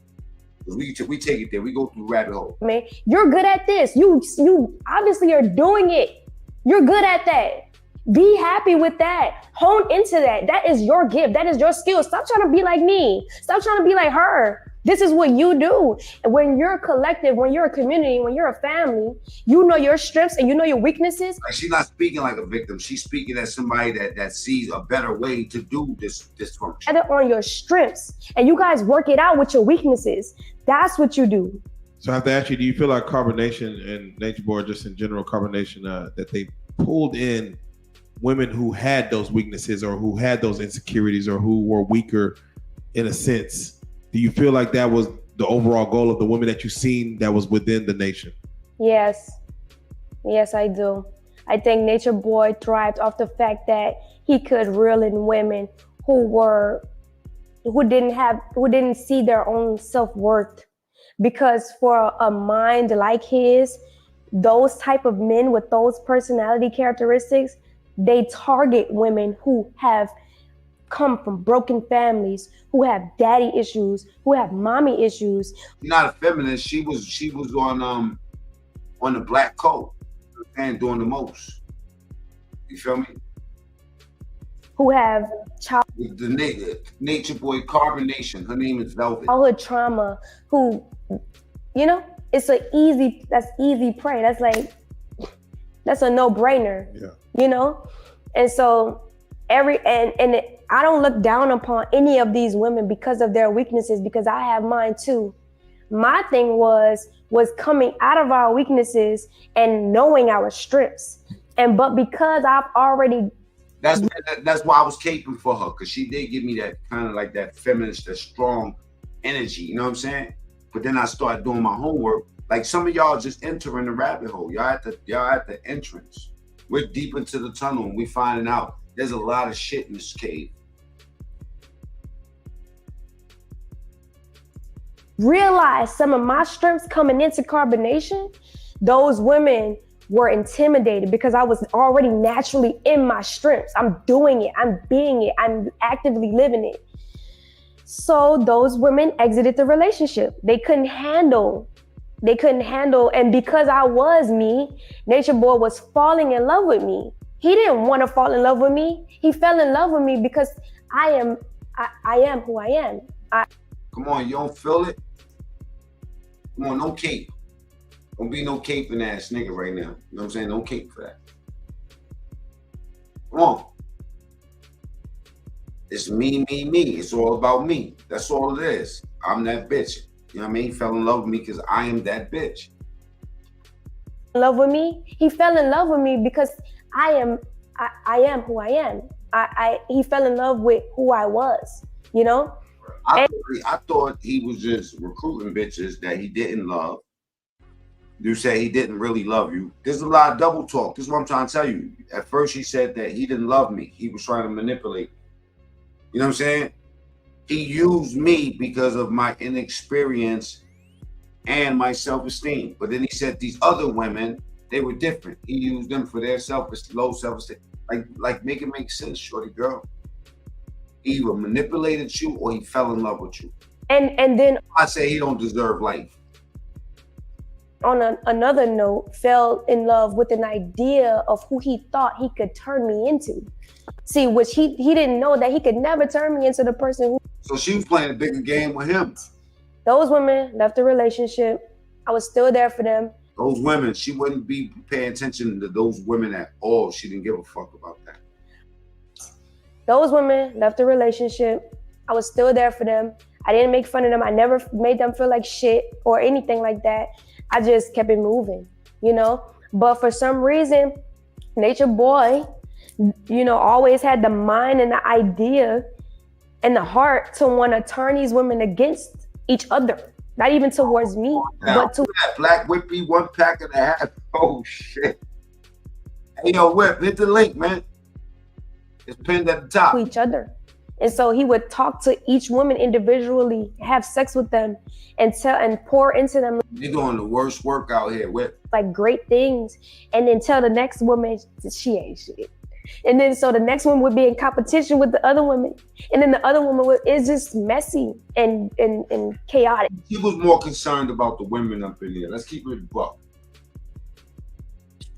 We take it there. We go through rabbit hole. Man, you're good at this. You obviously are doing it. You're good at that. Be happy with that. Hone into that. That is your gift. That is your skill. Stop trying to be like me. Stop trying to be like her. This is what you do. And when you're a collective, when you're a community, when you're a family, you know your strengths and you know your weaknesses. Like, she's not speaking like a victim. She's speaking as somebody that sees a better way to do this function. Either on your strengths, and you guys work it out with your weaknesses. That's what you do. So I have to ask you, do you feel like Carbonation and Nature Boy, just in general, Carbonation, that they pulled in women who had those weaknesses or who had those insecurities or who were weaker in a sense? Do you feel like that was the overall goal of the women that you've seen that was within the nation? Yes, I do. I think Nature Boy thrived off the fact that he could reel in women who didn't see their own self-worth. Because for a mind like his, those type of men with those personality characteristics, they target women who have come from broken families, who have daddy issues, who have mommy issues. She's not a feminist. She was on the black coat and doing the most. You feel me? Who have the Nature Boy Carbonation. Her name is Velvet. Childhood trauma. Who, you know, that's easy prey. That's a no-brainer. Yeah. You know, and so I don't look down upon any of these women because of their weaknesses, because I have mine too. My thing was coming out of our weaknesses and knowing our strengths. But because I've already. That's why I was caping for her, because she did give me that kind of like that feminist, that strong energy. You know what I'm saying? But then I started doing my homework. Like, some of y'all just entering the rabbit hole. Y'all at the entrance. We're deep into the tunnel and we finding out there's a lot of shit in this cave. Realize some of my strengths coming into Carbonation, those women were intimidated because I was already naturally in my strengths. I'm doing it. I'm being it. I'm actively living it. So those women exited the relationship. They couldn't handle, and because I was me, Nature Boy was falling in love with me. He didn't want to fall in love with me. He fell in love with me because I am who I am. Come on, you don't feel it? Come on, no cape. Don't be no caping ass nigga right now. You know what I'm saying? No cape for that. Come on. It's me, me, me. It's all about me. That's all it is. I'm that bitch. You know what I mean? He fell in love with me because I am that bitch. Love with me. He fell in love with me because I am who I am. He fell in love with who I was, you know? I thought he was just recruiting bitches that he didn't love. You say he didn't really love you. There's a lot of double talk. This is what I'm trying to tell you. At first he said that he didn't love me. He was trying to manipulate. You know what I'm saying? He used me because of my inexperience and my self-esteem. But then he said these other women, they were different. He used them for their low self-esteem. Like make it make sense, shorty girl. He either manipulated you or he fell in love with you. And then I say he don't deserve life. On another note, fell in love with an idea of who he thought he could turn me into. See, which he didn't know that he could never turn me into the person who. So she was playing a bigger game with him. Those women left the relationship. I was still there for them. Those women, she wouldn't be paying attention to those women at all. She didn't give a fuck about that. Those women left the relationship. I was still there for them. I didn't make fun of them. I never made them feel like shit or anything like that. I just kept it moving, you know? But for some reason, Nature Boy, you know, always had the mind and the idea and the heart to want to turn these women against each other. Not even towards me, but to that Black Whippy 1 pack and a half. Oh shit. Hey yo, Whip, hit the link, man. It's pinned at the top. To each other. And so he would talk to each woman individually, have sex with them, and pour into them. You're doing the worst work out here, Whip. Like great things, and then tell the next woman she ain't shit. And then so the next one would be in competition with the other woman, and then the other woman is just messy and chaotic. He was more concerned about the women up in here. Let's keep it a buck.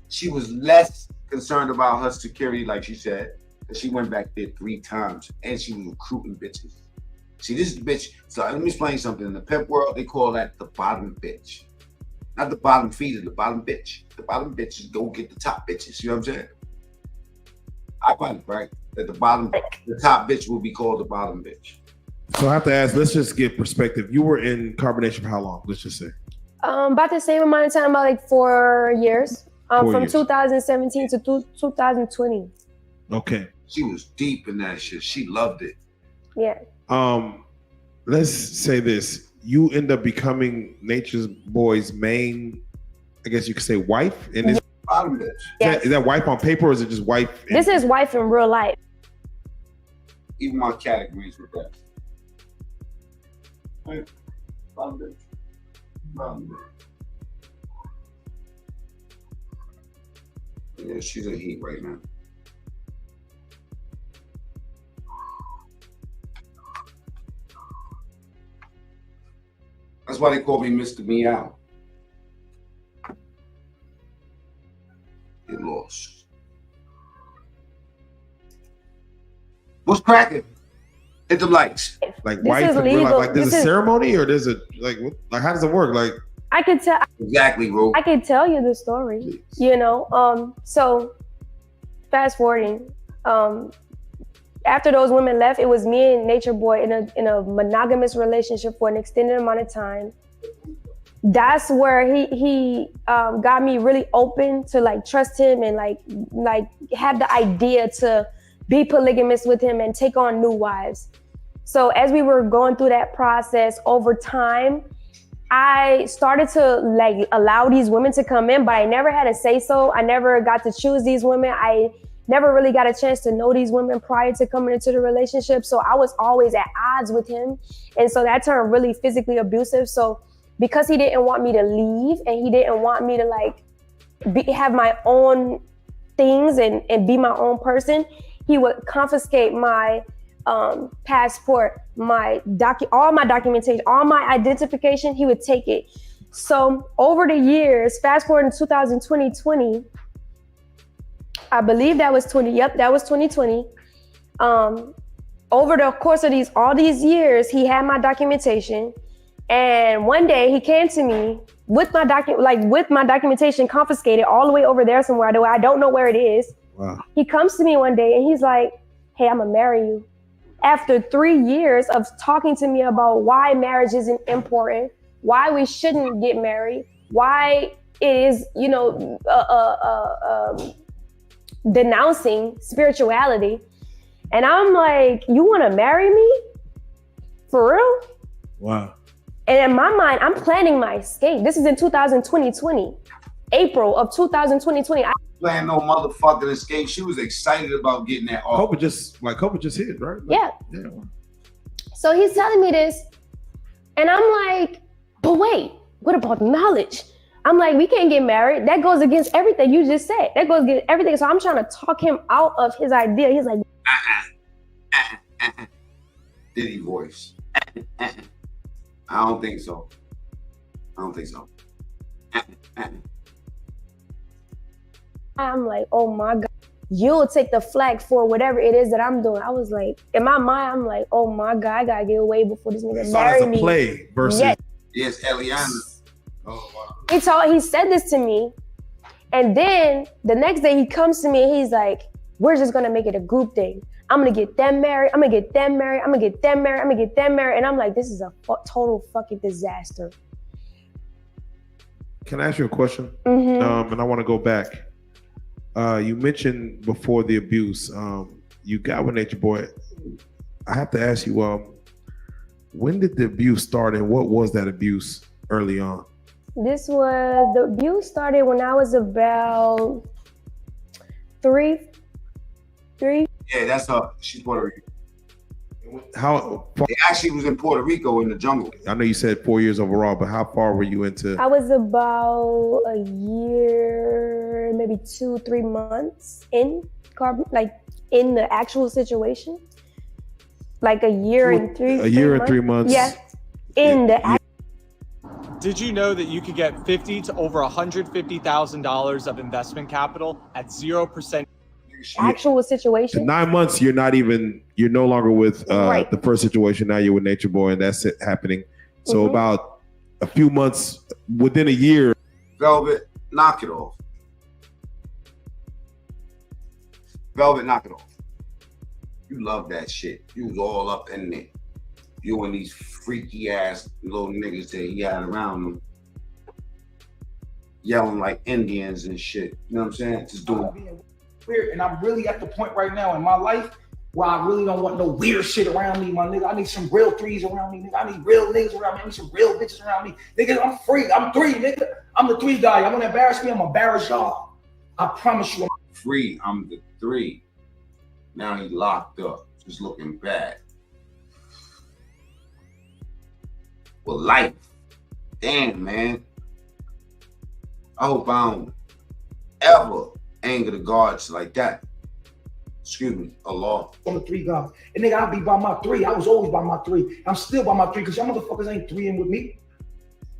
She was less concerned about her security, like she said. She went back there 3 times and she was recruiting bitches. See, this is the bitch. So let me explain something. In the pimp world, they call that the bottom bitch. Not the bottom feeder, the bottom bitch. The bottom bitches go get the top bitches. You know what I'm saying? I find it right that the top bitch will be called the bottom bitch. So I have to ask, let's just get perspective. You were in carbonation for how long? Let's just say. About the same amount of time, about like 4 years. From 2017 to 2020. Okay. She was deep in that shit. She loved it. Yeah. Let's say this. You end up becoming Nature's Boy's main, I guess you could say, wife. And is bottom bitch. Yes. Is that wife on paper or is it just wife? This is wife in real life. Even my cat agrees with that. Right. Bottom bitch. Bottom bitch. Yeah, she's in heat right now. That's why they call me Mr. Meow. Get lost. What's cracking? Hit them lights. Like wife in real life. Like there's a ceremony or there's a like how does it work? Like I could tell exactly, bro. I could tell you the story. Please. You know, so fast forwarding, after those women left, it was me and Nature Boy in a monogamous relationship for an extended amount of time. That's where he got me really open to like trust him and like have the idea to be polygamous with him and take on new wives. So as we were going through that process over time, I started to like allow these women to come in, but I never had a say so. I never got to choose these women. I never really got a chance to know these women prior to coming into the relationship. So I was always at odds with him. And so that turned really physically abusive. So because he didn't want me to leave and he didn't want me to like have my own things and be my own person, he would confiscate my passport, all my documentation, all my identification, he would take it. So over the years, fast forward in 2020, I believe that was 2020. Over the course of all these years, he had my documentation. And one day he came to me with my documentation confiscated all the way over there somewhere. I don't know where it is. Wow. He comes to me one day and he's like, hey, I'm gonna marry you. After 3 years of talking to me about why marriage isn't important, why we shouldn't get married, why it is, denouncing spirituality. And I'm like, you wanna marry me? For real? Wow. And in my mind, I'm planning my escape. This is in 2020, April of 2020. I Plan no motherfucking escape. She was excited about getting that off. COVID just hit, right? Yeah. So he's telling me this, and I'm like, but wait, what about knowledge? I'm like, we can't get married. That goes against everything you just said. That goes against everything. So I'm trying to talk him out of his idea. He's like, Diddy voice. I don't think so. I'm like, oh my God, you'll take the flag for whatever it is that I'm doing. I was like, in my mind, I'm like, oh my God, I gotta get away before this nigga marry me. As a play versus. Yes, Eliana. Oh, wow. He said this to me. And then the next day he comes to me and he's like, we're just gonna make it a group thing. I'm gonna get them married. I'm gonna get them married. I'm gonna get them married. I'm gonna get them married. And I'm like, this is a total fucking disaster. Can I ask you a question? Mm-hmm. And I want to go back. You mentioned before the abuse, you got with Nature Boy. I have to ask you, when did the abuse start and what was that abuse early on? The abuse started when I was about three. Yeah, that's her. She's Puerto Rican. It actually was in Puerto Rico in the jungle. I know you said 4 years overall, but how far were you into? I was about a year, maybe 2-3 months in the actual situation. Like a year and 3 months. Yeah. Did you know that you could get $50,000 to over $150,000 of investment capital at 0%? Actual situation. 9 months, you're no longer with the first situation. Now you're with Nature Boy, and that's it happening. So about a few months, within a year. Velvet, knock it off. Velvet, knock it off. You love that shit. You was all up in there. You and these freaky ass little niggas that he had around him, yelling like Indians and shit. You know what I'm saying? Just doing weird, and I'm really at the point right now in my life where I really don't want no weird shit around me, my nigga. I need some real threes around me, nigga. I need real niggas around me. I need some real bitches around me. Nigga, I'm free. I'm three, nigga. I'm the three guy. Y'all wanna embarrass me? I'm gonna embarrass y'all. I promise you. I'm free. I'm the three. Now he locked up, just looking bad. Well, life. Damn, man. I hope I don't ever anger the gods like that. Excuse me, Allah. I'm a three guy. And nigga, I'll be by my three. I was always by my three. I'm still by my three because y'all motherfuckers ain't threeing with me.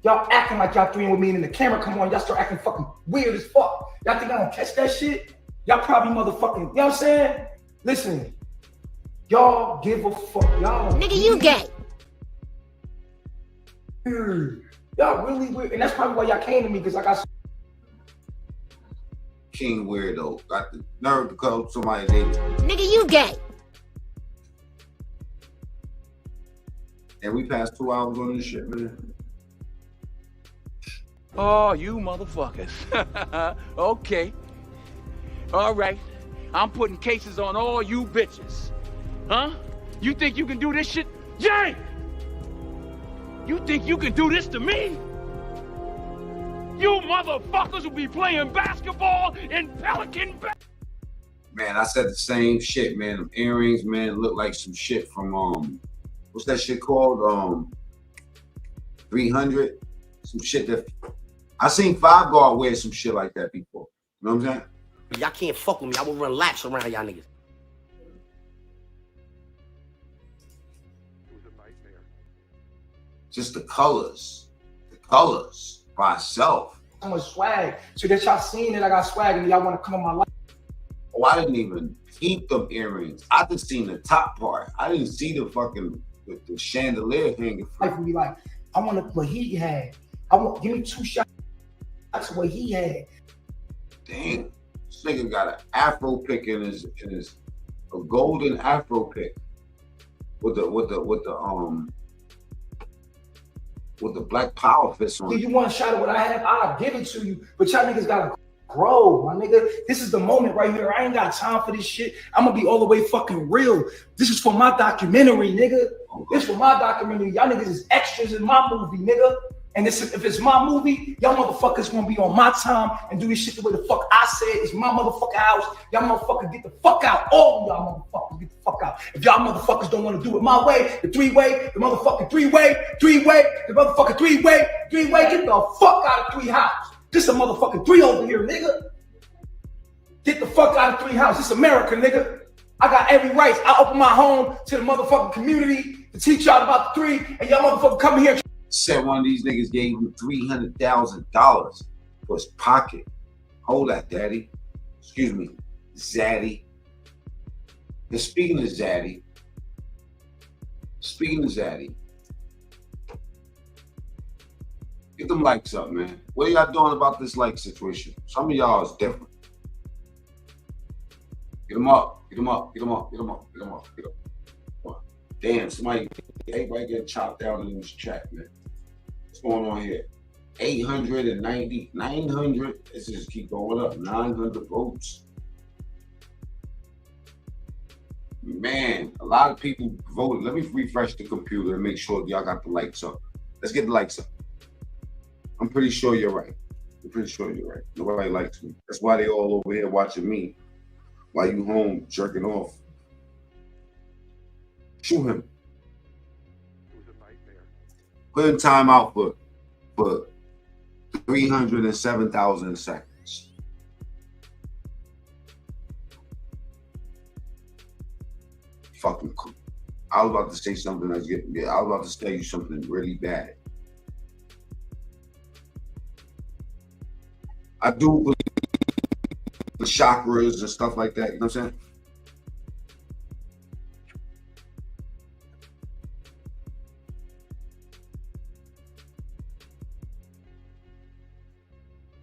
Y'all acting like y'all threeing with me, and then the camera come on, y'all start acting fucking weird as fuck. Y'all think I don't catch that shit? Y'all probably motherfucking, you know what I'm saying? Listen, y'all give a fuck. Y'all. Nigga, you gay. Y'all really weird. And that's probably why y'all came to me, because I got King weirdo. Got the nerve to call somebody name. Nigga, you gay. And we passed 2 hours on this shit, man. Oh, you motherfuckers. Okay. All right. I'm putting cases on all you bitches. Huh? You think you can do this shit? Jay! You think you can do this to me? You motherfuckers will be playing basketball in Pelican Bay. Man, I said the same shit, man. Them earrings, man, look like some shit from what's that shit called? 300. Some shit that I seen Five Guard wear some shit like that before. You know what I'm saying? Y'all can't fuck with me. I will run laps around y'all niggas. Just the colors by itself. So much swag. So that y'all seen that I got swag and y'all want to come on my life. Oh, I didn't even peep them earrings. I just seen the top part. I didn't see the fucking the chandelier hanging. Life would be like, I want what he had. Give me 2 shots. That's what he had. Damn, this nigga got an afro pick in his a golden afro pick with the black power fist on. If you want a shot of what I have, I'll give it to you. But y'all niggas gotta grow, my nigga. This is the moment right here. I ain't got time for this shit. I'm gonna be all the way fucking real. This is for my documentary, nigga. This is for my documentary. Y'all niggas is extras in my movie, nigga. And if it's my movie, y'all motherfuckers gonna be on my time and do this shit the way the fuck I said. It's my motherfucking house. Y'all motherfuckers get the fuck out. All of y'all motherfuckers get the fuck out. If y'all motherfuckers don't want to do it my way, the three-way, the motherfucking three-way, the motherfucking three-way, get the fuck out of 3 house. This a motherfucking 3 over here, nigga. Get the fuck out of 3 house. This America, nigga. I got every right. I open my home to the motherfucking community to teach y'all about the 3, and y'all motherfuckers come here. Said one of these niggas gave him $300,000 for his pocket. Hold that, daddy. Excuse me, Zaddy. And speaking of Zaddy, get them likes up, man. What are y'all doing about this like situation? Some of y'all is different. Get them up. Damn, everybody getting chopped out in this chat, man. What's going on here? 890, 900. Let's just keep going up. 900 votes. Man, a lot of people voted. Let me refresh the computer and make sure y'all got the likes up. Let's get the likes up. I'm pretty sure you're right. Nobody likes me. That's why they all over here watching me while you home jerking off. Shoot him. Put in time out for 307,000 seconds. Fucking cool. I was about to say something that's getting good. I was about to tell you something really bad. I do believe the chakras and stuff like that. You know what I'm saying?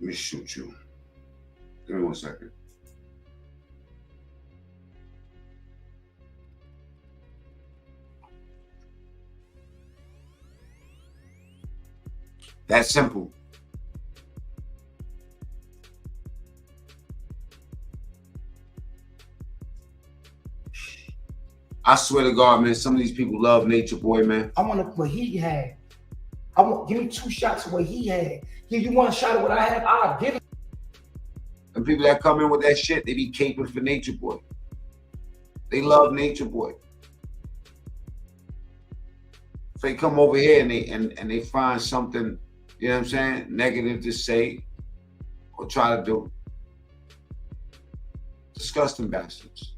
Let me shoot you. Give me 1 second. That's simple. I swear to God, man, some of these people love Nature Boy, man. I want what he had. Give me 2 shots of what he had. You want a shot of what I have, I'll give it. And people that come in with that shit, they be caping for Nature Boy. They love Nature Boy. So they come over here and they find something, you know what I'm saying, negative to say or try to do. Disgusting bastards.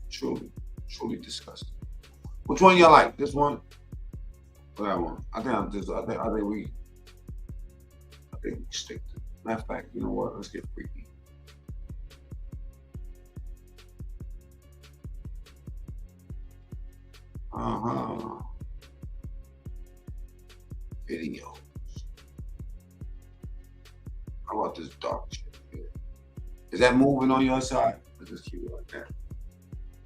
Truly disgusting. Which one y'all like? This one or that one? I think we stick to it. Matter of fact, you know what? Let's get freaky. Videos. How about this dark shit here? Is that moving on your side? Let's just keep it like that.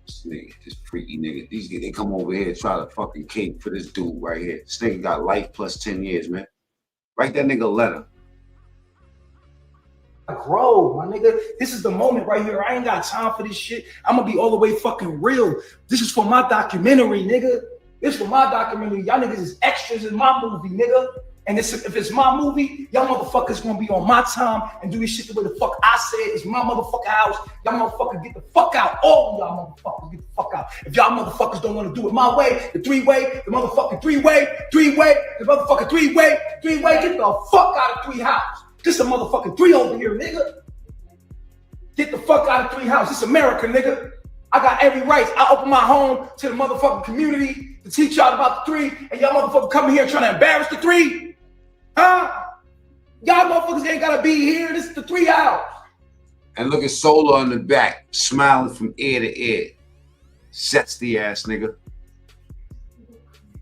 This nigga, this freaky nigga. These niggas, they come over here and try to fucking cape for this dude right here. This nigga got life plus 10 years, man. Write that nigga a letter. Grow, my nigga. This is the moment right here. I ain't got time for this shit. I'm gonna be all the way fucking real. This is for my documentary, nigga. This is for my documentary. Y'all niggas is extras in my movie, nigga. And if it's my movie, y'all motherfuckers gonna be on my time and do this shit the way the fuck I said. It's my motherfucking house. Y'all motherfuckers get the fuck out. All of y'all motherfuckers get the fuck out. If y'all motherfuckers don't want to do it my way, the three-way, the motherfucking three-way, the motherfucking three-way, get the fuck out of 3 house. This a motherfucking 3 over here, nigga. Get the fuck out of 3 house. This America, nigga. I got every right. I open my home to the motherfucking community to teach y'all about the three, and y'all motherfuckers coming here trying to embarrass the three? Huh? Y'all motherfuckers ain't gotta be here. This is the 3 hours. And look at Solar on the back, smiling from ear to ear. Sets the ass nigga.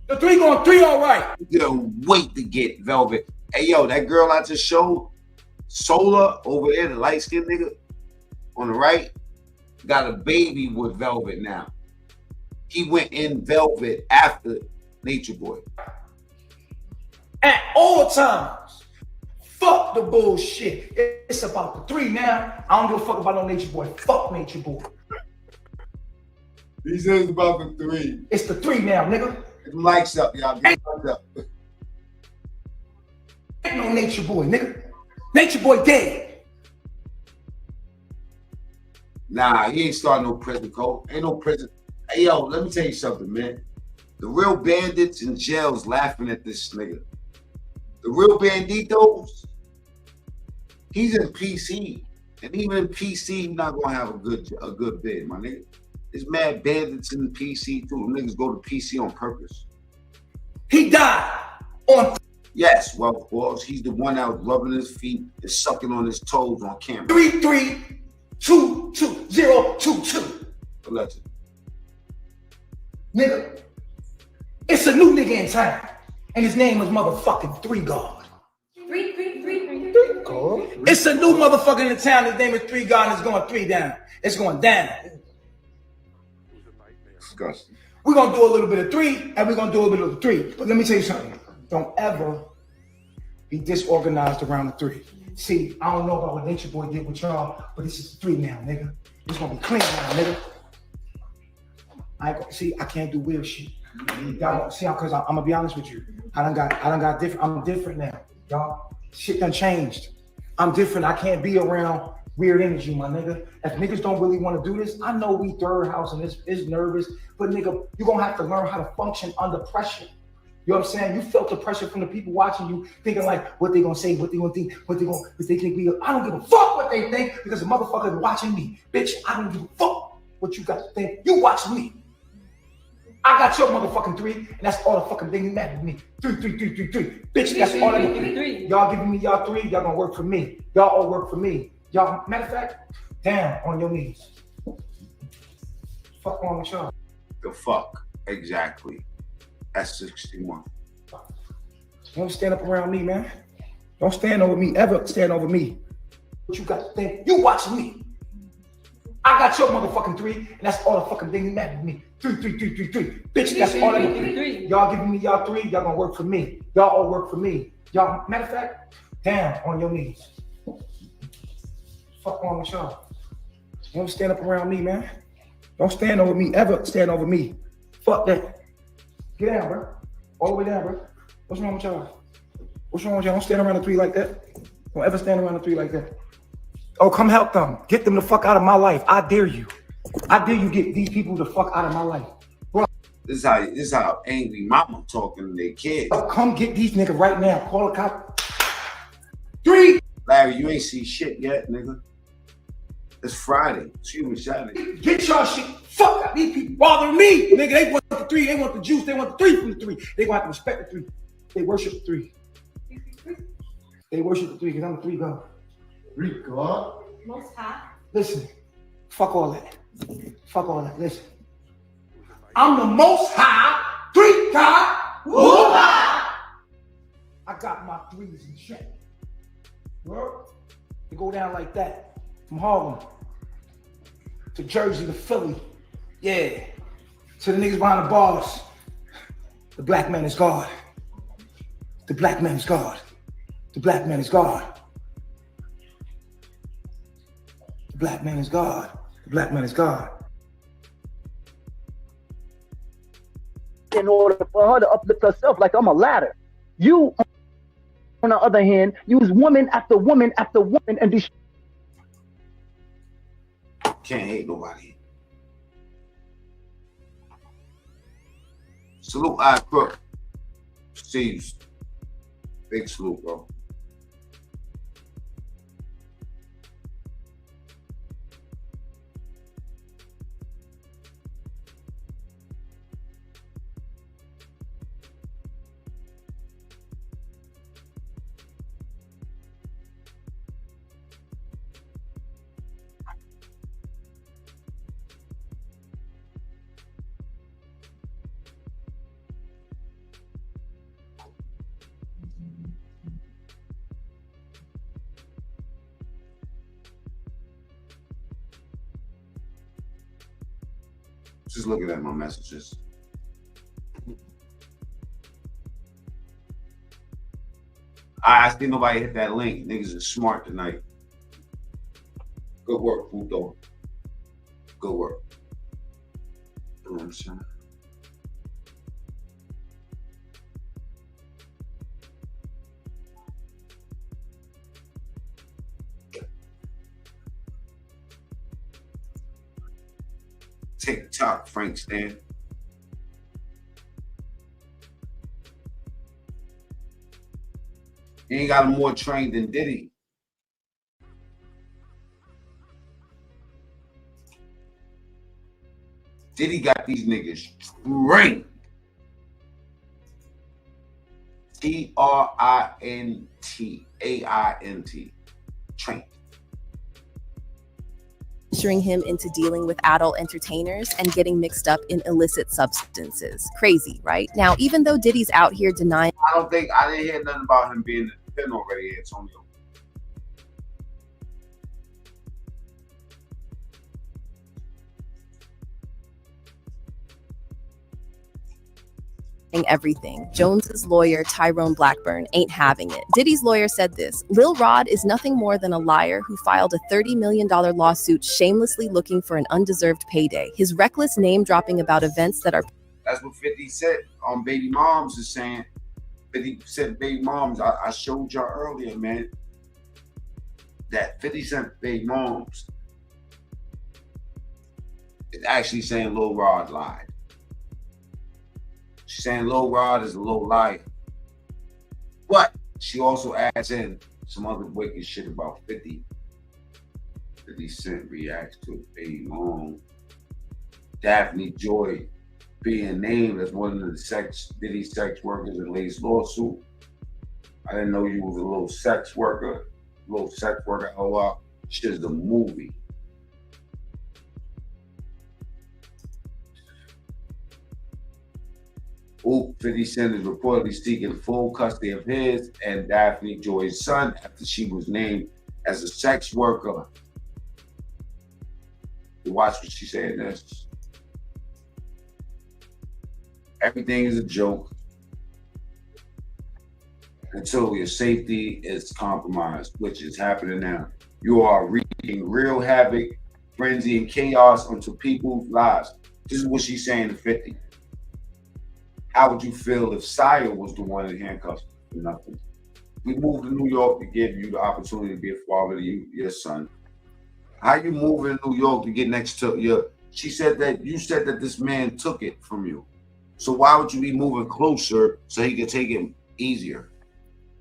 The 3 going 3 all right. Yo, wait to get Velvet. Hey, yo, that girl I just showed, Solar over there, the light-skinned nigga on the right, got a baby with Velvet now. He went in Velvet after Nature Boy. At all times. Fuck the bullshit. It's about the 3 now. I don't give a fuck about no Nature Boy. Fuck Nature Boy. He says about the 3. It's the 3 now, nigga. Get the lights up, y'all. Get the lights up. Ain't no Nature Boy, nigga. Nature Boy dead. Nah, he ain't starting no prison code. Ain't no prison. Hey, yo, let me tell you something, man. The real bandits in jails laughing at this nigga. The real banditos, he's in PC. And even in PC, he's not gonna have a good bid, my nigga. There's mad bandits in the PC too. The niggas go to PC on purpose. He died on. Yes, well, of course, he's the one that was rubbing his feet and sucking on his toes on camera. 3-3-2-2-0-2-2. Allegedly. Nigga, it's a new nigga in town, and his name is motherfucking 3 God. It's a new motherfucker in town. His name is 3 God, and it's going 3 down. It's going down. Disgusting. We're gonna do a little bit of 3, and we're gonna do a bit of 3. But let me tell you something. Don't ever be disorganized around the 3. See, I don't know about what Nature Boy did with y'all, but this is the 3 now, nigga. It's gonna be clean now, nigga. I can't do weird shit. Y'all see how, cause I'm gonna be honest with you. I done got different. I'm different now, y'all. Shit done changed. I'm different. I can't be around weird energy, my nigga. If niggas don't really want to do this, I know we third house and it's nervous, but nigga, you're gonna have to learn how to function under pressure. You know what I'm saying? You felt the pressure from the people watching you, thinking like, what they gonna say, what they gonna think, what they think we. I don't give a fuck what they think because the motherfucker is watching me, bitch. I don't give a fuck what you got to think. You watch me. I got your motherfucking 3, and that's all the fucking thing you matter to me. 3, 3, 3, 3, 3. Bitch, that's all I need. Y'all giving me y'all 3, y'all gonna work for me. Y'all all work for me. Y'all, matter of fact, down on your knees. Fuck wrong with y'all? The fuck, exactly. That's 61. Don't stand up around me, man. Don't stand over me, ever stand over me. What you got to think? You watching me. I got your motherfucking 3, and that's all the fucking thing you matter to me. 3, 3, 3, 3, 3. Bitch, that's all I need. Y'all giving me y'all 3, y'all gonna work for me. Y'all all work for me. Y'all, matter of fact, down on your knees. Fuck wrong with y'all? Don't stand up around me, man. Don't stand over me, ever stand over me. Fuck that. Get down, bro. All the way down, bro. What's wrong with y'all? What's wrong with y'all? Don't stand around the 3 like that. Don't ever stand around the 3 like that. Oh, come help them. Get them the fuck out of my life. I dare you. I dare you get these people the fuck out of my life. Bro. This is how angry mama talking to their kids. Oh, come get these niggas right now. Call a cop. 3. Larry, you ain't see shit yet, nigga. It's Friday. Excuse me, Saturday. Get y'all shit. Fuck these people bothering me. Nigga, they want the 3. They want the juice. They want the 3 from the 3. They gonna have to respect the 3. They worship the 3. They worship the 3 because I'm the 3 God. 3 God? Most high. Listen, fuck all that. Fuck all that. Listen. I'm the most high 3 God. Woo-ha! I got my 3s in check. Word? They go down like that. From Harlem to Jersey to Philly. Yeah. To the niggas behind the bars. The black man is God. The black man is God. The black man is God. The black man is God. The black man is God. In order for her to uplift herself like I'm a ladder. You, on the other hand, use woman after woman after woman and destroy. Can't hate nobody. Salute, I Crook. Steve's. Big salute, bro. Just looking at my messages. I see nobody hit that link. Niggas are smart tonight. Good work, Puto. Good work. You know what I'm saying? TikTok, Frank Stan. He ain't got more trained than Diddy. Diddy got these niggas trained. TRINTAINT. Trained. Pressuring him into dealing with adult entertainers and getting mixed up in illicit substances. Crazy, right? Now, even though Diddy's out here denying... I didn't hear nothing about him being in the pen already, Antonio. everything. Jones's lawyer, Tyrone Blackburn, ain't having it. Diddy's lawyer said this: Lil Rod is nothing more than a liar who filed a $30 million lawsuit shamelessly looking for an undeserved payday. His reckless name dropping about events that are... That's what 50 said on Baby Moms is saying. 50 said Baby Moms. I showed y'all earlier, man, that 50 Cent Baby Moms is actually saying Lil Rod lied. She's saying Lil Rod is a little liar. But she also adds in some other wicked shit about 50. 50 Cent reacts to Baby Mom. DAPHNE Joy being named as one of the Diddy sex workers in latest lawsuit. I didn't know you was a little sex worker. Oh, wow. Shit is a movie. Ooh, 50 Cent is reportedly seeking full custody of his and DAPHNE Joy's son after she was named as a sex worker. You watch what she said this. Everything is a joke until your safety is compromised, which is happening now. You are wreaking real havoc, frenzy, and chaos onto people's lives. This is what she's saying to 50. How would you feel if Sire was the one in handcuffs for nothing? We moved to New York to give you the opportunity to be a father to your son. How you move in New York to get next to your... She said that you said that this man took it from you. So why would you be moving closer so he could take it easier?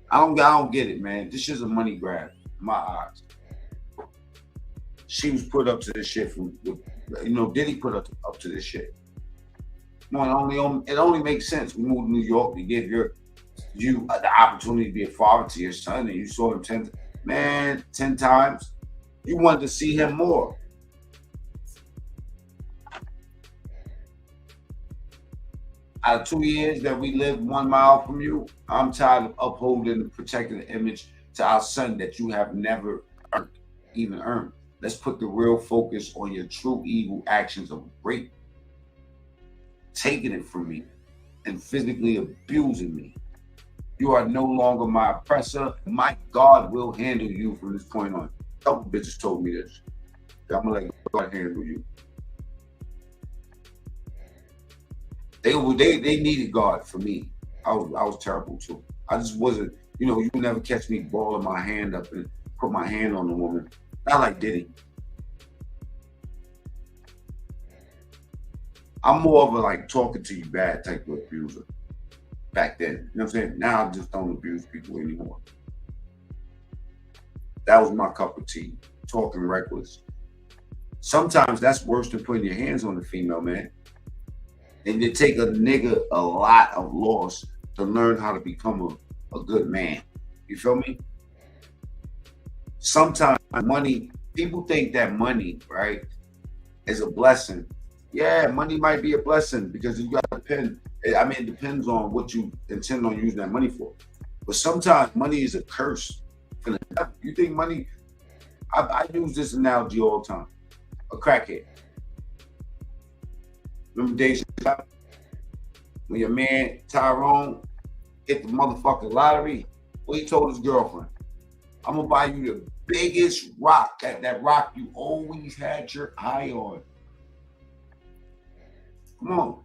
I don't get it, man. This is a money grab in my eyes. She was put up to this shit from, Diddy put up to this shit. No, it only makes sense. We moved to New York to give you the opportunity to be a father to your son, and you saw him 10 times. You wanted to see him more. Out of 2 years that we lived 1 mile from you, I'm tired of upholding and protecting the image to our son that you have never even earned. Let's put the real focus on your true evil actions of rape, taking it from me, and physically abusing me. You are no longer my oppressor. My God will handle you from this point on. A couple bitches told me this. I'm gonna let God handle you. They needed God for me. I was terrible too. I just wasn't, you would never catch me balling my hand up and put my hand on the woman. Not like Diddy. I'm more of a like talking to you bad type of abuser back then. You know what I'm saying? Now I just don't abuse people anymore. That was my cup of tea, talking reckless. Sometimes that's worse than putting your hands on the female, man. And it take a nigga a lot of loss to learn how to become a good man. You feel me? Sometimes people think that money, right, is a blessing. Yeah, money might be a blessing because you got to depend. I mean, it depends on what you intend on using that money for. But sometimes money is a curse. You think money, I use this analogy all the time. A crackhead. Remember Deja? When your man Tyrone hit the motherfucking lottery, what he told his girlfriend? I'm gonna buy you the biggest rock, that rock you always had your eye on. Come on.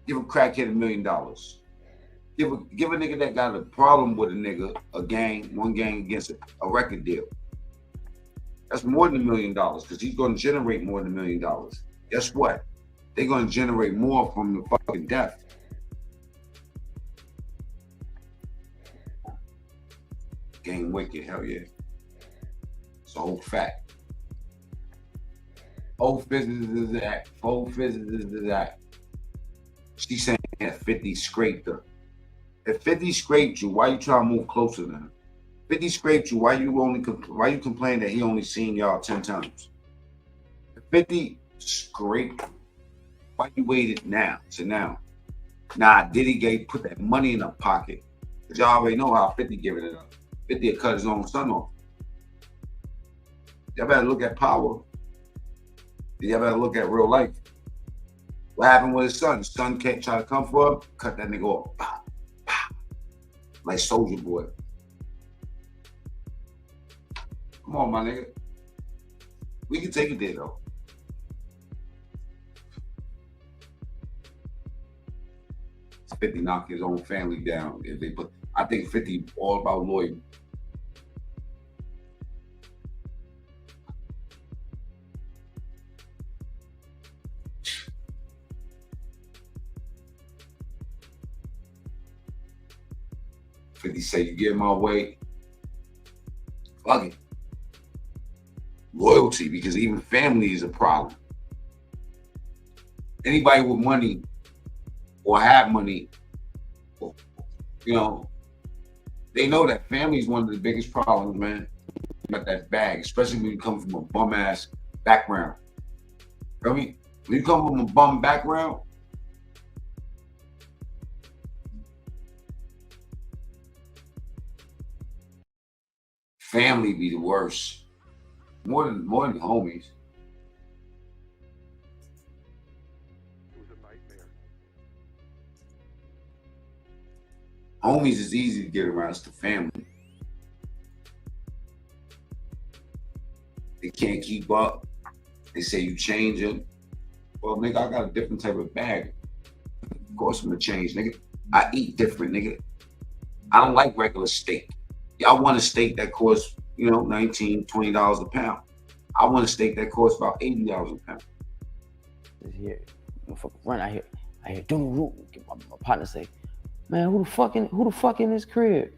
Give a crackhead $1 million. Give a nigga that got a problem with a nigga, one gang against a record deal. That's more than $1 million because he's gonna generate more than $1 million. Guess what? They're gonna generate more from the fucking death. Gang wicked, hell yeah. It's a whole fact. Old physics is that. Old physics is that. She's saying that 50 scraped her. If 50 scraped you, why you trying to move closer to him? 50 scraped you, why you complain that he only seen y'all 10 times? If 50 scraped, why you waited now to now? Nah, Diddy put that money in her pocket. Because y'all already know how 50 giving it up. 50 had cut his own son off. Y'all better look at power. Y'all better look at real life. What happened with his son? His son can't try to come for him, cut that nigga off. Pow, pow. Like Soulja Boy. Come on, my nigga. We can take it there, though. It's 50 knock his own family down. If they put, I think 50 all about loyalty. He say, you get my way, fuck it. Loyalty, because even family is a problem. Anybody with money or have money, you know, they know that family is one of the biggest problems, man. You got that bag, especially when you come from a bum ass background. I mean, when you come from a bum background, family be the worst. More than homies. Homies is easy to get around. It's the family. They can't keep up. They say you changing. Well, nigga, I got a different type of bag. Of course I'm gonna change, nigga. I eat different, nigga. I don't like regular steak. Y'all want a steak that costs, you know, $19, $20 a pound. I want a steak that costs about $80 a pound. Here, motherfucker run out here doing the root. My partner say, man, who the fuck in this crib?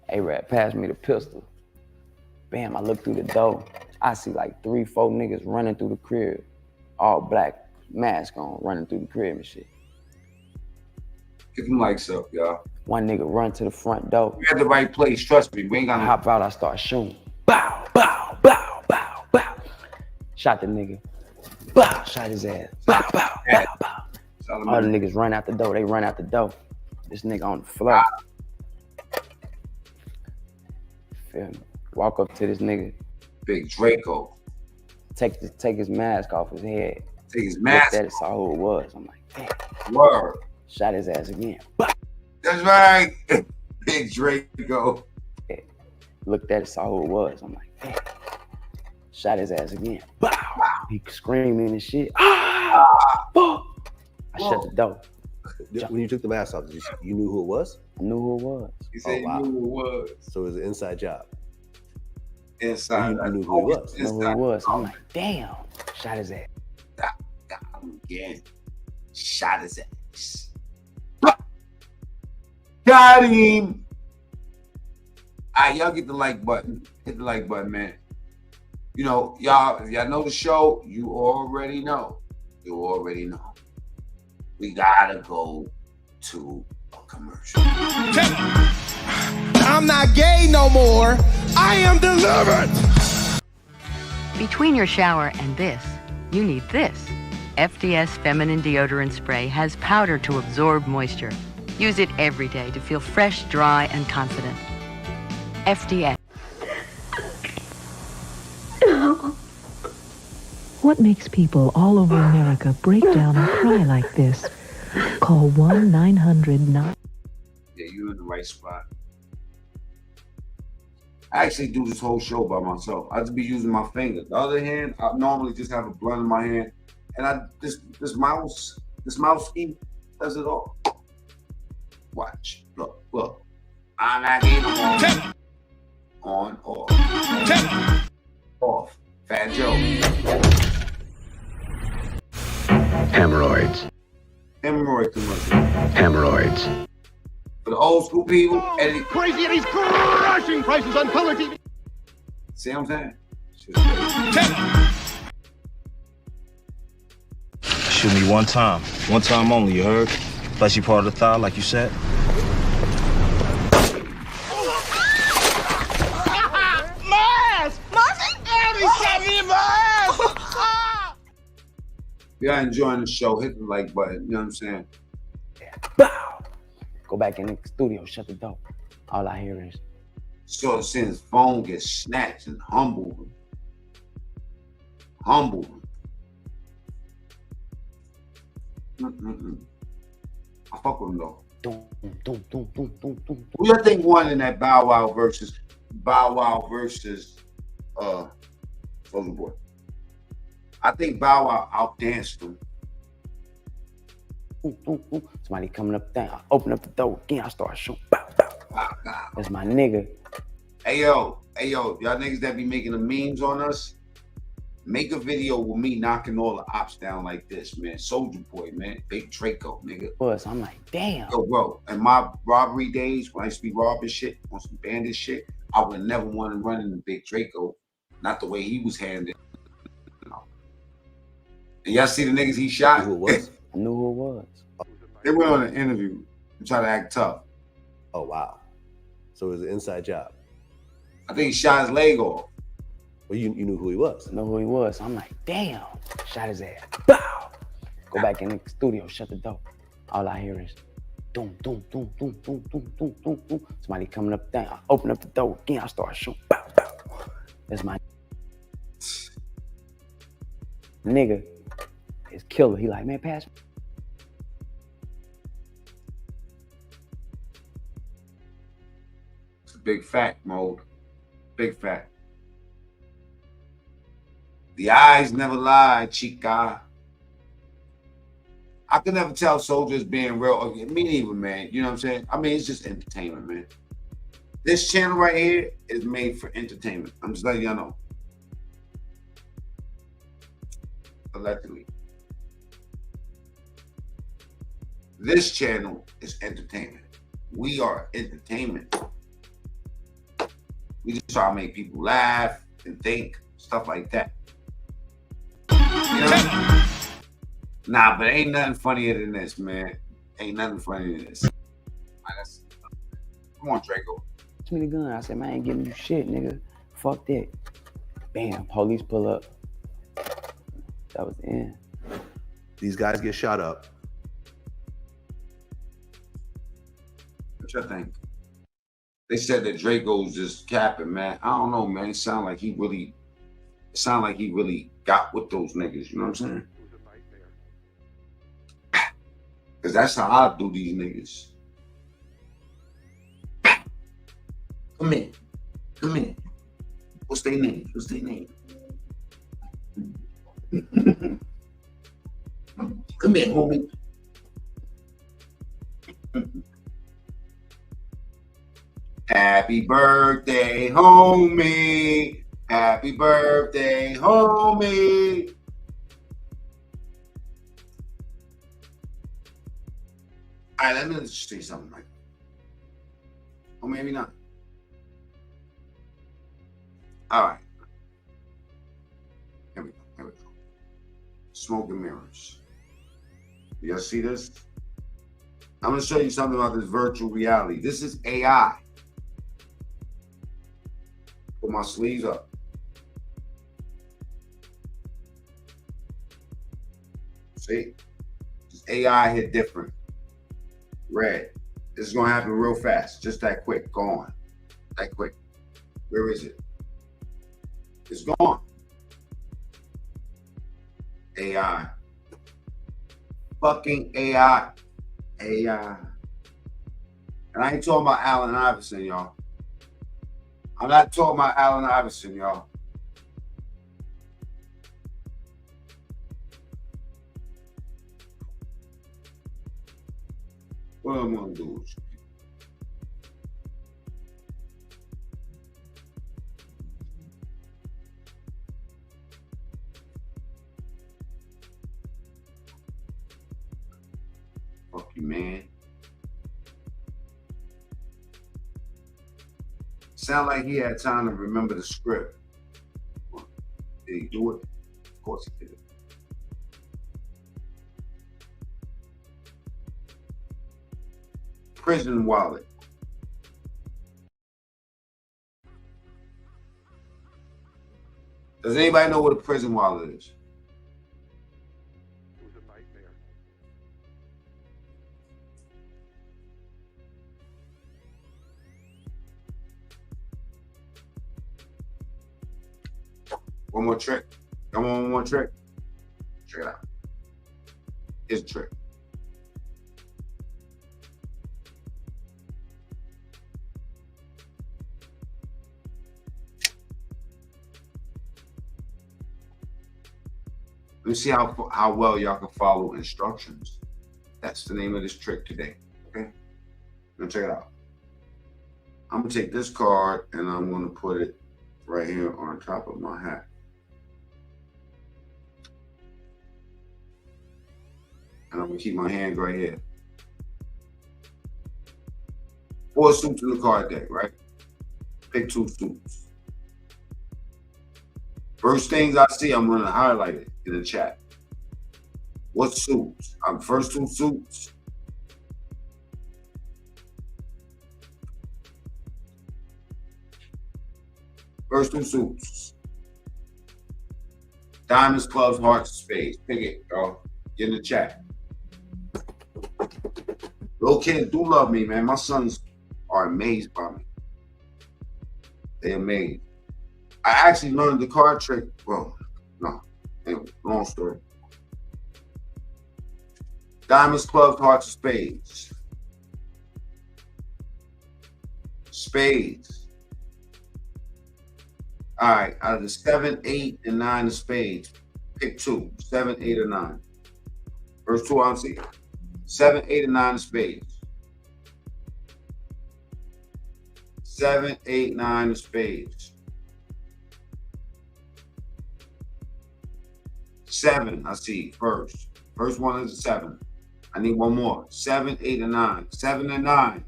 A-Rap passed me the pistol. Bam, I look through the door. I see like 3, 4 niggas running through the crib. All black, mask on, running through the crib and shit. Give them likes up, y'all. One nigga run to the front door. We at the right place, trust me. We ain't gonna hop out, I start shooting. Bow, bow, bow, bow, bow. Shot the nigga. Bow, shot his ass. Bow, bow, bow, bow. All the niggas run out the door. They run out the door. This nigga on the floor. Feel me? Walk up to this nigga. Big Draco. Take his mask off his head. Take his mask. Looked at it, saw who it was. I'm like, damn. Word. Shot his ass again. That's right. Big Draco. Looked at it, saw who it was. I'm like, damn. Shot his ass again. Bow. He screaming and shit. I shut the door. When you took the mask off, you knew who it was? I knew who it was. He said you knew who it was. So it was an inside job. Inside. You knew who it was. I knew who it was. I'm like, damn. Shot his ass. Got him again. Shot his ass. Got him. All right, y'all get the like button. Hit the like button, man. You know, y'all, if y'all know the show, you already know. You already know. We gotta go to a commercial. I'm not gay no more. I am delivered. Between your shower and this, you need this. FDS Feminine Deodorant Spray has powder to absorb moisture. Use it every day to feel fresh, dry, and confident. FDS. What makes people all over America break down and cry like this? Call 1-900-9. Yeah, you're in the right spot. I actually do this whole show by myself. I just be using my finger. The other hand, I normally just have a blunt in my hand, and this mouse key does it all. Watch, look. I'm not even on, off, off. Fat Joe. Hemorrhoids. Hemorrhoid commercial. Hemorrhoids. For the old school people, Eddie. Crazy Eddie's crushing prices on color TV. See what I'm saying? Shoot me one time only, you heard? Fleshy part of the thigh, like you said. Mase! Eddie shot me in my ass! If y'all enjoying the show, hit the like button. You know what I'm saying? Go back in the studio, shut the door. All I hear is. So since his phone gets snatched and humbled. I fuck with him though. Who you think won in that Bow Wow versus Soulja Boy? I think Bow Wow outdanced him. Somebody coming up there. I open up the door again. I start shooting. Bow, bow. That's my nigga. Hey yo, y'all niggas that be making the memes on us, make a video with me knocking all the ops down like this, man. Soulja Boy, man. Big Draco, nigga. So I'm like, damn. Yo, bro, in my robbery days, when I used to be robbing shit, on some bandit shit, I would never want to run into Big Draco. Not the way he was handled. And y'all see the niggas he shot? Who it was? I knew who it was. They went on an interview and tried to act tough. Oh, wow. So it was an inside job. I think he shot his leg off. Well, you knew who he was. I know who he was. I'm like, damn. Shot his ass. Bow. Go back in the studio, shut the door. All I hear is doom, doom, doom, doom, doom, doom, doom, doom, doom. Somebody coming up there. I open up the door again. I start shooting. Bow, bow. That's my nigga. His killer. He like, man, pass me. It's a big fact, Mode. Big fact. The eyes never lie, chica. I could never tell soldiers being real. Me neither, man. You know what I'm saying? I mean, it's just entertainment, man. This channel right here is made for entertainment. I'm just letting y'all know. Allegedly. This channel is entertainment. We are entertainment. We just try to make people laugh and think, stuff like that. You know? Nah, but ain't nothing funnier than this, man. Ain't nothing funnier than this. Come on, Draco. Give me the gun. I said, man, I ain't giving you shit, nigga. Fuck that. Bam, police pull up. That was the end. These guys get shot up. What y'all think? They said that Draco's just capping, man. I don't know, man. It sound like he really got with those niggas. You know what I'm saying? Because that's how I do these niggas. Come in. What's their name? Come here, homie. Happy birthday, homie. Happy birthday, homie. All right, let me just say something like, or maybe not. All right. Here we go. Smoke and mirrors. Y'all see this? I'm going to show you something about this virtual reality. This is AI. Put my sleeves up. See? This AI hit different. Red. This is going to happen real fast. Just that quick. Gone. That quick. Where is it? It's gone. AI. Fucking AI. AI. And I ain't talking about Allen Iverson, y'all. I'm not talking about Allen Iverson, y'all. What I'm gonna do with you? Fuck you, man. Sound like he had time to remember the script. Did he do it? Of course he did. Prison wallet. Does anybody know what a prison wallet is? One more trick. Come on, one more trick. Check it out. Here's a trick. Let me see how well y'all can follow instructions. That's the name of this trick today. Okay? Now check it out. I'm gonna take this card and I'm gonna put it right here on top of my hat. And I'm gonna keep my hand right here. 4 suits in the card deck, right? Pick 2 suits. First things I see, I'm gonna highlight it in the chat. What suits? First 2 suits. First 2 suits. Diamonds, clubs, hearts, spades. Pick it, y'all. Get in the chat. Little kids do love me, man. My sons are amazed by me. They're amazed. I actually learned the card trick. Well, no. Anyway, long story. Diamonds, clubs, hearts, spades. Spades. All right, out of the 7, 8, and 9 of spades, pick 2. 7, 8, or 9. First 2 I see. 7, 8, and 9 of spades. 7, 8, 9 of spades. 7, I see first. First one is a 7. I need one more. 7, 8, and 9. 7 and 9.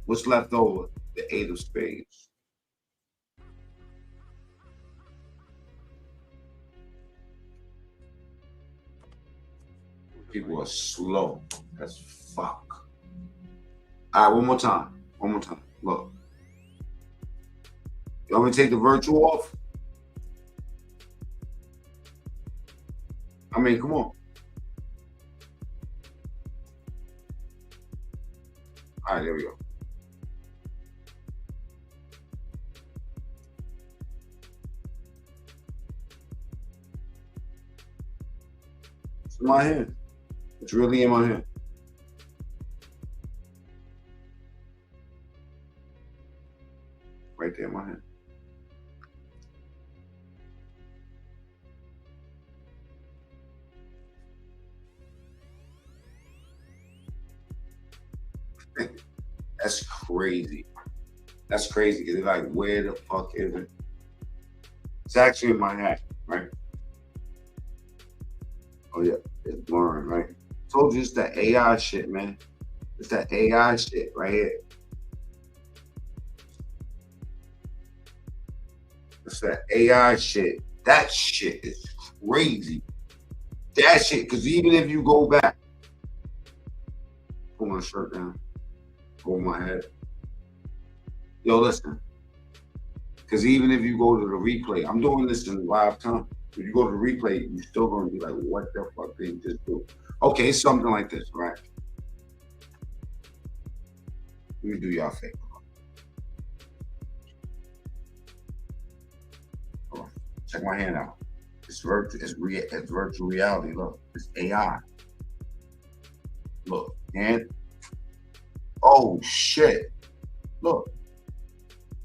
What's left over? The 8 of spades. People are slow as fuck. All right, one more time. One more time. Look. You want me to take the virtual off? I mean, come on. All right, there we go. It's in my hand. It's really in my hand. Right there in my hand. That's crazy. That's crazy. It's like, where the fuck is it? It's actually in my hat, right? Oh yeah, it's blurring, right? Told you it's that AI shit, man. It's that AI shit right here. It's that AI shit. That shit is crazy. That shit, because even if you go back, pull my shirt down, hold my head. Yo, listen. Because even if you go to the replay, I'm doing this in live time. If you go to the replay, you're still going to be like, what the fuck did you just do? Okay, it's something like this, right? Let me do y'all a favor. Hold on. Check my hand out. This It's virtual reality. Look, it's AI. Look, and oh shit. Look,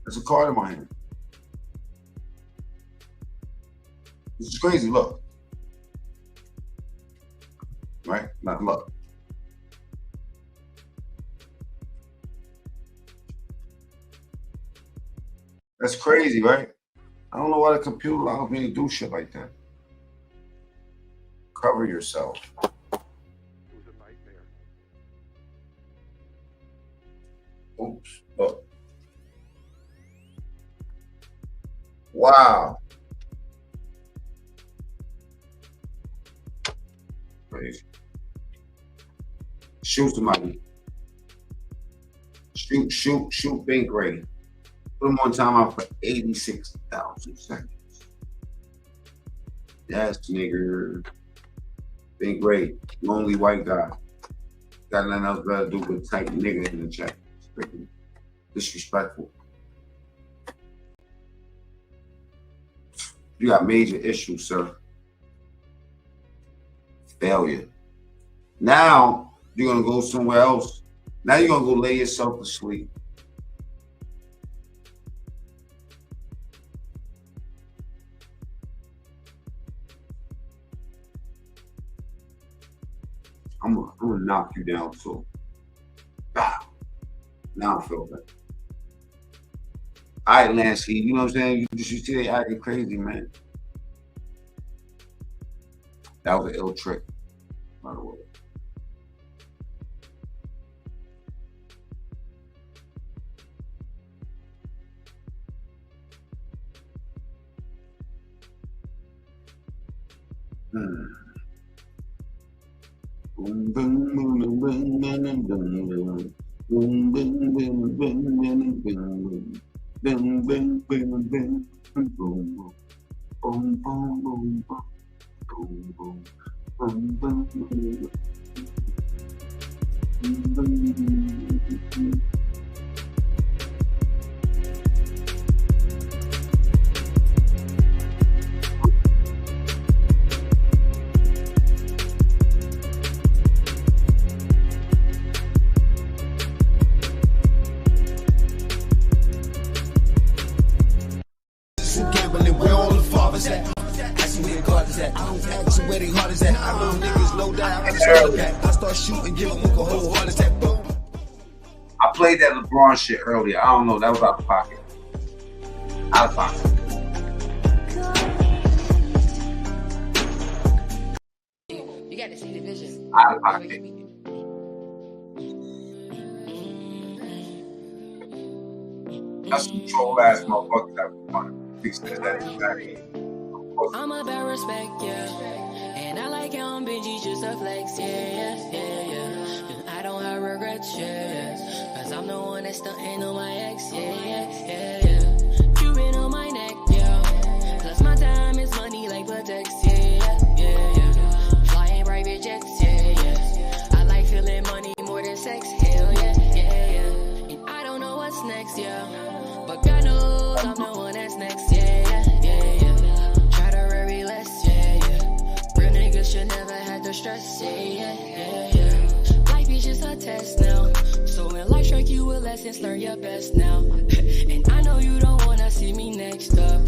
there's a card in my hand. This is crazy. Look. Right? Not look. That's crazy, right? I don't know why the computer allows me to do shit like that. Cover yourself. Oops. Look. Wow. Crazy. Shoot somebody. Shoot Big Ray. Put him on timeout for 86,000 seconds. Yes, nigga. Big Ray. Lonely white guy. Got nothing else better to do but type nigga in the chat. Freaking disrespectful. You got major issues, sir. Failure. Now you're gonna go somewhere else. Now you're gonna go lay yourself to sleep. I'm gonna knock you down too. Ah. Now I feel better. All right, Nancy, you know what I'm saying? You see they acting crazy, man. That was an ill trick, by the way. Boom, boom, boom, boom, boom, boom, boom, boom. Boom, boom, boom, boom, boom, boom, boom. Boom, boom, boom, boom, boom, boom. Boom, boom, boom, boom. Boom, boom. Boom, boom, boom. Boom, boom, boom. I played that LeBron shit earlier. I don't know. That was out of pocket. Out of pocket. You got to see the vision. Out of pocket. That's some troll ass motherfuckers that want to fix that. I'm about respect, yeah. And I like how I'm Benji just a flex, yeah. And I don't have regrets, yeah. Cause I'm the one that's stunting on my ex, yeah. You been on my neck, yeah. Plus my time is money like Butex, yeah. Flying private jets, yeah. I like feeling money more than sex, hell yeah. And I don't know what's next, yeah. But God knows I'm the one that's next, yeah. Try to worry less, yeah. Real niggas should never have to stress, yeah. Life is just a test now. So when life strike you with lessons, learn your best now. And I know you don't wanna see me next up.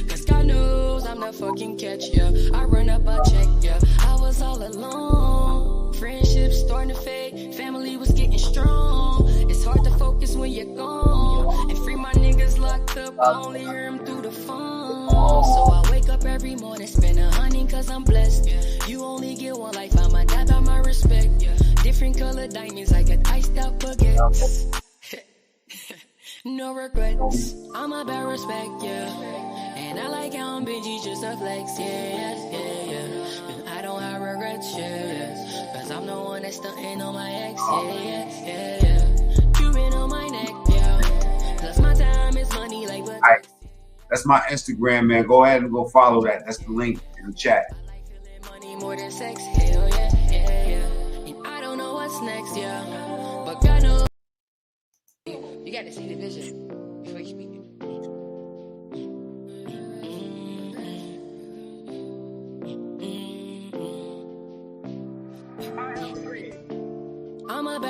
Cause God knows I'm the fucking catch, yeah. I run up a check, yeah. I was all alone. Friendships starting to fade. Family was getting strong. It's hard to focus when you're gone. And free my niggas locked up. I only hear them through the phone. So I wake up every morning, spend 100 cause I'm blessed. You only get one life, I'ma die by my respect. Different color diamonds, I got iced out baguettes. No regrets, I'm about respect, yeah. And I like how I'm Benji just a flex, yeah. And I don't have regrets, yeah. Cause I'm the one that's stunting on my ex, yeah. You been on my neck, yeah. Plus my time is money like Butex. Right. That's my Instagram, man. Go ahead and go follow that. That's the link in the chat. Money more than sex, hell yeah. And I don't know what's next, yeah. But God knows. You got to see the vision before you speak it.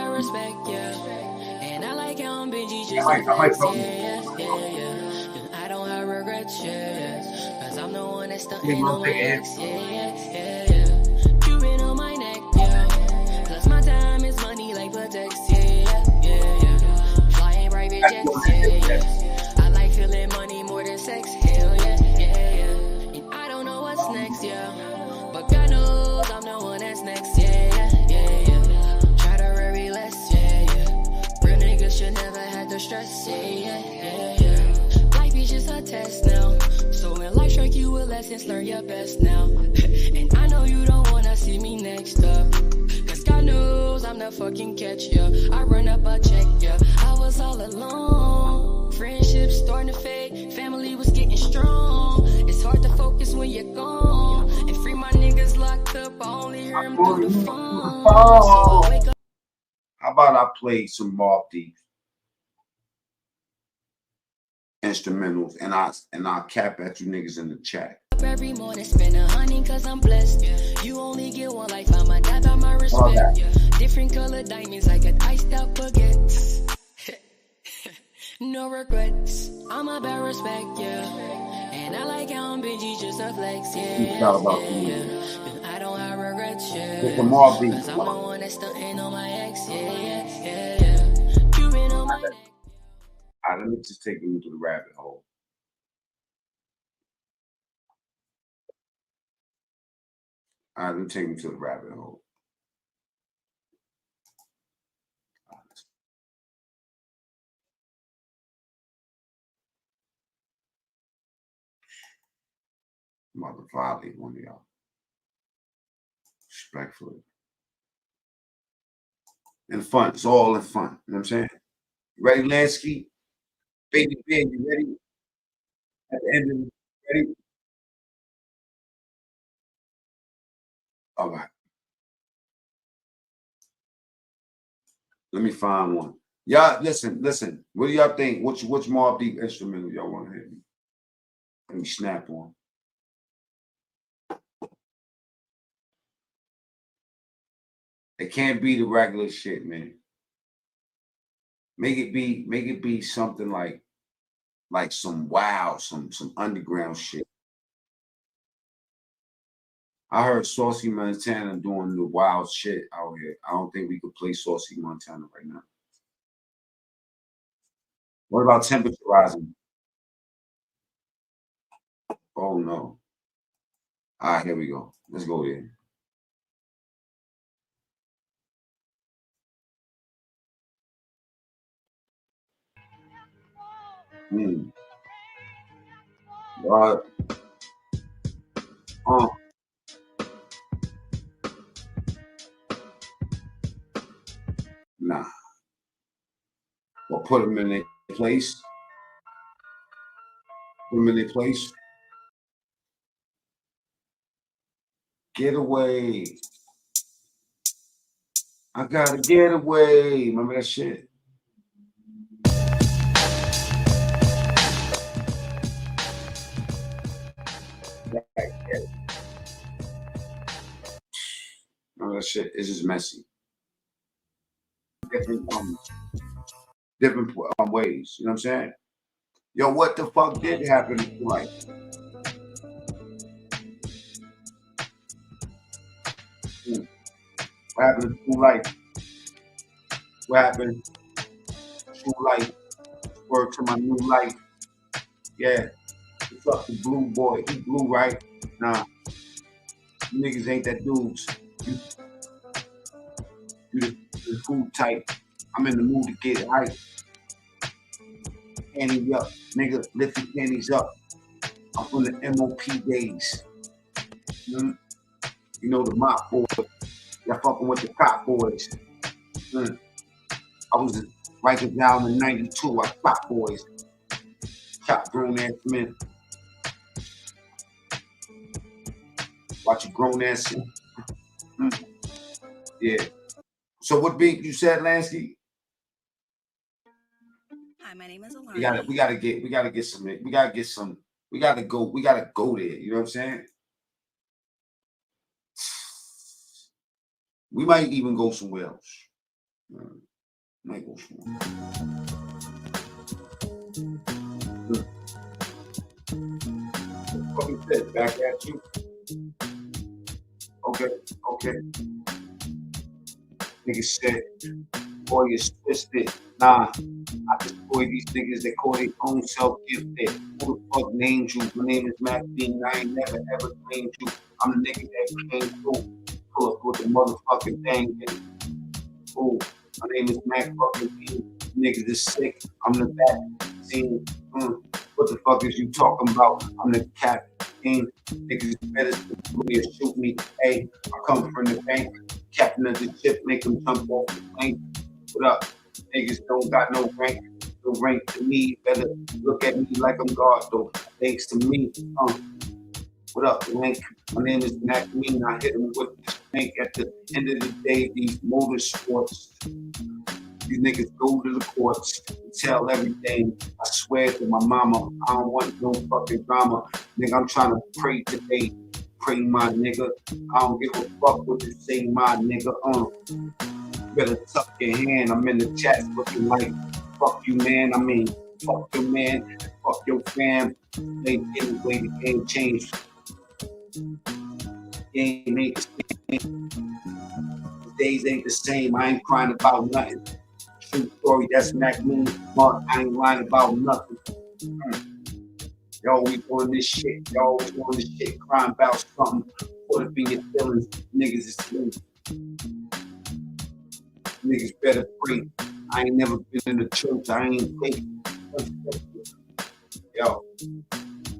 about respect, yeah. And I like how I'm Benji just like flex, yeah. I don't have regrets, yeah. Cause I'm the one that's stunting on my ex, yeah. You been on my neck, yeah. Plus my time is money like Vertex, yeah. Flying private jets, yeah. I like feeling money more than sex, hell yeah. And I don't know what's next, yeah. But God knows I'm the one that's next, yeah. Try to worry less, yeah. Real niggas should never have to stress, yeah. Life is just a test now. So when life strike you with lessons, learn your best now. And I know you don't wanna see me next up. Cause God knows I'm the fucking catch, yeah. I run up a check, yeah. I was all alone. Friendships starting to fade. Family was getting strong. It's hard to focus when you're gone. And free my niggas locked up. I only hear them through the phone. So I wake up. How about I play some Mobb Deep instrumentals and I cap at you niggas in the chat. Every morning spend 100 cause I'm blessed. You only get one life, I'ma die by my respect. Different color diamonds, I got iced out baguettes. No regrets, I'm about respect, yeah. And I like how I'm Benji just a flex, yeah. I don't have regrets, yeah. Cause I'm the one that's stunting on my ex, yeah. You been on my neck. All right, let me just take you into the rabbit hole. All right, let me take you to the rabbit hole. I'm about to violate one of y'all. Respectfully. And fun. It's all in fun. You know what I'm saying? You ready, Lansky? Baby Bear, you ready? At the end of the ready? All right. Let me find one. Y'all, listen. What do y'all think? Which Mobb Deep instrumental y'all want to hear? Let me snap one. It can't be the regular shit, man. Make it be something like some wild, some underground shit. I heard Saucy Montana doing the wild shit out here. I don't think we could play Saucy Montana right now. What about Temperature Rising? Oh no. All right, here we go. Let's go there. Nah. Or put them in their place. Put them in their place. Get away. I gotta get away. Remember that shit? Remember that shit? It's just messy. Different ways. You know what I'm saying? Yo, what the fuck did happen to your life? What happened to True Life? What happened? True Life. Word to my new life. Yeah. What's up, the blue boy? He blue, right? Nah. You niggas ain't that dudes. You the food type. I'm in the mood to get it right. Panties up. Nigga, lift your panties up. I'm from the MOP days. You know the mop boys. Y'all fucking with the cop boys. I was writing down in 92. I cop boys. Chop grown ass men. Watch a grown ass shit. Yeah. So what beat you said, Lansky? Hi, my name is Alana. We gotta go there. You know what I'm saying? We might even go somewhere else. Microphone. What he said, back at you. Okay. Nigga said, boy, you twisted. Nah, I destroy these niggas that call their own self gifted. Who the fuck named you? My name is Mac Bean. I ain't never ever named you. I'm the nigga that came through. Pull up with the motherfucking thing. Ooh, my name is Mac fucking Bean. Niggas is sick. I'm the vaccine. What the fuck is you talking about? I'm the captain. Niggas better shoot me. Hey, I come from the bank. Captain of the ship, make them jump off the plane. What up? Niggas don't got no rank. No rank to me. Better look at me like I'm God, though. Thanks to me. What up, Link? My name is Mac Mean. I hit him with the spank. At the end of the day, these motorsports. These niggas go to the courts and tell everything. I swear to my mama, I don't want no fucking drama. Nigga, I'm trying to pray today. Pray, my nigga. I don't give a fuck what you say, my nigga. Better tuck your hand. I'm in the chat looking like, fuck you, man. I mean, fuck your man. Fuck your fam. They didn't way the game changed. Game ain't the same. The days ain't the same. I ain't crying about nothing. True story, that's Mac Moon. Mark, I ain't lying about nothing. Y'all always doing this shit. Crying about something. Put up in your feelings. Niggas is sleep. Niggas better pray. I ain't never been in the church. I ain't fake. Yo,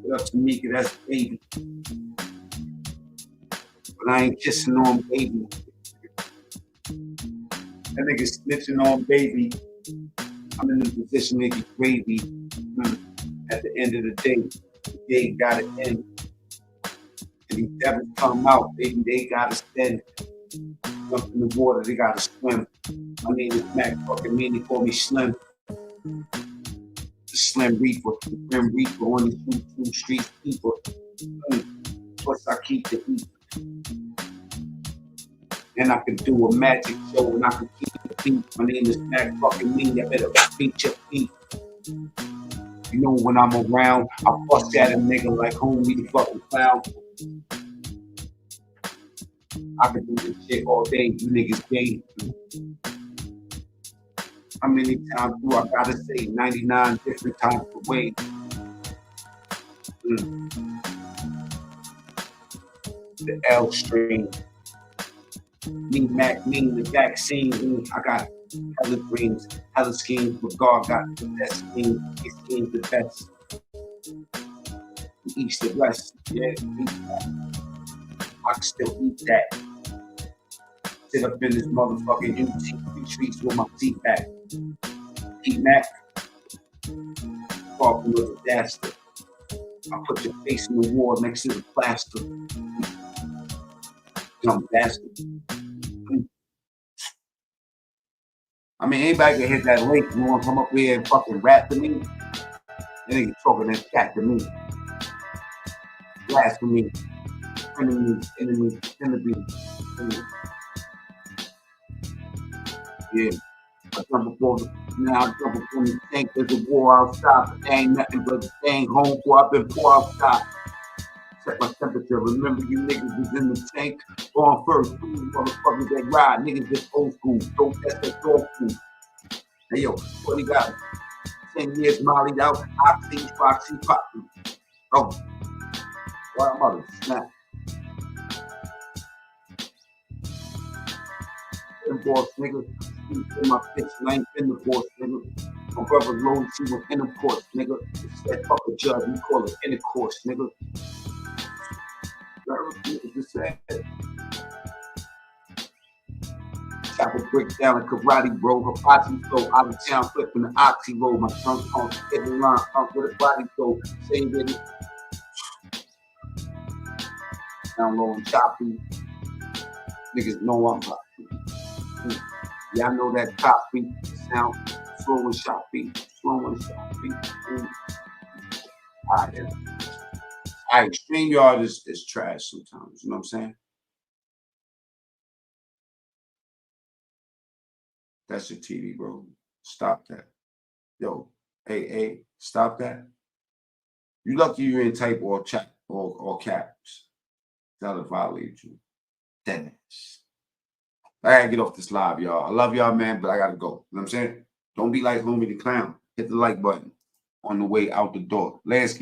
what up to Mika? That's baby. But I ain't kissing on baby. That nigga snitching on baby. I'm in the position to get gravy. At the end of the day gotta end. And these devils come out, baby, they gotta stand. Jump in the water, they gotta swim. My name is Mac fucking Mean, they call me Slim. The Slim Reaper, the Grim Reaper on the two street people. Plus I keep the heat. And I can do a magic show and I can keep the beat. My name is Mac fucking Mean, you better beat your feet. You know when I'm around, I bust at a nigga like homie the fucking clown. I can do this shit all day, you niggas gay. How many times do I gotta say 99 different times per way? The L string. Me, Mac, Mean, the vaccine. I got hella dreams, hella schemes, but God got the best scheme. His scheme's the best. From east to west, yeah, eat that. I can still eat that. Sit up in this motherfucking UT streets with my seat back. Eat Mac. Far from the disaster. I put your face in the wall next to the plaster. Dumb bastard. I mean, anybody can hit that link. You want to come up here and fucking rap to me? They ain't talking that cat to me. Blasphemy. Enemy. Yeah. I jump up on the tank. There's a war outside, but there ain't nothing but a dang home for I've been poor outside. Check my temperature. Remember you niggas was in the tank? Going first. Two motherfuckers that ride. Niggas just old school. Don't test that dog food. Hey yo, what he got? 10 years mollied out. Oxy, Foxy, Poppy. Oh. Why mother snap? Them boss nigga. In my bitch, I ain't been the boss nigga. My brother loaded, she was intercourse, nigga. It's that fuck a judge, we call it intercourse, nigga. Just said. Chop a brick down a karate, bro. Hibachi flow, out of town, flipping the oxy roll. My trunk on every line, with a body flow. Same with it. Down low and choppy. Niggas know I'm choppy. Y'all know that top beat sound. Slow and choppy. Alright, yeah. Alright, StreamYard is trash sometimes, you know what I'm saying? That's your TV, bro. Stop that. Yo, hey, stop that. You lucky you ain't type or chat or caps. That'll violate you. Dead ass. I gotta get off this live, y'all. I love y'all, man, but I gotta go. You know what I'm saying? Don't be like Homie the Clown. Hit the like button on the way out the door. Lansky.